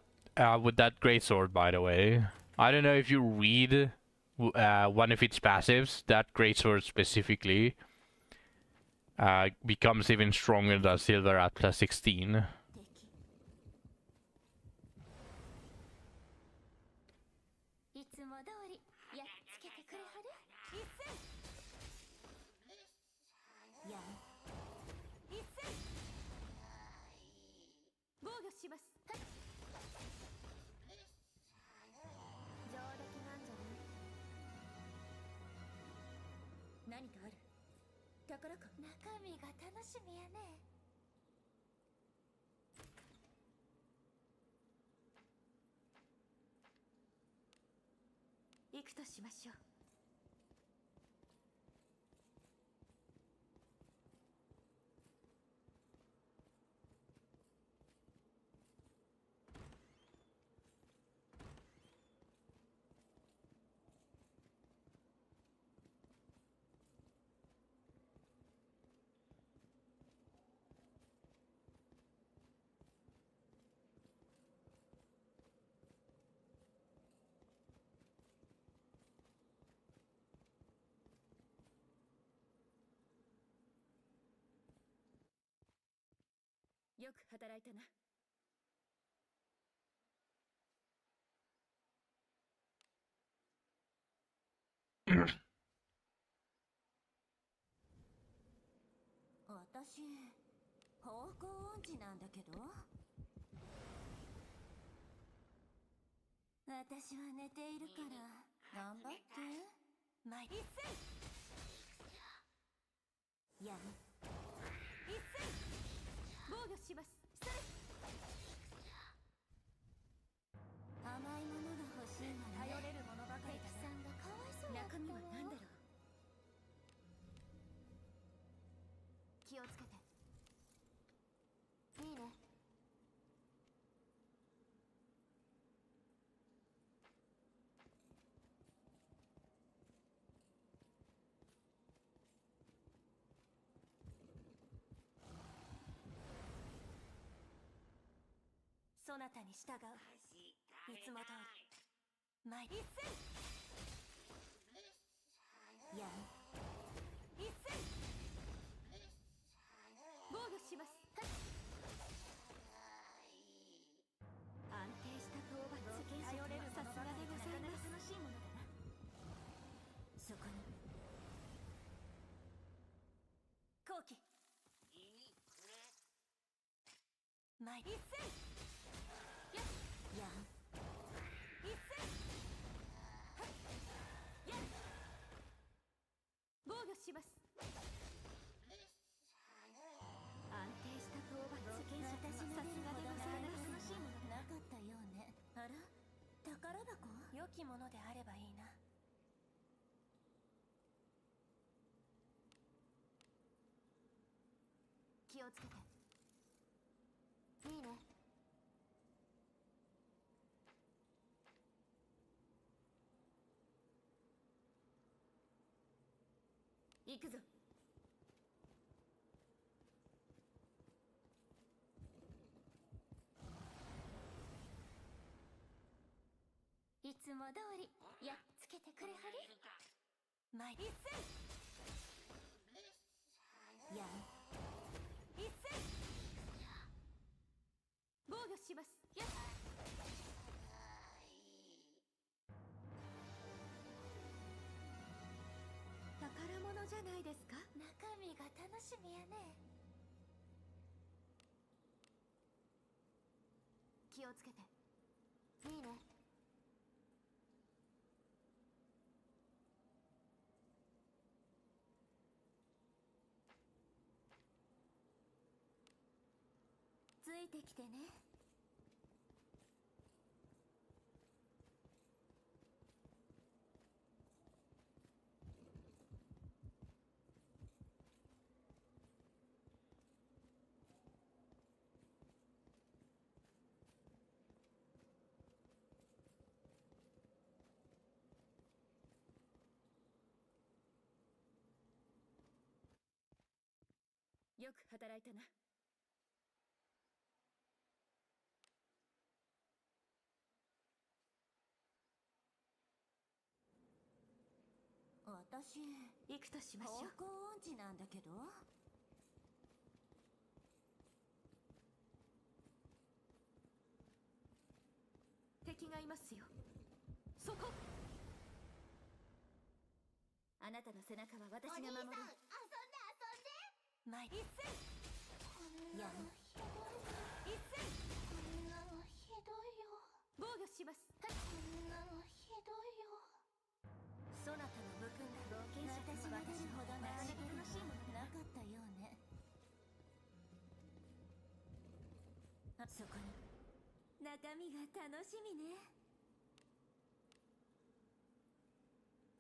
greatsword, by the way. I don't know if you read one of its passives. That greatsword specifically becomes even stronger than silver at plus 16. いつも通りやっつけてくれはる。やる。防御します。上出来なんじゃない。何かある。宝か。中身が楽しみやね。行くとしましょう。よく働いたな。私、方向音痴なんだけど。私は寝ているから頑張って。まいっせんやむ。一斉防御します。それ。甘いものが欲しいわね。頼れるものばかりだな。敵さんがかわいそうだったわ。中身は何だろう。気をつけて。いいね。そなたに従う。いつも通り。前一斉やむ。一斉防御します。安定した討伐。頼れるさすがでございます。楽しいものだな。そこに後期前一斉やむ。一斉やる。防御します。安定した討伐。私のさすがでございます。楽しいものなかったようね。あら、宝箱。良きものであればいいな。気をつけて。いいね。行くぞ。いつも通りやっつけてくれはり。前一斉やむ。一斉防御します。やっ宝物じゃないですか。中身が楽しみやね。気をつけて。いいね。ついてきてね。よく働いたな。私、行くとしましょう。方向音痴なんだけど。敵がいますよ。そこ。あなたの背中は私が守る。お兄さん、遊んで前一斉やむ。一斉こんなのひどいよ。防御します。こんなのひどいよ。そなたの武勲が冒険者とは私ほどなかなか楽しいものなかったようね。あそこに中身が楽しみね。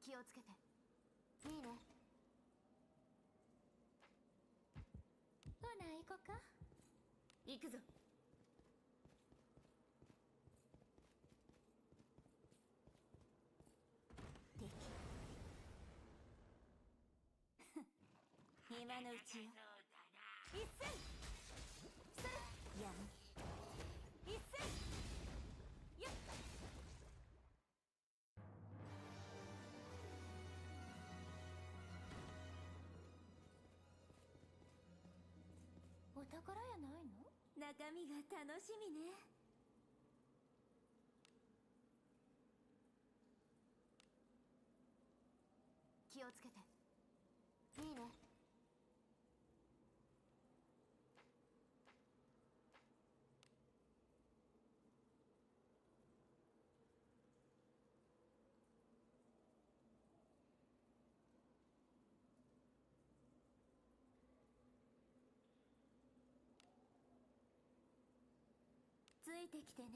気をつけて。いいね。ほな行こか。行くぞ。敵今のうちよ。一斉それやむ。一斉やっお宝やないの。中身が楽しみね。気をつけて。いいね。ついてきてね。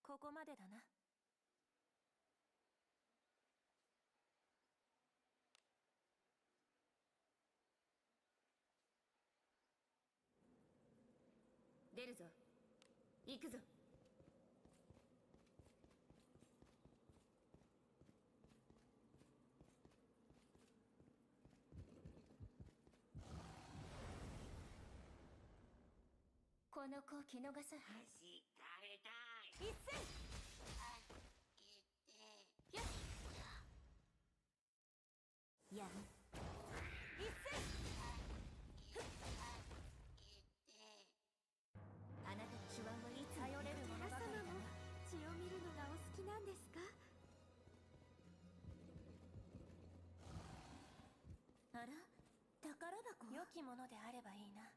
ここまでだな。出るぞ。行くぞ。この子見逃さない。一斉よしやん一斉あなたの手腕はいつ頼れるものばかりだな。血を見るのがお好きなんですか？あら、宝箱。良きものであればいいな。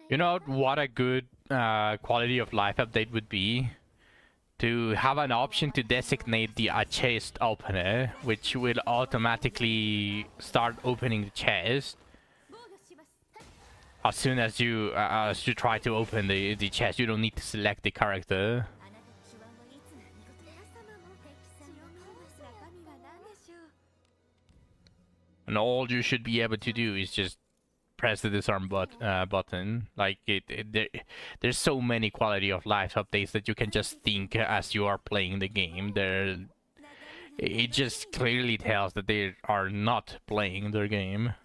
You know what a good quality of life update would be? To have an option to designate the chest opener, which will automatically start opening the chest as soon as you try to open the chest. You don't need to select the character. And all you should be able to do is just press the disarm button. Like there's so many quality of life updates that you can just think as you are playing the game. It just clearly tells that they are not playing their game.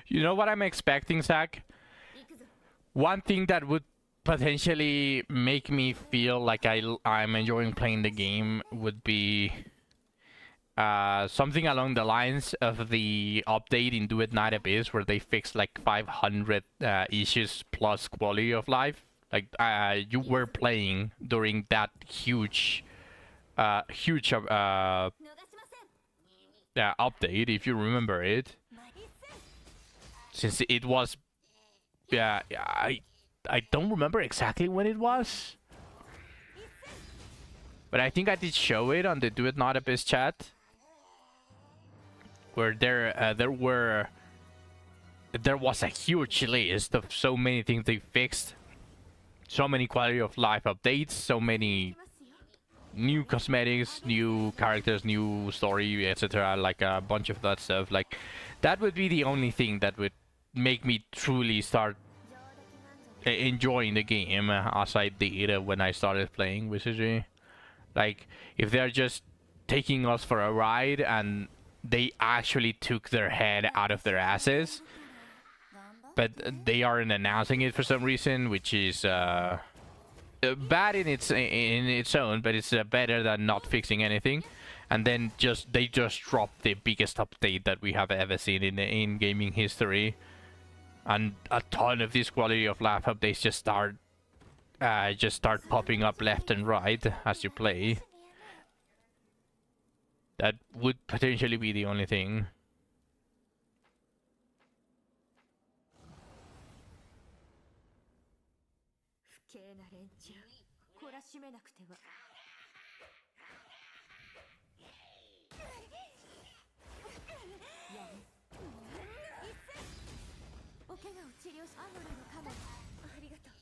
You know what I'm expecting, Zach? One thing that would potentially make me feel like I'm enjoying playing the game would be something along the lines of the update in Do It Night Abyss, where they fixed like 500 issues plus quality of life. Like you were playing during that huge update, if you remember it. Since it was, I don't remember exactly when it was, but I think I did show it on the Do It Not Abyss chat, where there was a huge list of so many things they fixed, so many quality of life updates, so many new cosmetics, new characters, new story, etc. Like a bunch of that stuff. Like that would be the only thing that would make me truly start enjoying the game as I did when I started playing Wizardry. Like, if they're just taking us for a ride and they actually took their head out of their asses, but they aren't announcing it for some reason, which is bad in its own, but it's better than not fixing anything. And then they just dropped the biggest update that we have ever seen in gaming history, and a ton of these quality of life updates just start popping up left and right as you play. That would potentially be the only thing. 不敬な連中懲らしめなくては。やめ。お怪我を治療しアムロのカモ。ありがとう。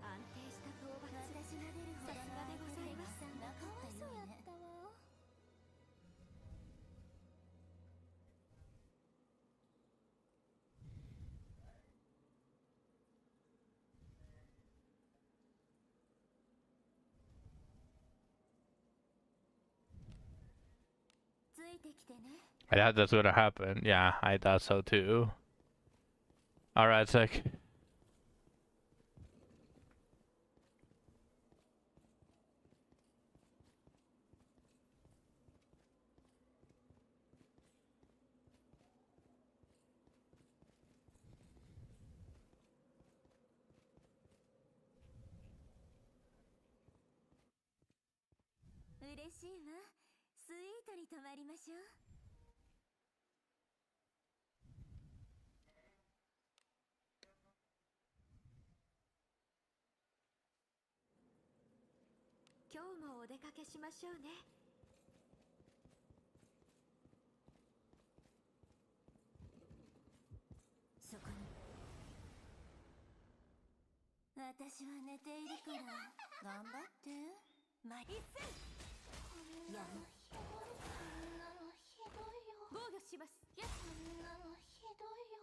安定した討伐。私が出るほどの相手でございます。かわいそうやったわ。ついてきてね。 I thought that's gonna happen. Yeah, I thought so too. Alright, sec.嬉しいわ。スイートに泊まりましょう。今日もお出かけしましょうね。そこに。私は寝ているから頑張って。まいっせ。やめ。こんなのひどいよ。防御します。こんなのひどいよ。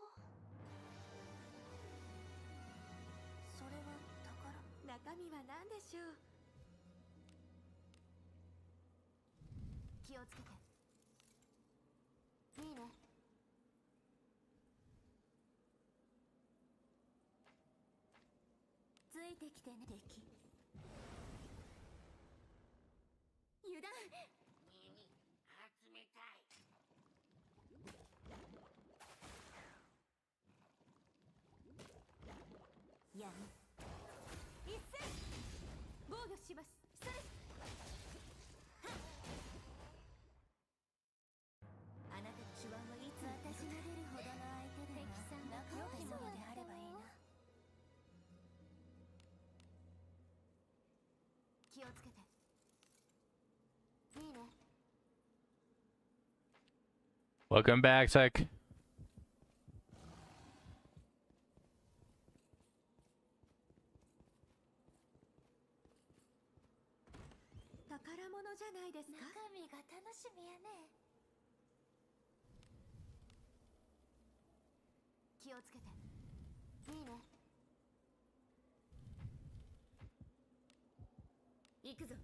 それは宝。中身は何でしょう。気をつけて。いいね。ついてきてね。敵。油断。集めたい。やめ。一斉。防御します。それ。あなたの手腕はいつ私が出るほどの相手で敵さんが良きものであればいいな。気をつけて。いいね。 Welcome back, sec. 宝物じゃないですか。中身が楽しみやね。気をつけて。いいね。行くぞ。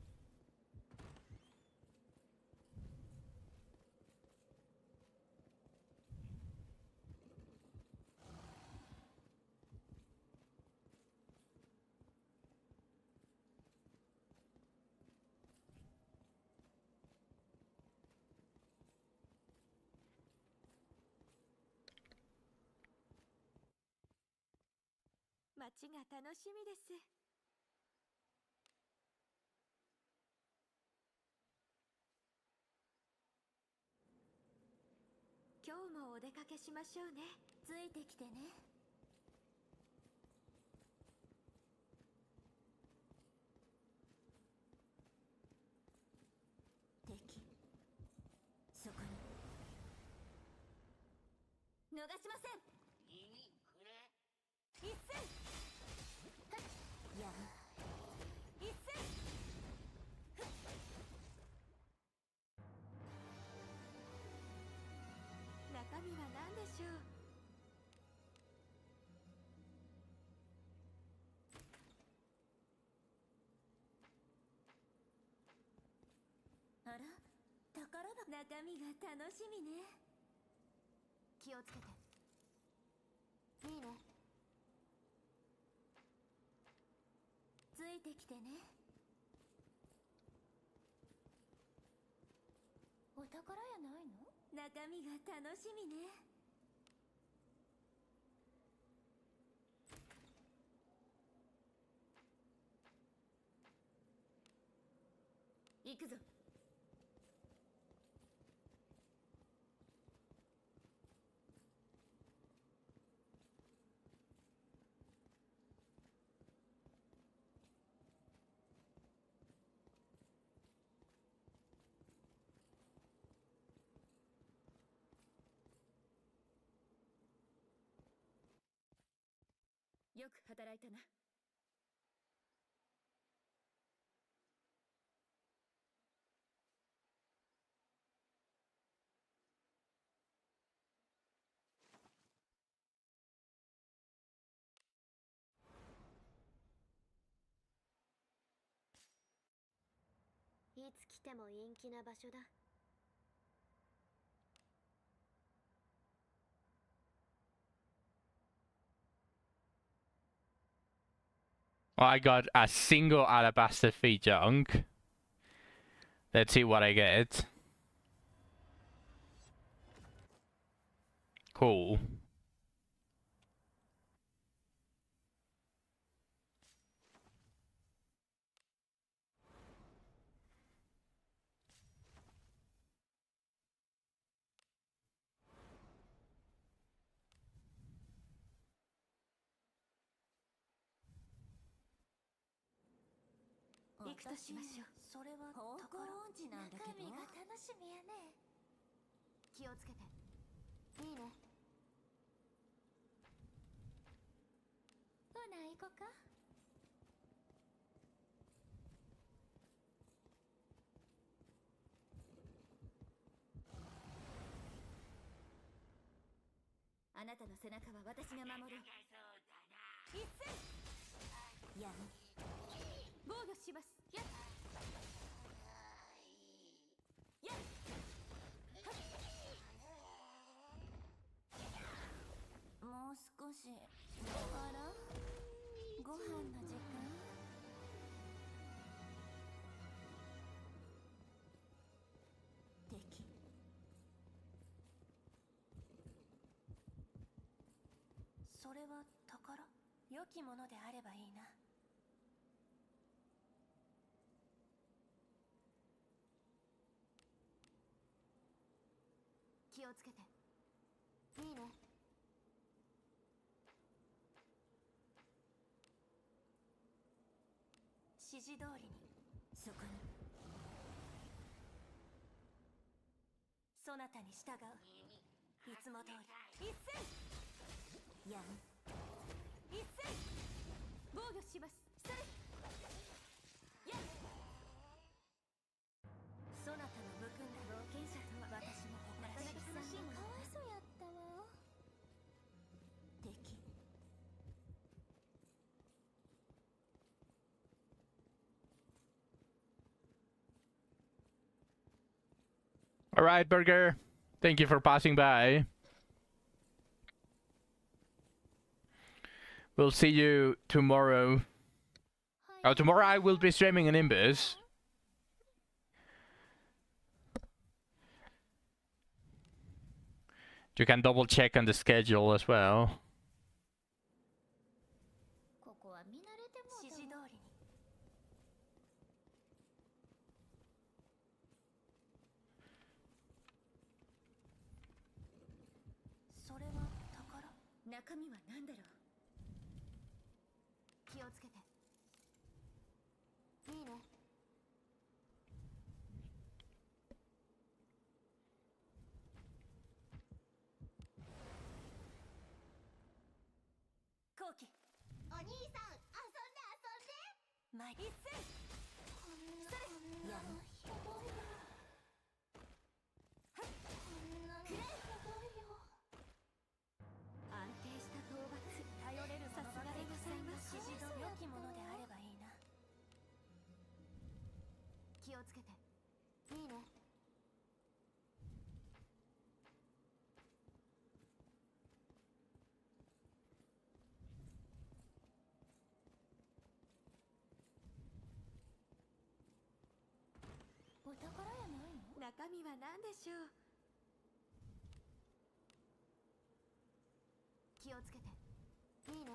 街が楽しみです。今日もお出かけしましょうね。ついてきてね。敵。そこに。逃しません。一斉。やめ。一斉。中身中身が楽しみね。気をつけて。いいね。ついてきてね。お宝やないの？中身が楽しみね。行くぞ。よく働いたな。いつ来ても陰気な場所だ。I got a single alabaster fee junk. Let's see what I get. Cool.行くとしましょう。それは方向音痴なんだけど。中身が楽しみやね。気をつけて。いいね。ほな行こか。あなたの背中は私が守る。一斉やむ。防御します。やっやっもう少し。あら、ご飯の時間。敵。それは宝。良きものであればいいな。気をつけて。いいね。指示通りに。そこに。そなたに従う。いつも通り。一斉やむ。一斉防御します。それやっそなたの無垢な冒険者とは私も誇らしい。なかなか楽しいもの。かわいそうやったわ。敵。Alright, Burger. Thank you for passing by. We'll see you tomorrow. Oh, tomorrow I will be streaming in Imbus. You can double check on the schedule as well. ここは見慣れても指示通りに。それは宝。中身は何だろう。気をつけて。いいね。後期。お兄さん、遊んで遊んで。前一斉。それ。やむ。ひどいよ。はっ。くれ。ひどいよ。安定した討伐。頼れるさすがでございます。指示の良きものであればいいな。気をつけて。いいね。お宝やないの？中身は何でしょう。気をつけて。いいね。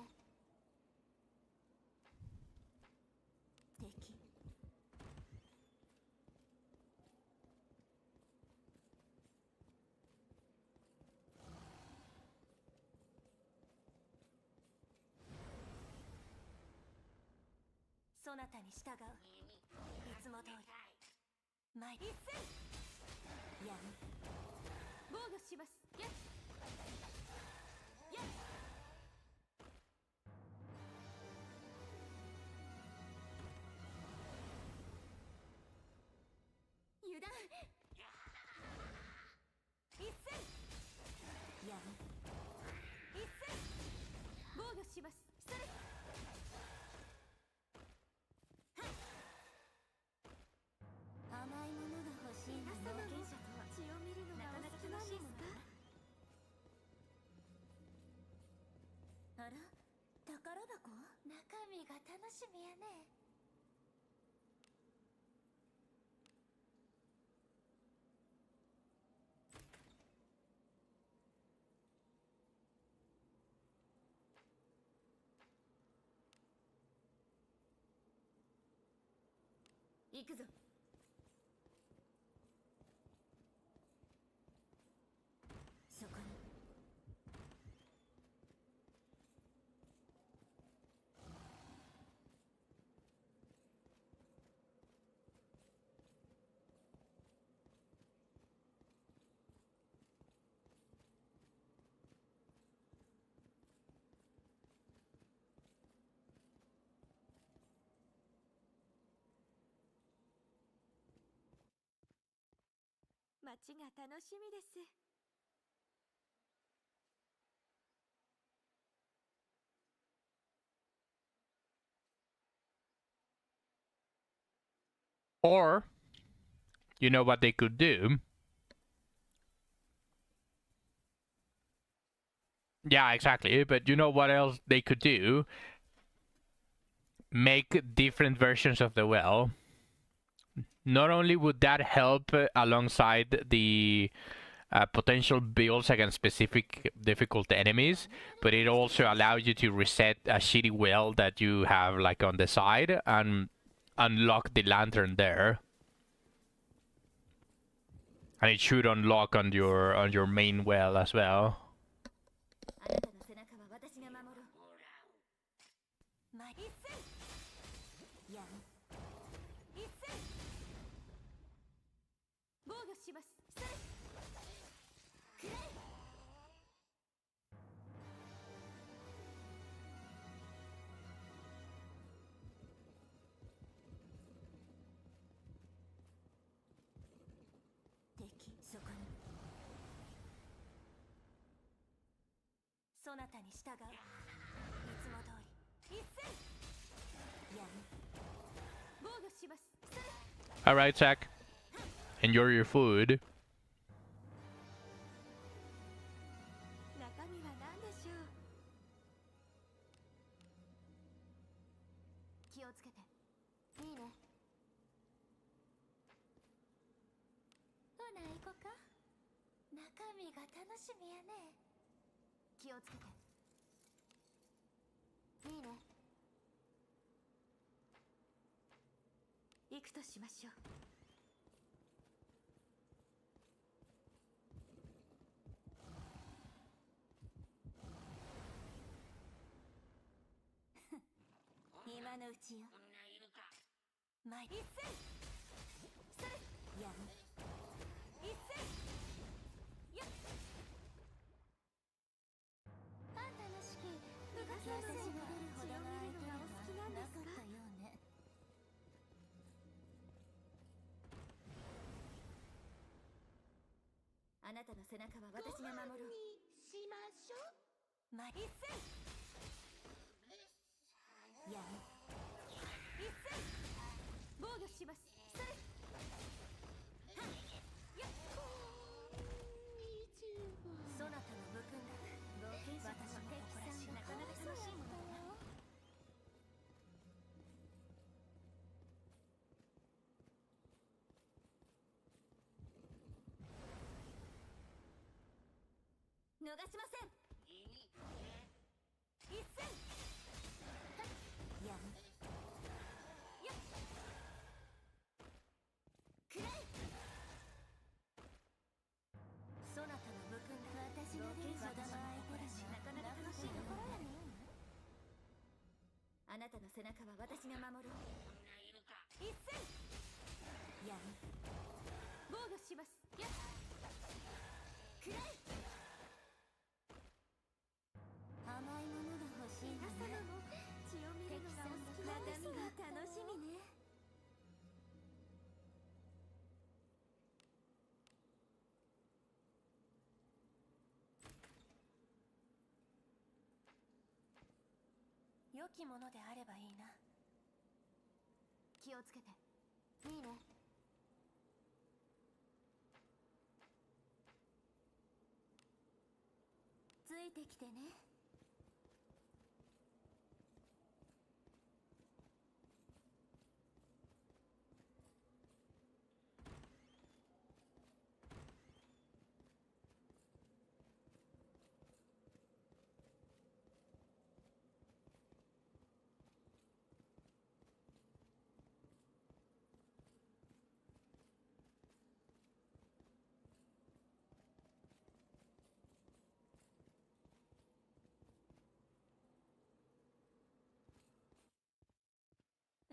敵。そなたに従う。いつも通り。前一戦。やむ。防御します。やっ。やっ。油断。一戦。やむ。一戦。防御します。それ。甘いものが欲しいの。冒険者とは血を見るのがお好きなんですか？あら、宝箱？中身が楽しみやね。行くぞ。そこに。街が楽しみです。Or, you know what they could do? Yeah, exactly. But you know what else they could do? Make different versions of the well. Not only would that help alongside the potential builds against specific difficult enemies, but it also allows you to reset a shitty well that you have like on the side and unlock the lantern there. And it should unlock on your main well as well. あなたの背中は私が守ろう。前一戦。やむ。一戦。防御します。それ。くらえ。敵。そこに。そなたに従う。いつも通り。一戦。やむ。防御します。それ。Alright, Zach. Enjoy your food. 中身は何でしょう。気をつけて。いいね。ほな行こか。中身が楽しみやね。気をつけて。いいね。行くとしましょう。今のうちよ。前一戦。それ。やむ。一戦。やっ。あんたの式、昔私が出るほどの相手はなかったようね。あなたの背中は私が守ろう。しましょう。前一戦。やむ。一戦。防御します。それ。はっ。やっ。そなたの武勲だ。冒険者とは誇らしい。なかなか楽しいものだな。逃しません。一戦やむよっくらえ。そなたの武君だ。私が出る技の相手だし、なかなか楽しいところやね。あなたの背中は私が守る。一戦やむ防御します。やっくらえ。甘いものが欲しい。皆様も血を見るのがお好きなんですが、楽しみね。良きものであればいいな。気をつけて。いいね。ついてきてね。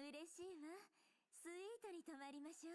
嬉しいわ。スイートに泊まりましょう。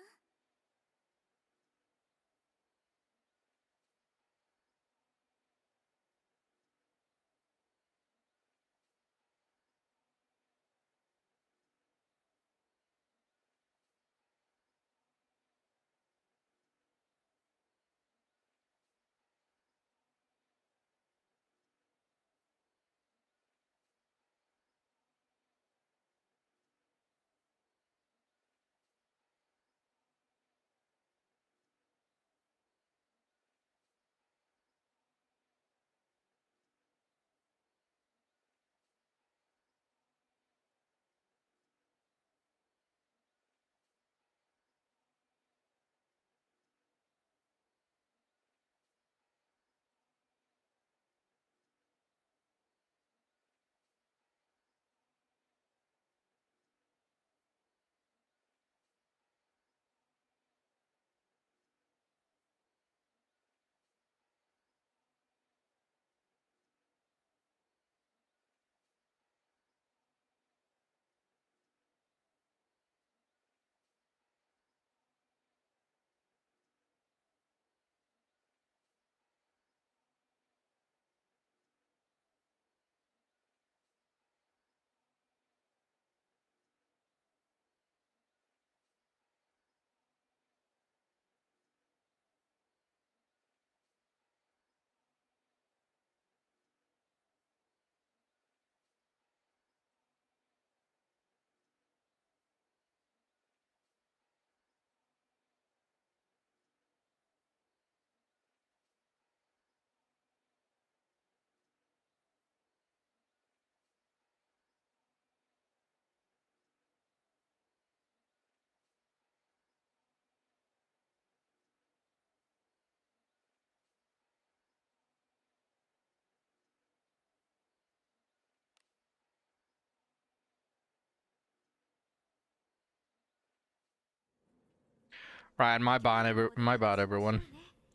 Right, my bad, everyone.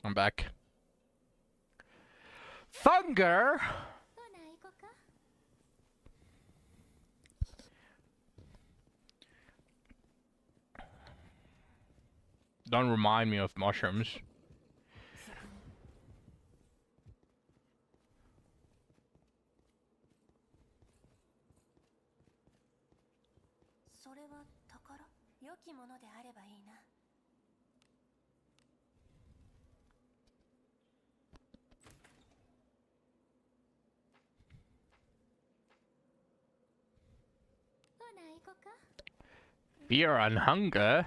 I'm back. Thunder! Don't remind me of mushrooms. Fear and hunger?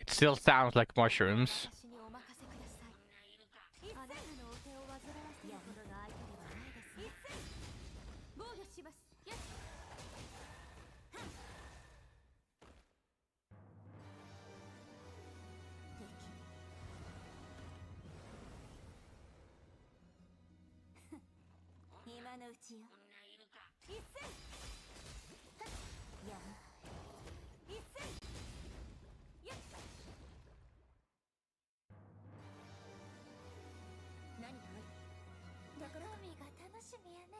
It still sounds like mushrooms. 今のうちよ。一戦やむ一戦やっ何かあるだから神が楽しみやね。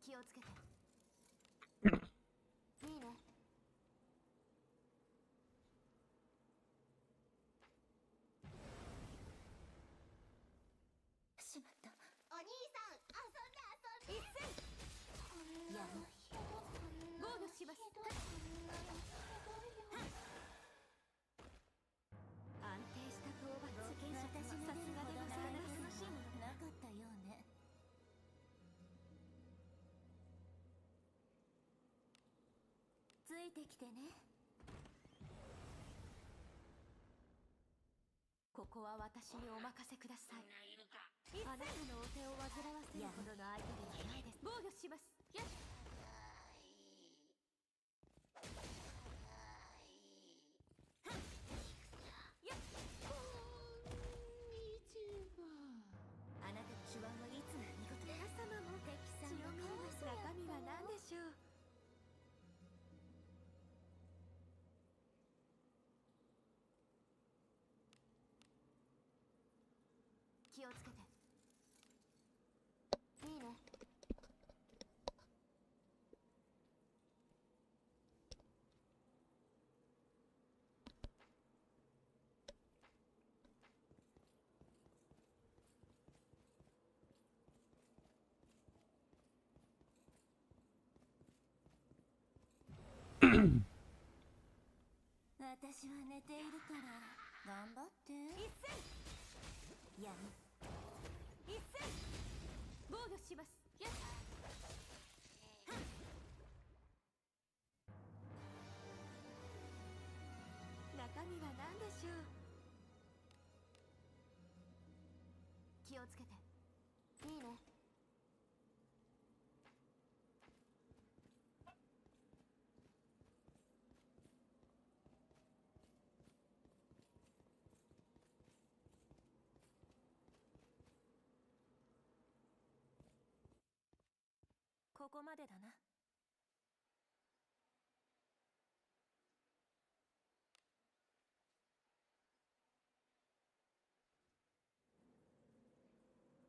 気をつけて。いいね。しまった。お兄さん遊んで一戦やむ防御します。安定した討伐権者さすがでございます。楽しいものなかったようね。ついてきてね。ここは私にお任せください。あなたのお手を煩わせるほどの相手ではないです。防御します。やっあなたの手腕はいつも見事。皆様も敵さんがかわいそう。中身は何でしょう。気をつけて。いいね。私は寝ているから頑張って。一戦やむ一戦防御します。やっ中身は何でしょう。気をつけて。いいね。ここまでだな。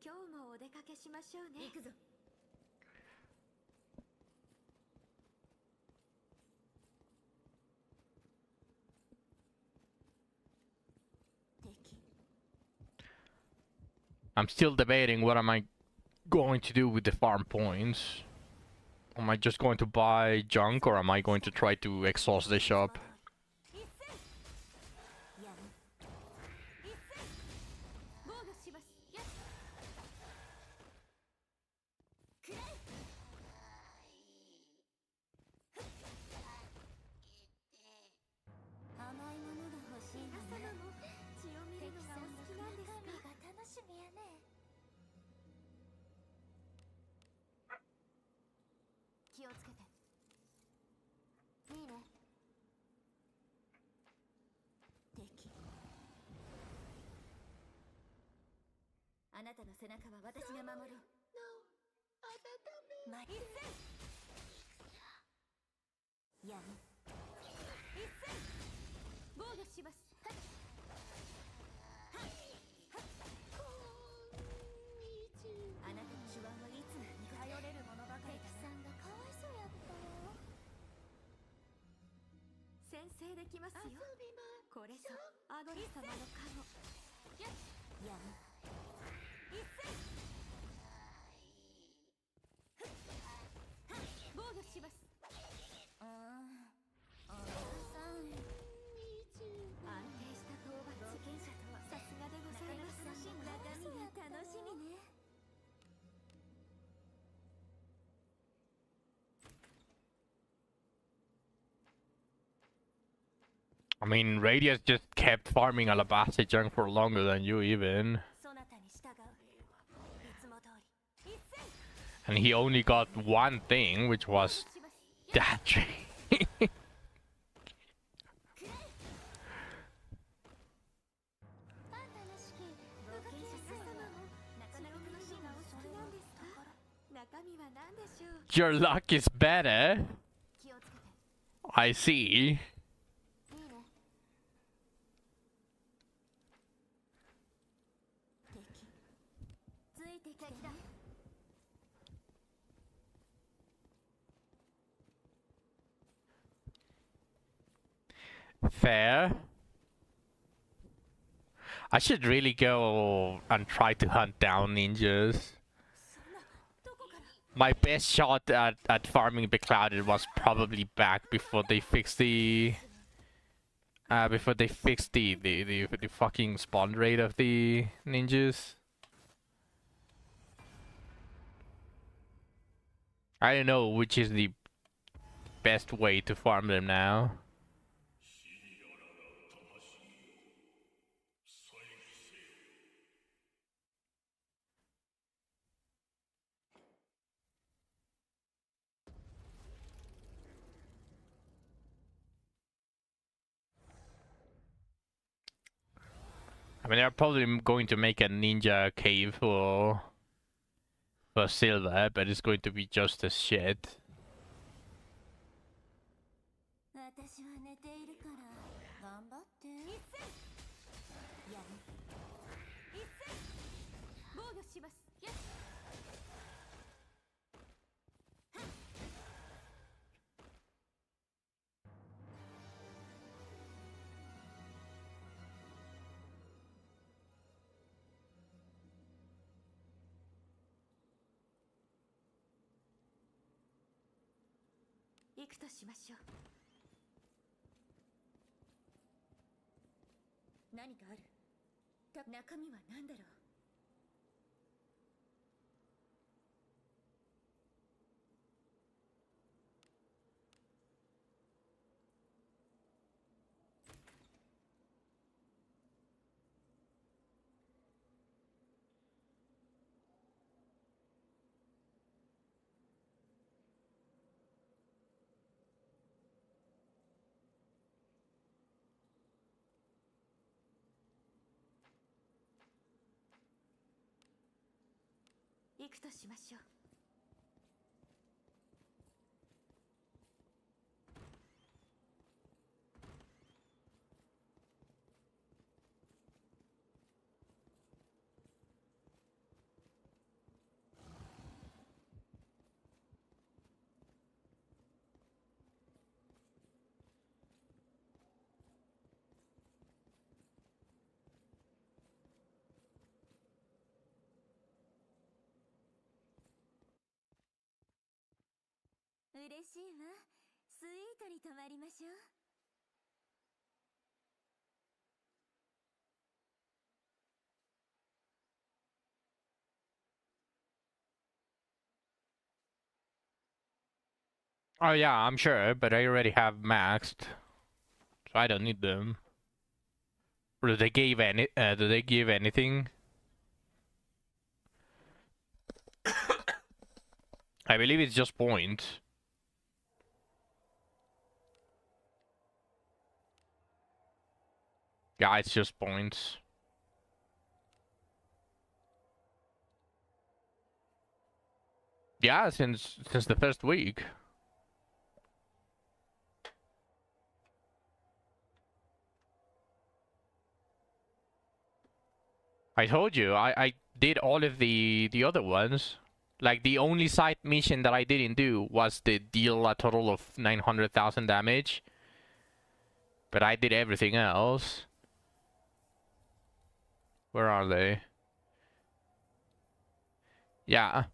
今日もお出かけしましょうね。行くぞ。敵 I'm still debating what am I going to do with the farm points. Am I just going to buy junk or am I going to try to exhaust the shop? 一戦やむ一戦防御します。やっくらえ甘いものが欲しいのね。皆様も血を見るのがお好きなんですか。が楽しみやね。気をつけて。いいね。敵あなたの背中は私が守ろう。一戦やむ一戦防御します。はっはっはっあなたの手腕はいつも頼れるものばかりだな。敵さんがかわいそうやったよ。先制できますよ。これぞアゴリ様の加護。やっやむ一戦防御します。安定した討伐権者とはさすがでございます。中身が楽しみね。I mean, Radius just kept farming Alabaster junk for longer than you even. そなたに従う。いつも通り。一戦 And he only got one thing, which was That tree. あんたらしき動きやすさも中野くのシーンがお好きなんですか？中身は何でしょう？ Your luck is better. 気をつけて。 I see. いいね。敵。ついてきてね。 Fair. I should really go and try to hunt down ninjas. そんなどこから？ My best shot at farming Beclouded was probably back before they fixed the the fucking spawn rate of the ninjas. I don't know which is the best way to farm them now. I mean, they're probably going to make a ninja cave for silver, but it's going to be just as shit. 私は寝ているから頑張って。一斉。やる。一斉。防御します。よし。行くとしましょう。何かある？中身は何だろう？ 行くとしましょう。嬉しいわ。スイートに泊まりましょう。 Oh yeah, I'm sure, but I already have maxed, so I don't need them. Or do they give any? Do they give anything? I believe it's just points. Yeah, it's just points. Yeah, since the first week. I told you, I did all of the other ones. Like, the only side mission that I didn't do was the deal a total of 900,000 damage. But I did everything else. Where are they? Yeah.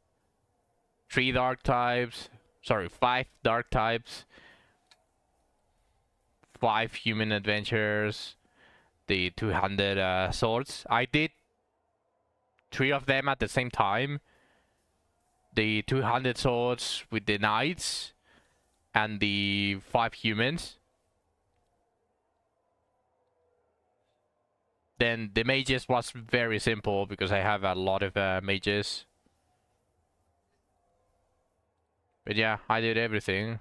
3 dark types. Sorry, 5 dark types. 5 human adventures. The 200 swords. I did 3 of them at the same time. The 200 swords with the knights. And the 5 humans. Then the mages was very simple because I have a lot of mages. But yeah, I did everything.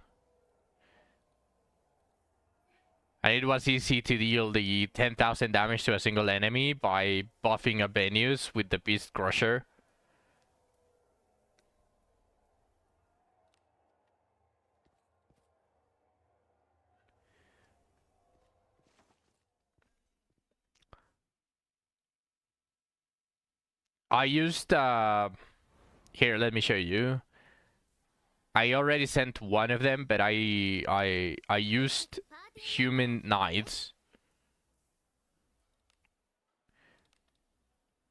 And it was easy to deal the 10,000 damage to a single enemy by buffing a Venus with the Beast Crusher. I used here, let me show you. I already sent one of them, but I used human knights.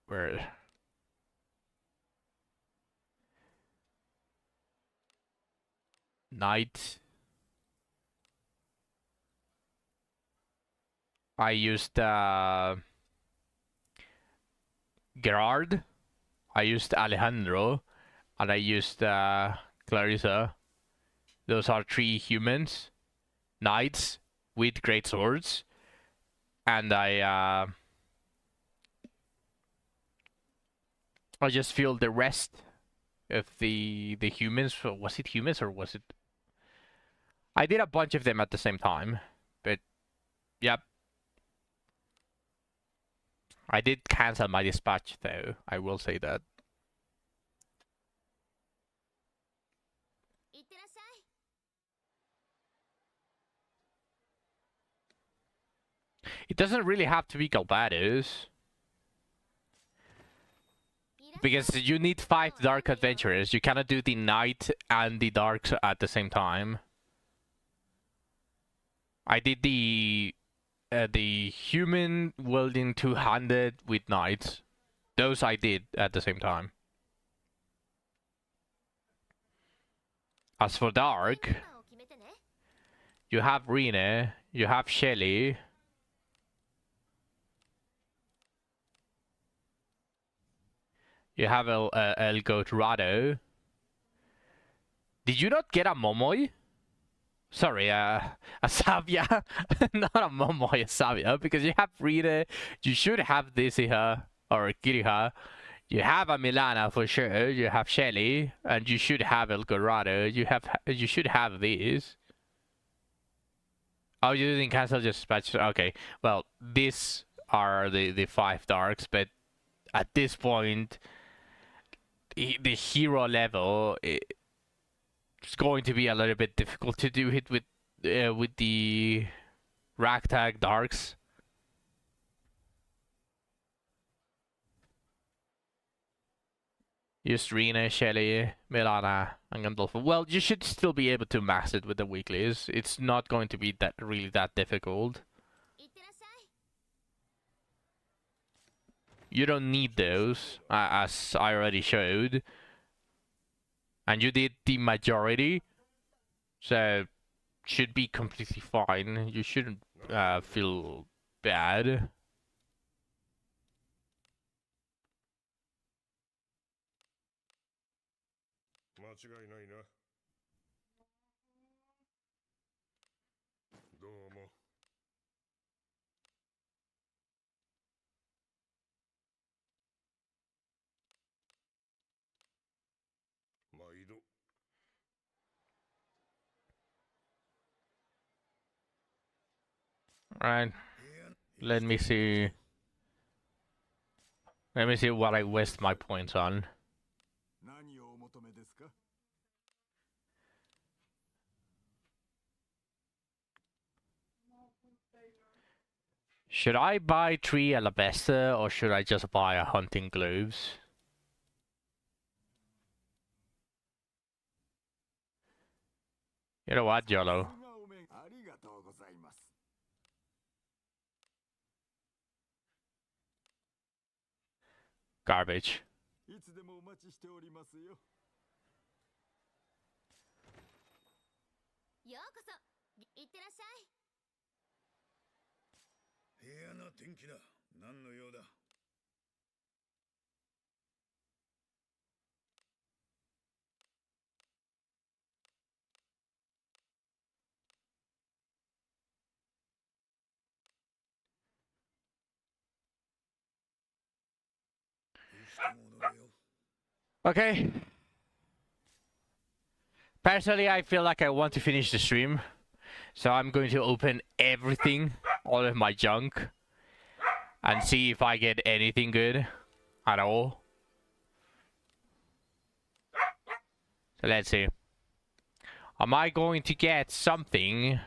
Where? Knight. I used Gerard. I used Alejandro. And I used Clarissa. Those are 3 humans. Knights with great swords. And I just feel the rest of the humans. Was it humans or was it? I did a bunch of them at the same time, but yep. I did cancel my dispatch though. I will say that. It doesn't really have to be Galbados. Because you need 5 dark adventurers. You cannot do the knight and the darks at the same time. I did the human wielding 200 with knights. Those I did at the same time. As for dark, you have Rene, you have Shelly. You have El Dorado. Did you not get a Momoy? Sorry, a Savia. Not a Momoy, a Savia. Because you have Rita, you should have Disiha or Kiriha. You have a Milana for sure. You have Shelly. And you should have El Dorado. You should have these. Oh, you didn't cancel just dispatch. Okay. Well, these are the 5 darks, but at this point the hero level, it's going to be a little bit difficult to do it with the ragtag darks. Just Rena, Shelly, Milana, and Gandolfo. Well, you should still be able to max it with the weeklies. It's not going to be that difficult. You don't need those, as I already showed. And you did the majority, so should be completely fine. You shouldn't feel bad. Right. Let me see. Let me see what I waste my points on. Should I buy 3 Alabesta or should I just buy a hunting gloves? You know what, YOLO? Garbage. Okay. Personally, I feel like I want to finish the stream. So I'm going to open everything, all of my junk, and see if I get anything good at all. So let's see. Am I going to get something?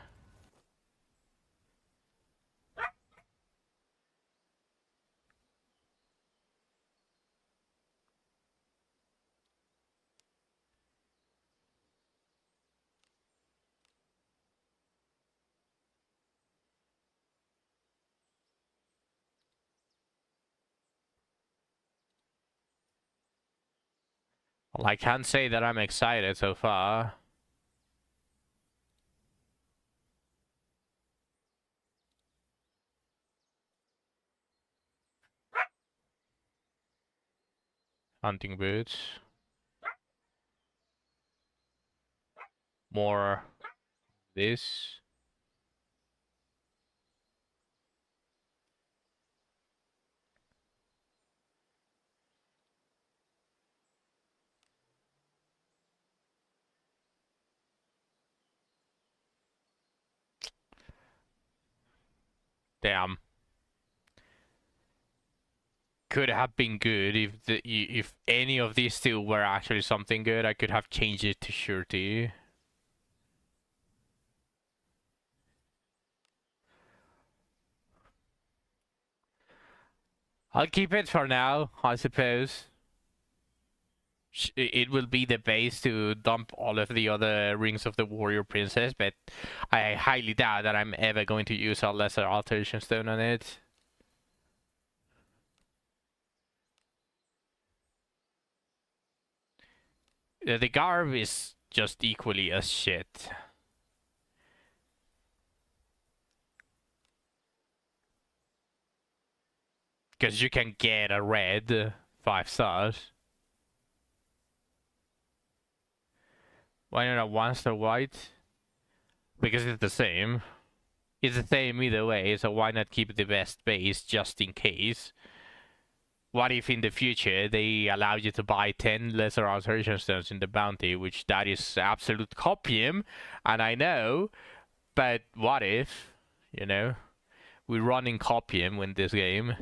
Well, I can't say that I'm excited so far. Hunting boots. More this. Damn. Could have been good if if any of these two were actually something good. I could have changed it to surety. I'll keep it for now, I suppose. It will be the base to dump all of the other Rings of the Warrior Princess, but I highly doubt that I'm ever going to use a lesser alteration stone on it. The garb is just equally as shit. Because you can get a red 5 stars. Why not a 1-star white? Because it's the same. It's the same either way, so why not keep the best base just in case? What if in the future they allow you to buy 10 lesser alteration stones in the bounty, which that is absolute copium, and I know, but what if, you know, we're running copium in this game?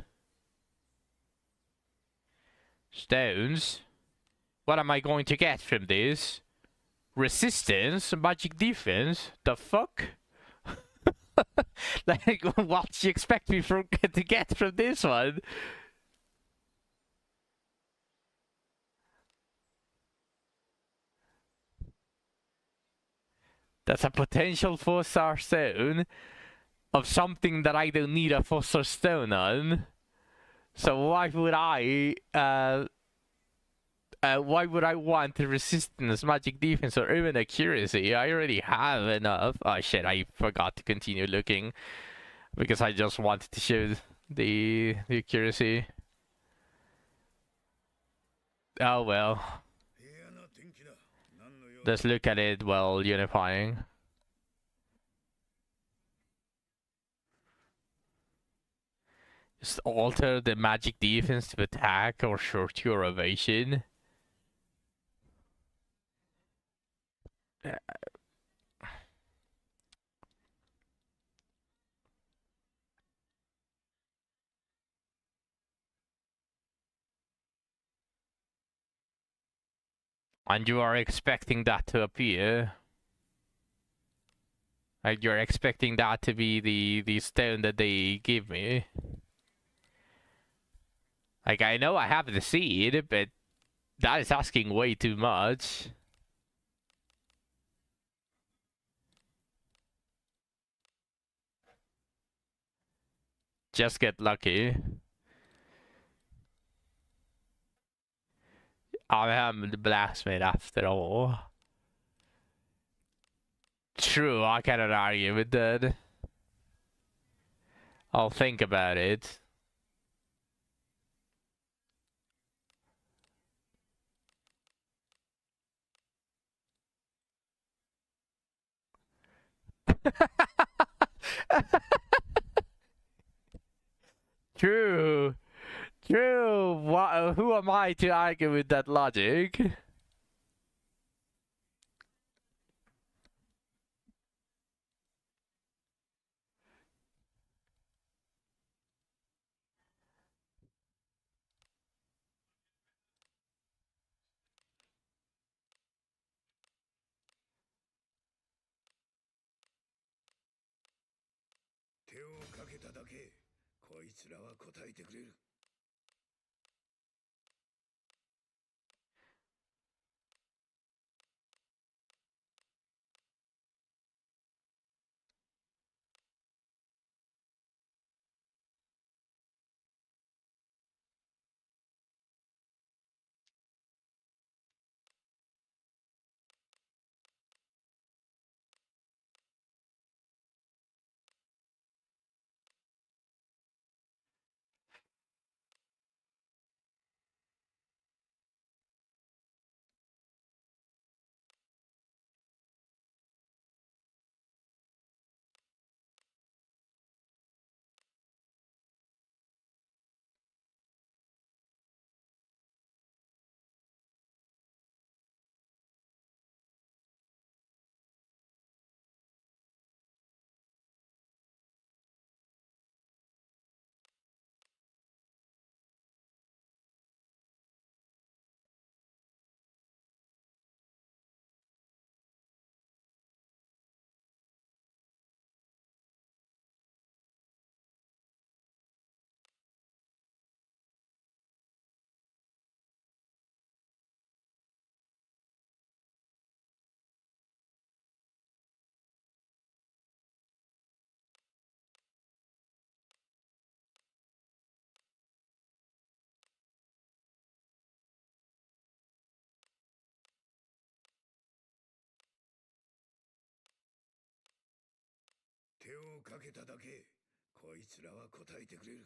Stones? What am I going to get from this? Resistance? Magic defense? The fuck? Like, what do you expect me to get from this one? That's a potential 4-star stone of something that I don't need a 4-star stone on. So why would I want resistance, magic defense, or even accuracy? I already have enough. Oh shit, I forgot to continue looking because I just wanted to show the accuracy. Oh well. Let's look at it while unifying. Just alter the magic defense to attack or short your evasion. And you are expecting that to appear. Like you're expecting that to be the stone that they give me. Like I know I have the seed, but that is asking way too much. Just get lucky. I am the blacksmith after all. True, I cannot argue with that. I'll think about it. True. True. What, who am I to argue with that logic? いつらは答えてくれる。手をかけただけ、こいつらは答えてくれる。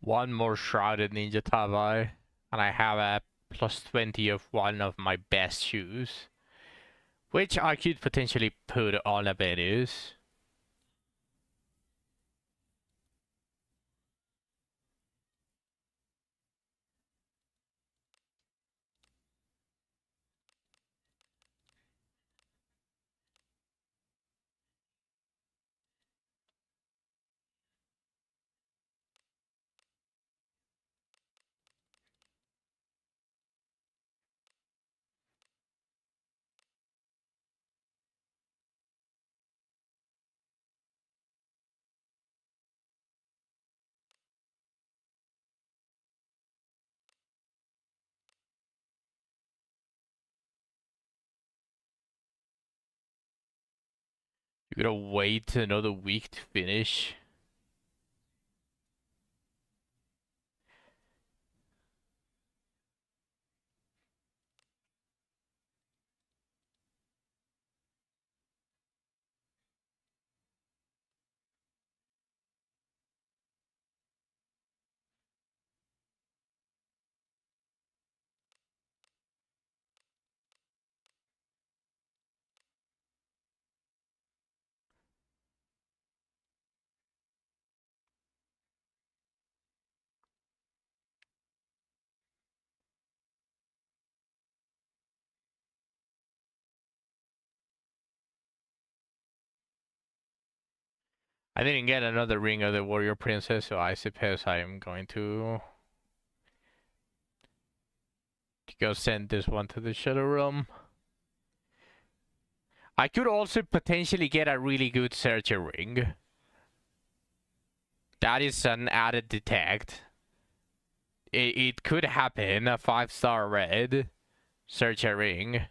One more shrouded ninja tabai, and I have a +20 of one of my best shoes, which I could potentially put on a Venus. You're gonna wait another week to finish. I didn't get another ring of the warrior princess, so I suppose I am going to go send this one to the shadow realm. I could also potentially get a really good searcher ring. That is an added detect. It could happen, a 5-star red searcher ring.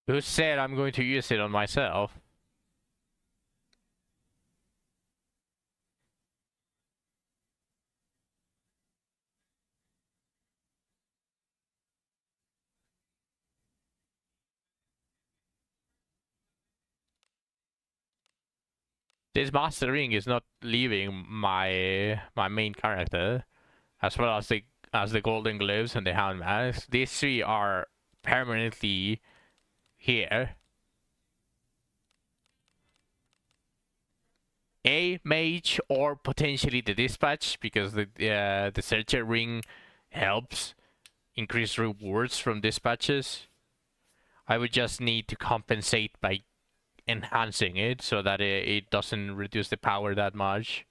Who said I'm going to use it on myself? This Master Ring is not leaving my main character, as well as the Golden Gloves and the Hound Mask. These three are permanently here. A mage or potentially the dispatch, because the Searcher Ring helps increase rewards from dispatches. I would just need to compensate by enhancing it so that it doesn't reduce the power that much.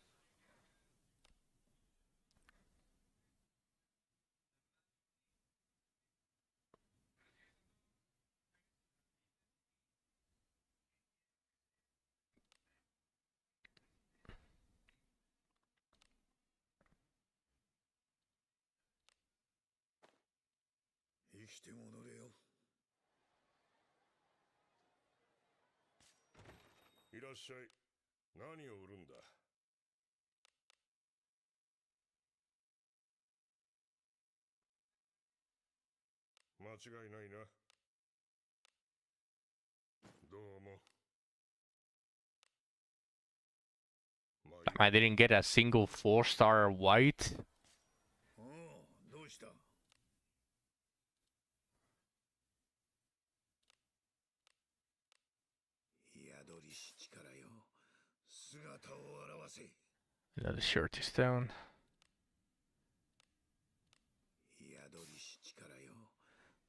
I didn't get a single 4-star white. Another shorty stone.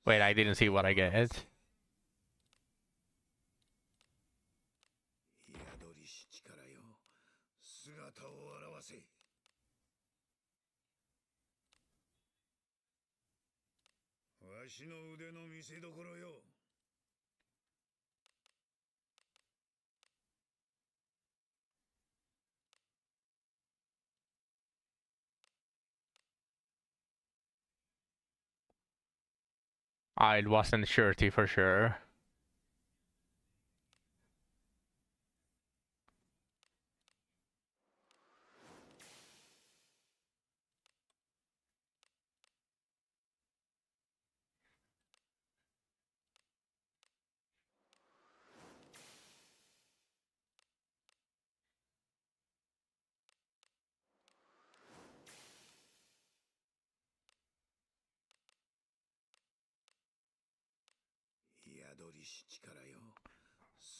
Wait, I didn't see what I get. It wasn't shirty for sure.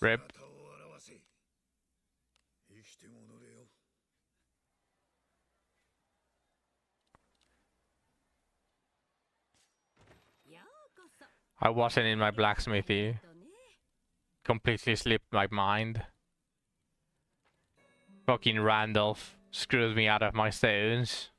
Rip. I wasn't in my blacksmithy. Completely slipped my mind. Fucking Randolph screwed me out of my stones.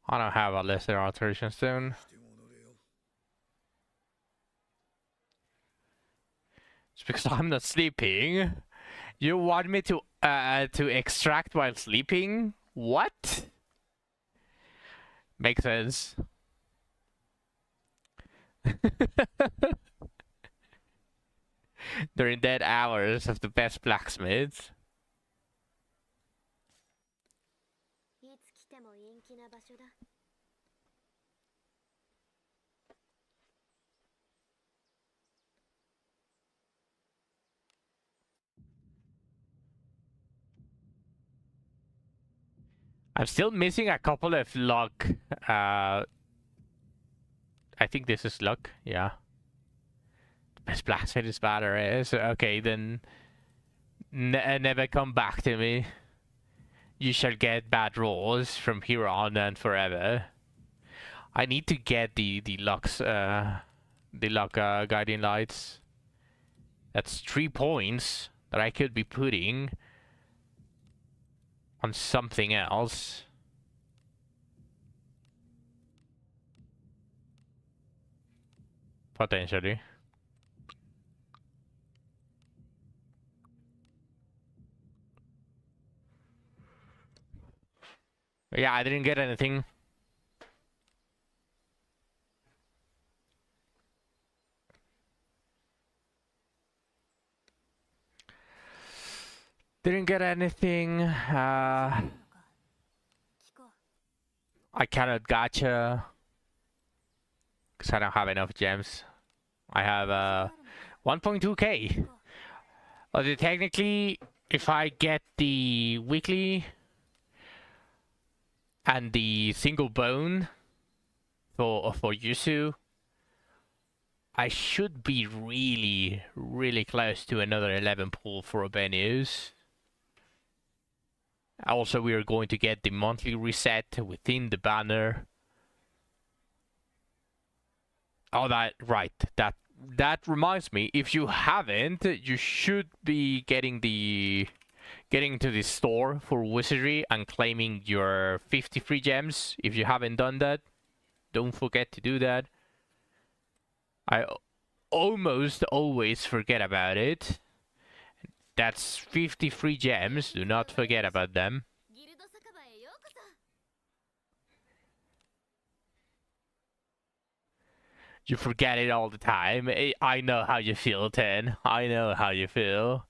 I don't have a lesser alteration stone. It's because I'm not sleeping. You want me to extract while sleeping? What? Makes sense. During dead hours of the best blacksmiths. I'm still missing a couple of luck. I think this is luck, yeah. Best blacksmith is better, eh? So, okay, then never come back to me. You shall get bad rolls from here on and forever. I need to get the luck guiding lights. That's 3 points that I could be putting on something else. Potentially. Yeah, I didn't get anything. Didn't get anything. I cannot gacha because I don't have enough gems. I have 1.2k. Although technically, if I get the weekly and the single bone for Yusu, I should be really close to another 11 pull for Abenius. Also, we are going to get the monthly reset within the banner. Oh, right. That reminds me. If you haven't, you should be getting to the store for Wizardry and claiming your 50 free gems. If you haven't done that, don't forget to do that. I almost always forget about it. That's 50 free gems. Do not forget about them. You forget it all the time. I know how you feel, Ten. I know how you feel.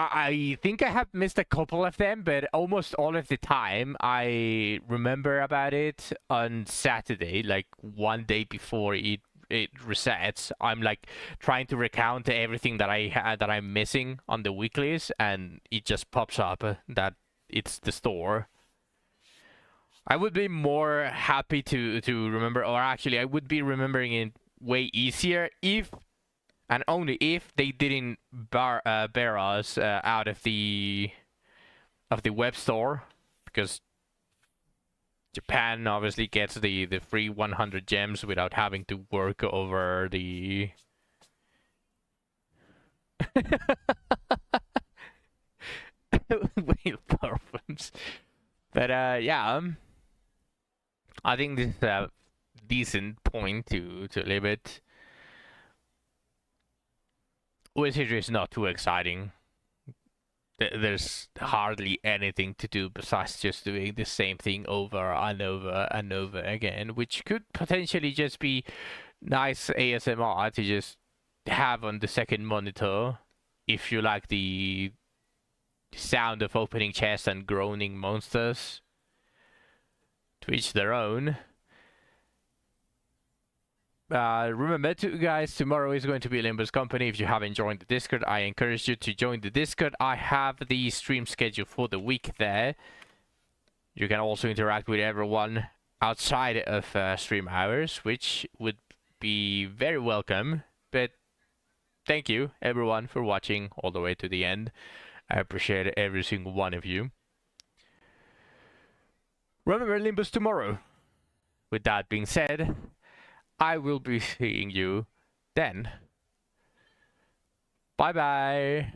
I think I have missed a couple of them, but almost all of the time I remember about it on Saturday, like one day before it resets. I'm like trying to recount everything that I'm missing on the weeklies, and it just pops up that it's the store. I would be more happy to remember, or actually I would be remembering it way easier if and only if they didn't bear us out of the web store, because Japan obviously gets the free 100 gems without having to work over the whale problems. But yeah, I think this is a decent point to leave it. Wizardry is not too exciting. There's hardly anything to do besides just doing the same thing over and over and over again, which could potentially just be nice ASMR to just have on the second monitor if you like the sound of opening chests and groaning monsters. To each their own. Remember, guys, tomorrow is going to be Limbo's company. If you haven't joined the Discord, I encourage you to join the Discord. I have the stream schedule for the week there. You can also interact with everyone outside of stream hours, which would be very welcome. But thank you, everyone, for watching all the way to the end. I appreciate every single one of you. Remember, Limbus tomorrow. With that being said, I will be seeing you then. Bye bye.